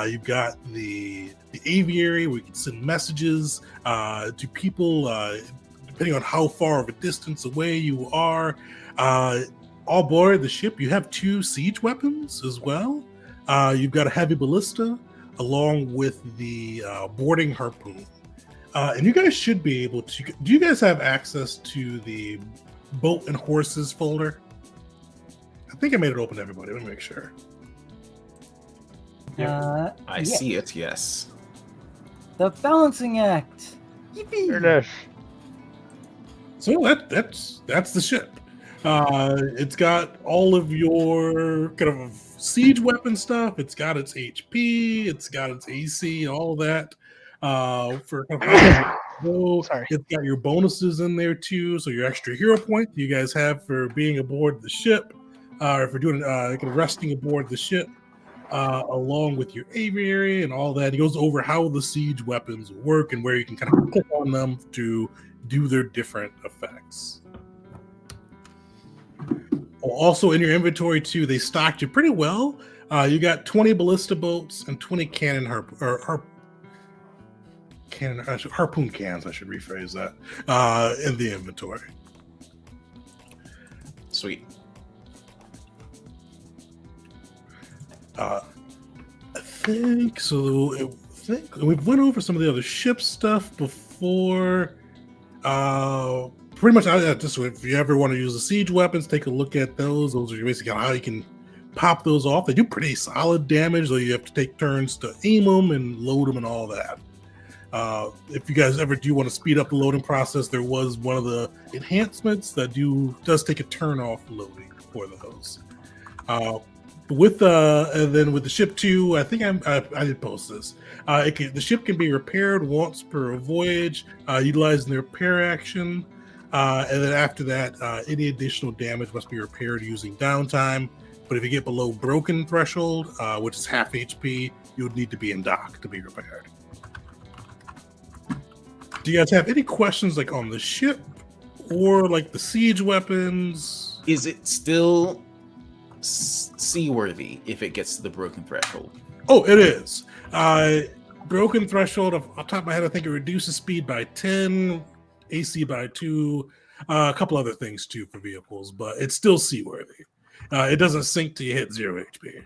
You've got the aviary where you can send messages to people depending on how far of a distance away you are. All board the ship, you have 2 siege weapons as well. You've got a heavy ballista along with the boarding harpoon. And you guys should be able to... Do you guys have access to the boat and horses folder? I think I made it open to everybody. Let me make sure. I see it, yes. The balancing act. Yippee! There it is. So that's the ship. It's got all of your kind of siege weapon stuff. It's got its HP. It's got its AC, all of that. For Sorry. It's got your bonuses in there too. So your extra hero point you guys have for being aboard the ship, or for doing kind of resting aboard the ship, along with your aviary and all that. He goes over how the siege weapons work and where you can kind of click on them to do their different effects. Also in your inventory too, they stocked you pretty well. You got 20 ballista bolts and 20 harpoon cans. I should rephrase that in the inventory. Sweet. I think so. I think we've went over some of the other ship stuff before. Pretty much, just if you ever want to use the siege weapons, take a look at those. Those are basically how you can pop those off. They do pretty solid damage, though you have to take turns to aim them and load them and all that. If you guys ever do want to speed up the loading process, there was one of the enhancements that does take a turn off loading for those. And then with the ship too, I think I did post this. The ship can be repaired once per voyage, utilizing the repair action. And then after that, any additional damage must be repaired using downtime. But if you get below broken threshold, which is half HP, you would need to be in dock to be repaired. Do you guys have any questions like on the ship or like the siege weapons? Is it still seaworthy if it gets to the broken threshold? Oh, it is. Broken threshold, off the top of my head, I think it reduces speed by 10, AC by 2, a couple other things too for vehicles, but it's still seaworthy. It doesn't sink till you hit 0 HP.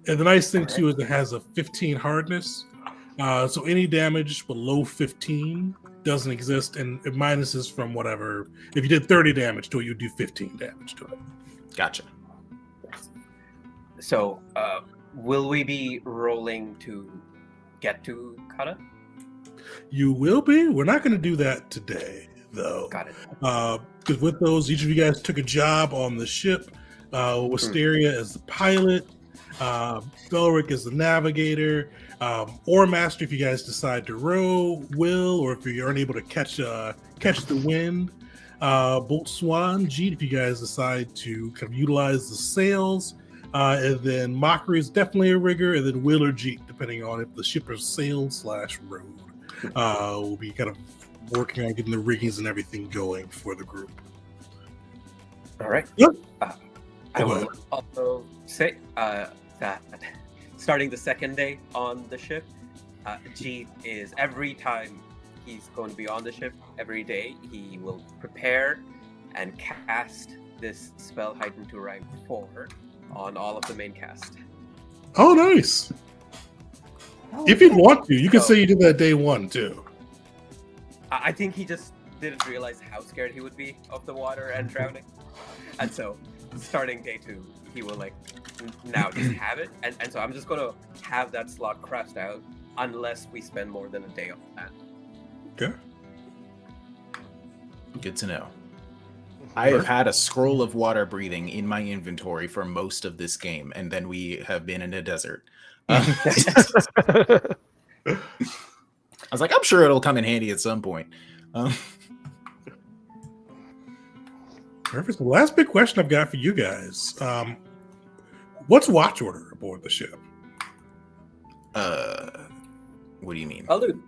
And the nice thing too is it has a 15 hardness, so any damage below 15 doesn't exist, and it minuses from whatever. If you did 30 damage to it, you do 15 damage to it. Gotcha. So, will we be rolling to get to Kata? You will be. We're not going to do that today, though. Got it. Because with those, each of you guys took a job on the ship. Wisteria as the pilot, Belric as the navigator, or master if you guys decide to row, Will, or if you aren't able to catch the wind. Bolt Swan, Jeet, if you guys decide to kind of utilize the sails. And then Mockery is definitely a rigger, and then Will or Jeet, depending on if the ship is sail/rowed. We'll be kind of working on getting the riggings and everything going for the group. All right. Yep. I will also say that starting the second day on the ship, Jeet is every time he's going to be on the ship, every day he will prepare and cast this spell Heighten to rank 4 on all of the main cast. Oh, nice. If you'd want to, you can say you did that day 1 too. I think he just didn't realize how scared he would be of the water and drowning. And so, starting day 2, he will now just have it. And so I'm just going to have that slot crossed out unless we spend more than a day on that. Okay. Good to know. I have had a scroll of water breathing in my inventory for most of this game, and then we have been in a desert. I was like, I'm sure it'll come in handy at some point. Perfect. The last big question I've got for you guys: what's watch order aboard the ship? What do you mean? I'll do.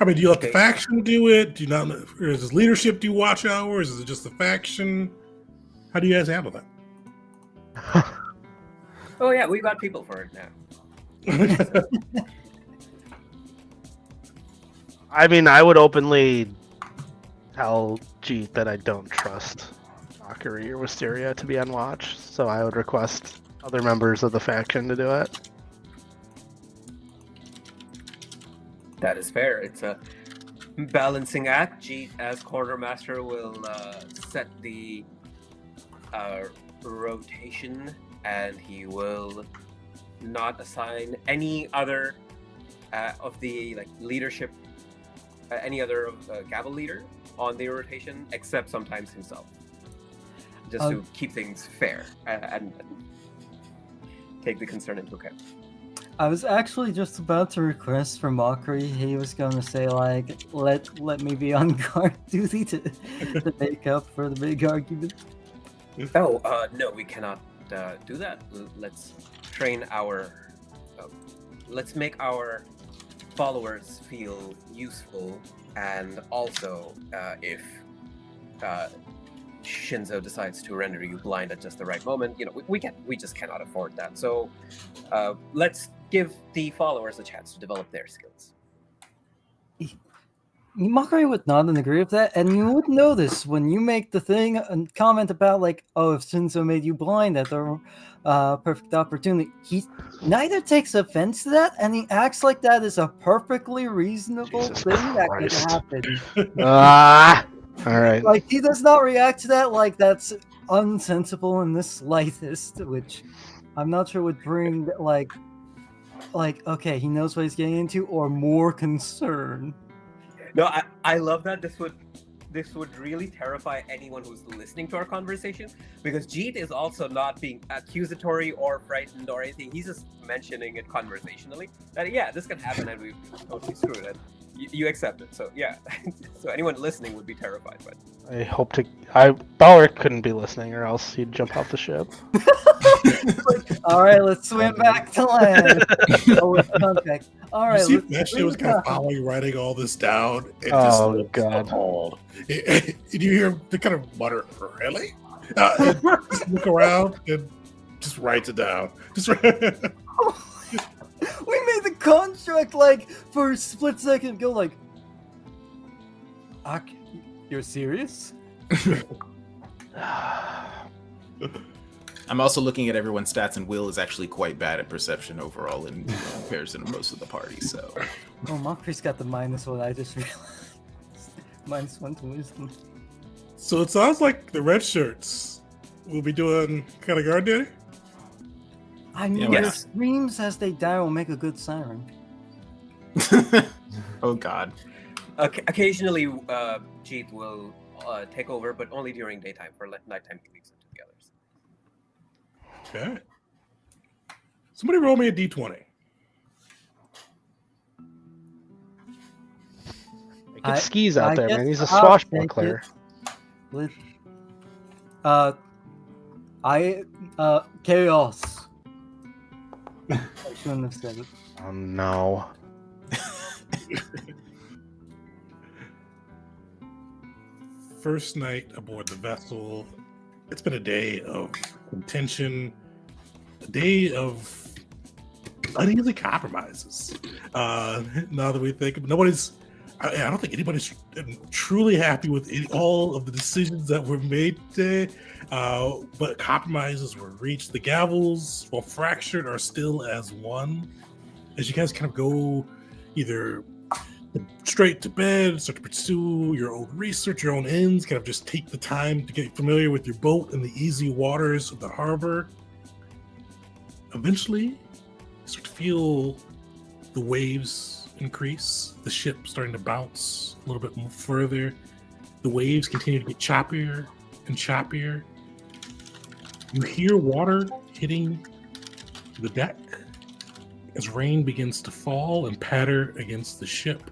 I mean, do you let the Okay. faction do it? Do you not? Or is this leadership do watch hours? Is it just the faction? How do you guys handle that? Oh yeah, we've got people for it now. I mean, I would openly tell Jeet that I don't trust Mockery or Wisteria to be on watch, so I would request other members of the faction to do it. That is fair. It's a balancing act. Jeet, as quartermaster, will set the rotation, and he will not assign any other of the leadership, any other Gavel leader on the rotation, except sometimes himself, just to keep things fair and take the concern into account. I was actually just about to request for Mockery. He was going to say, like, let me be on guard duty to make up for the big argument. Oh, no, we cannot do that. Let's train our... let's make our followers feel useful, and also, if Shinzo decides to render you blind at just the right moment, we just cannot afford that. So, let's give the followers a chance to develop their skills. Mockery would nod and agree with that, and you would notice when you make the thing and comment about, like, oh, if Shinzo made you blind at the perfect opportunity, he neither takes offense to that, and he acts like that is a perfectly reasonable Jesus thing that Christ. could happen. All right. Like, he does not react to that like that's unsensible in the slightest, which I'm not sure would bring, like, okay, he knows what he's getting into, or more concern. No, I love that. This would really terrify anyone who's listening to our conversation, because Jeet is also not being accusatory or frightened or anything. He's just mentioning it conversationally that yeah, this can happen and we've totally screwed it. You accept it, so yeah. So anyone listening would be terrified. But I hope to. Bauer couldn't be listening, or else he'd jump off the ship. All right, let's swim back to land. Oh, with contact. All You right. see, let's that shit swim was kind of back. following, writing all this down. And Oh, just God. appalled. And you hear him kind of mutter, "Really?" And just look around and just writes it down. Just We made the contract, like, for a split second go like, Ak, you're serious? I'm also looking at everyone's stats, and Will is actually quite bad at perception overall in comparison to most of the party. So, Oh, Mockery's got the -1, I just realized. -1 to wisdom. So it sounds like the red shirts will be doing kind of guard duty. I mean, Yeah, their yes. screams as they die will make a good siren. oh god, occasionally, Jeet will take over, but only during daytime. For nighttime, he leaves it to the others. Okay. Somebody roll me a d20. Get skis out I there, guess man. He's a I'll swashbuckler. take it with, chaos. I shouldn't have said it. Oh no. First night aboard the vessel. It's been a day of contention, a day of uneasy compromises. Now that we think, I don't think anybody's truly happy with all of the decisions that were made today. But compromises were reached. The Gavels, while fractured, are still as one. As you guys kind of go either straight to bed, start to pursue your own research, your own ends, kind of just take the time to get familiar with your boat in the easy waters of the harbor. Eventually, you start to feel the waves increase, the ship starting to bounce a little bit more further. The waves continue to get choppier and choppier. You hear water hitting the deck. as rain begins to fall and patter against the ship.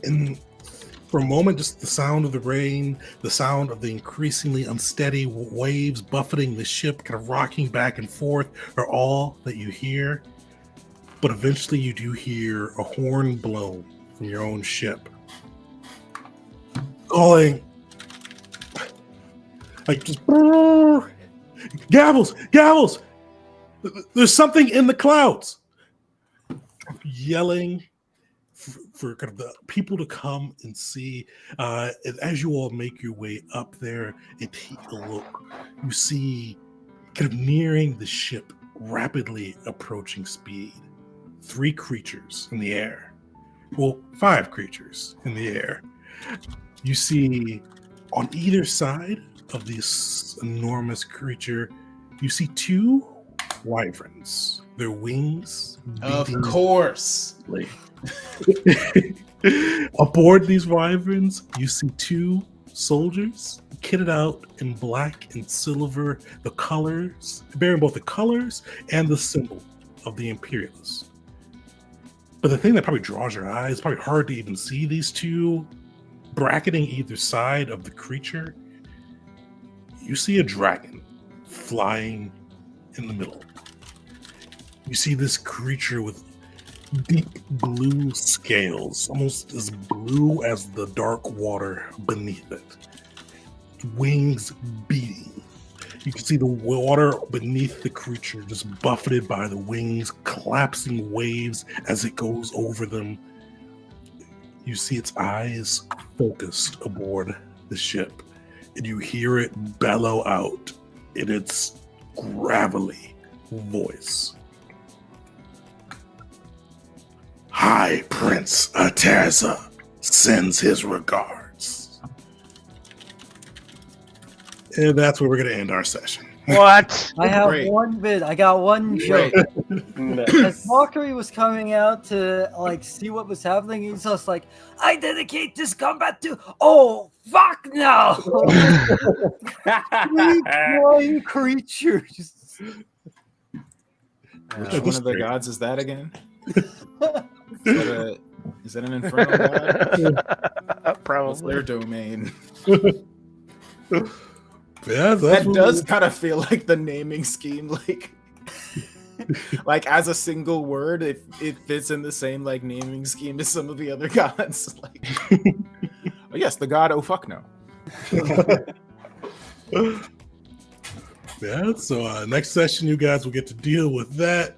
And for a moment, just the sound of the rain, the sound of the increasingly unsteady waves buffeting the ship, kind of rocking back and forth, are all that you hear. But eventually you do hear a horn blown from your own ship, calling, like, just, Gavels! There's something in the clouds! Yelling for kind of the people to come and see. As you all make your way up there and take a look, you see, kind of nearing the ship, rapidly approaching speed, 3 creatures in the air. Well, 5 creatures in the air. You see on either side of this enormous creature, you see 2 wyverns. Their wings Of beating course. Aboard these wyverns, you see 2 soldiers kitted out in black and silver, the colors, bearing both the colors and the symbol of the Imperialists. But the thing that probably draws your eye, it's probably hard to even see these 2 bracketing either side of the creature. You see a dragon flying in the middle. You see this creature with deep blue scales, almost as blue as the dark water beneath it. Wings beating. You can see the water beneath the creature just buffeted by the wings, collapsing waves as it goes over them. You see its eyes focused aboard the ship, and you hear it bellow out in its gravelly voice. High Prince Aterza sends his regards. And that's where we're going to end our session. What? I have Great. one bit. I got one joke. Great. As Mockery was coming out to like see what was happening, he's just like, "I dedicate this combat to fuck no!" 3 flying creatures. Which one of the gods is that again? Is that an infernal god? What's Probably. their domain? Yeah, That does kind of feel like the naming scheme, like as a single word, it fits in the same like naming scheme as some of the other gods. Like, oh yes, the god. Oh fuck no. Yeah, so next session, you guys will get to deal with that.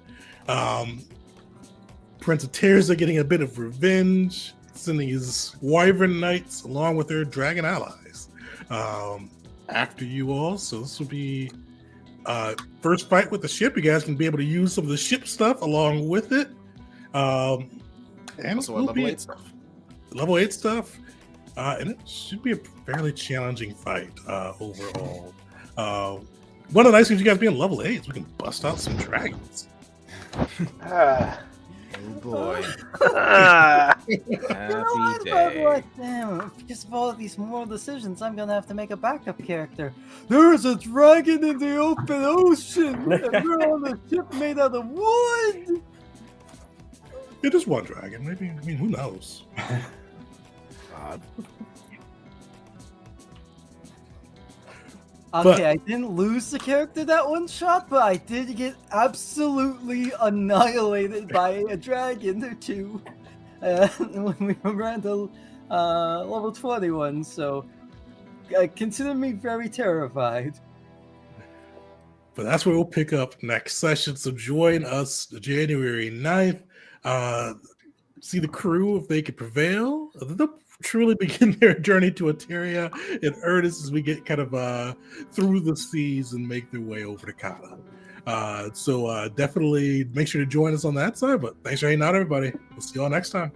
Prince of Tears are getting a bit of revenge, sending his wyvern knights along with their dragon allies after you all. So this will be first fight with the ship. You guys can be able to use some of the ship stuff along with it. And Also, it'll level be 8 stuff. Level 8 stuff. And it should be a fairly challenging fight overall. One of the nice things you guys being level 8 is we can bust out some dragons. Oh boy. I Happy thought, day. like, damn, because of all of these moral decisions, I'm gonna have to make a backup character. There's a dragon in the open ocean, and we're on a ship made out of wood. It is one dragon. Maybe, I mean, who knows? Okay, I didn't lose the character that one shot, but I did get absolutely annihilated by a dragon or 2 when we ran to level 21. So consider me very terrified. But that's where we'll pick up next session. So join us January 9th. See the crew if they could prevail. They'll truly begin their journey to Eteria in earnest as we get kind of through the seas and make their way over to Kata. So definitely make sure to join us on that side. But thanks for hanging out, everybody. We'll see you all next time.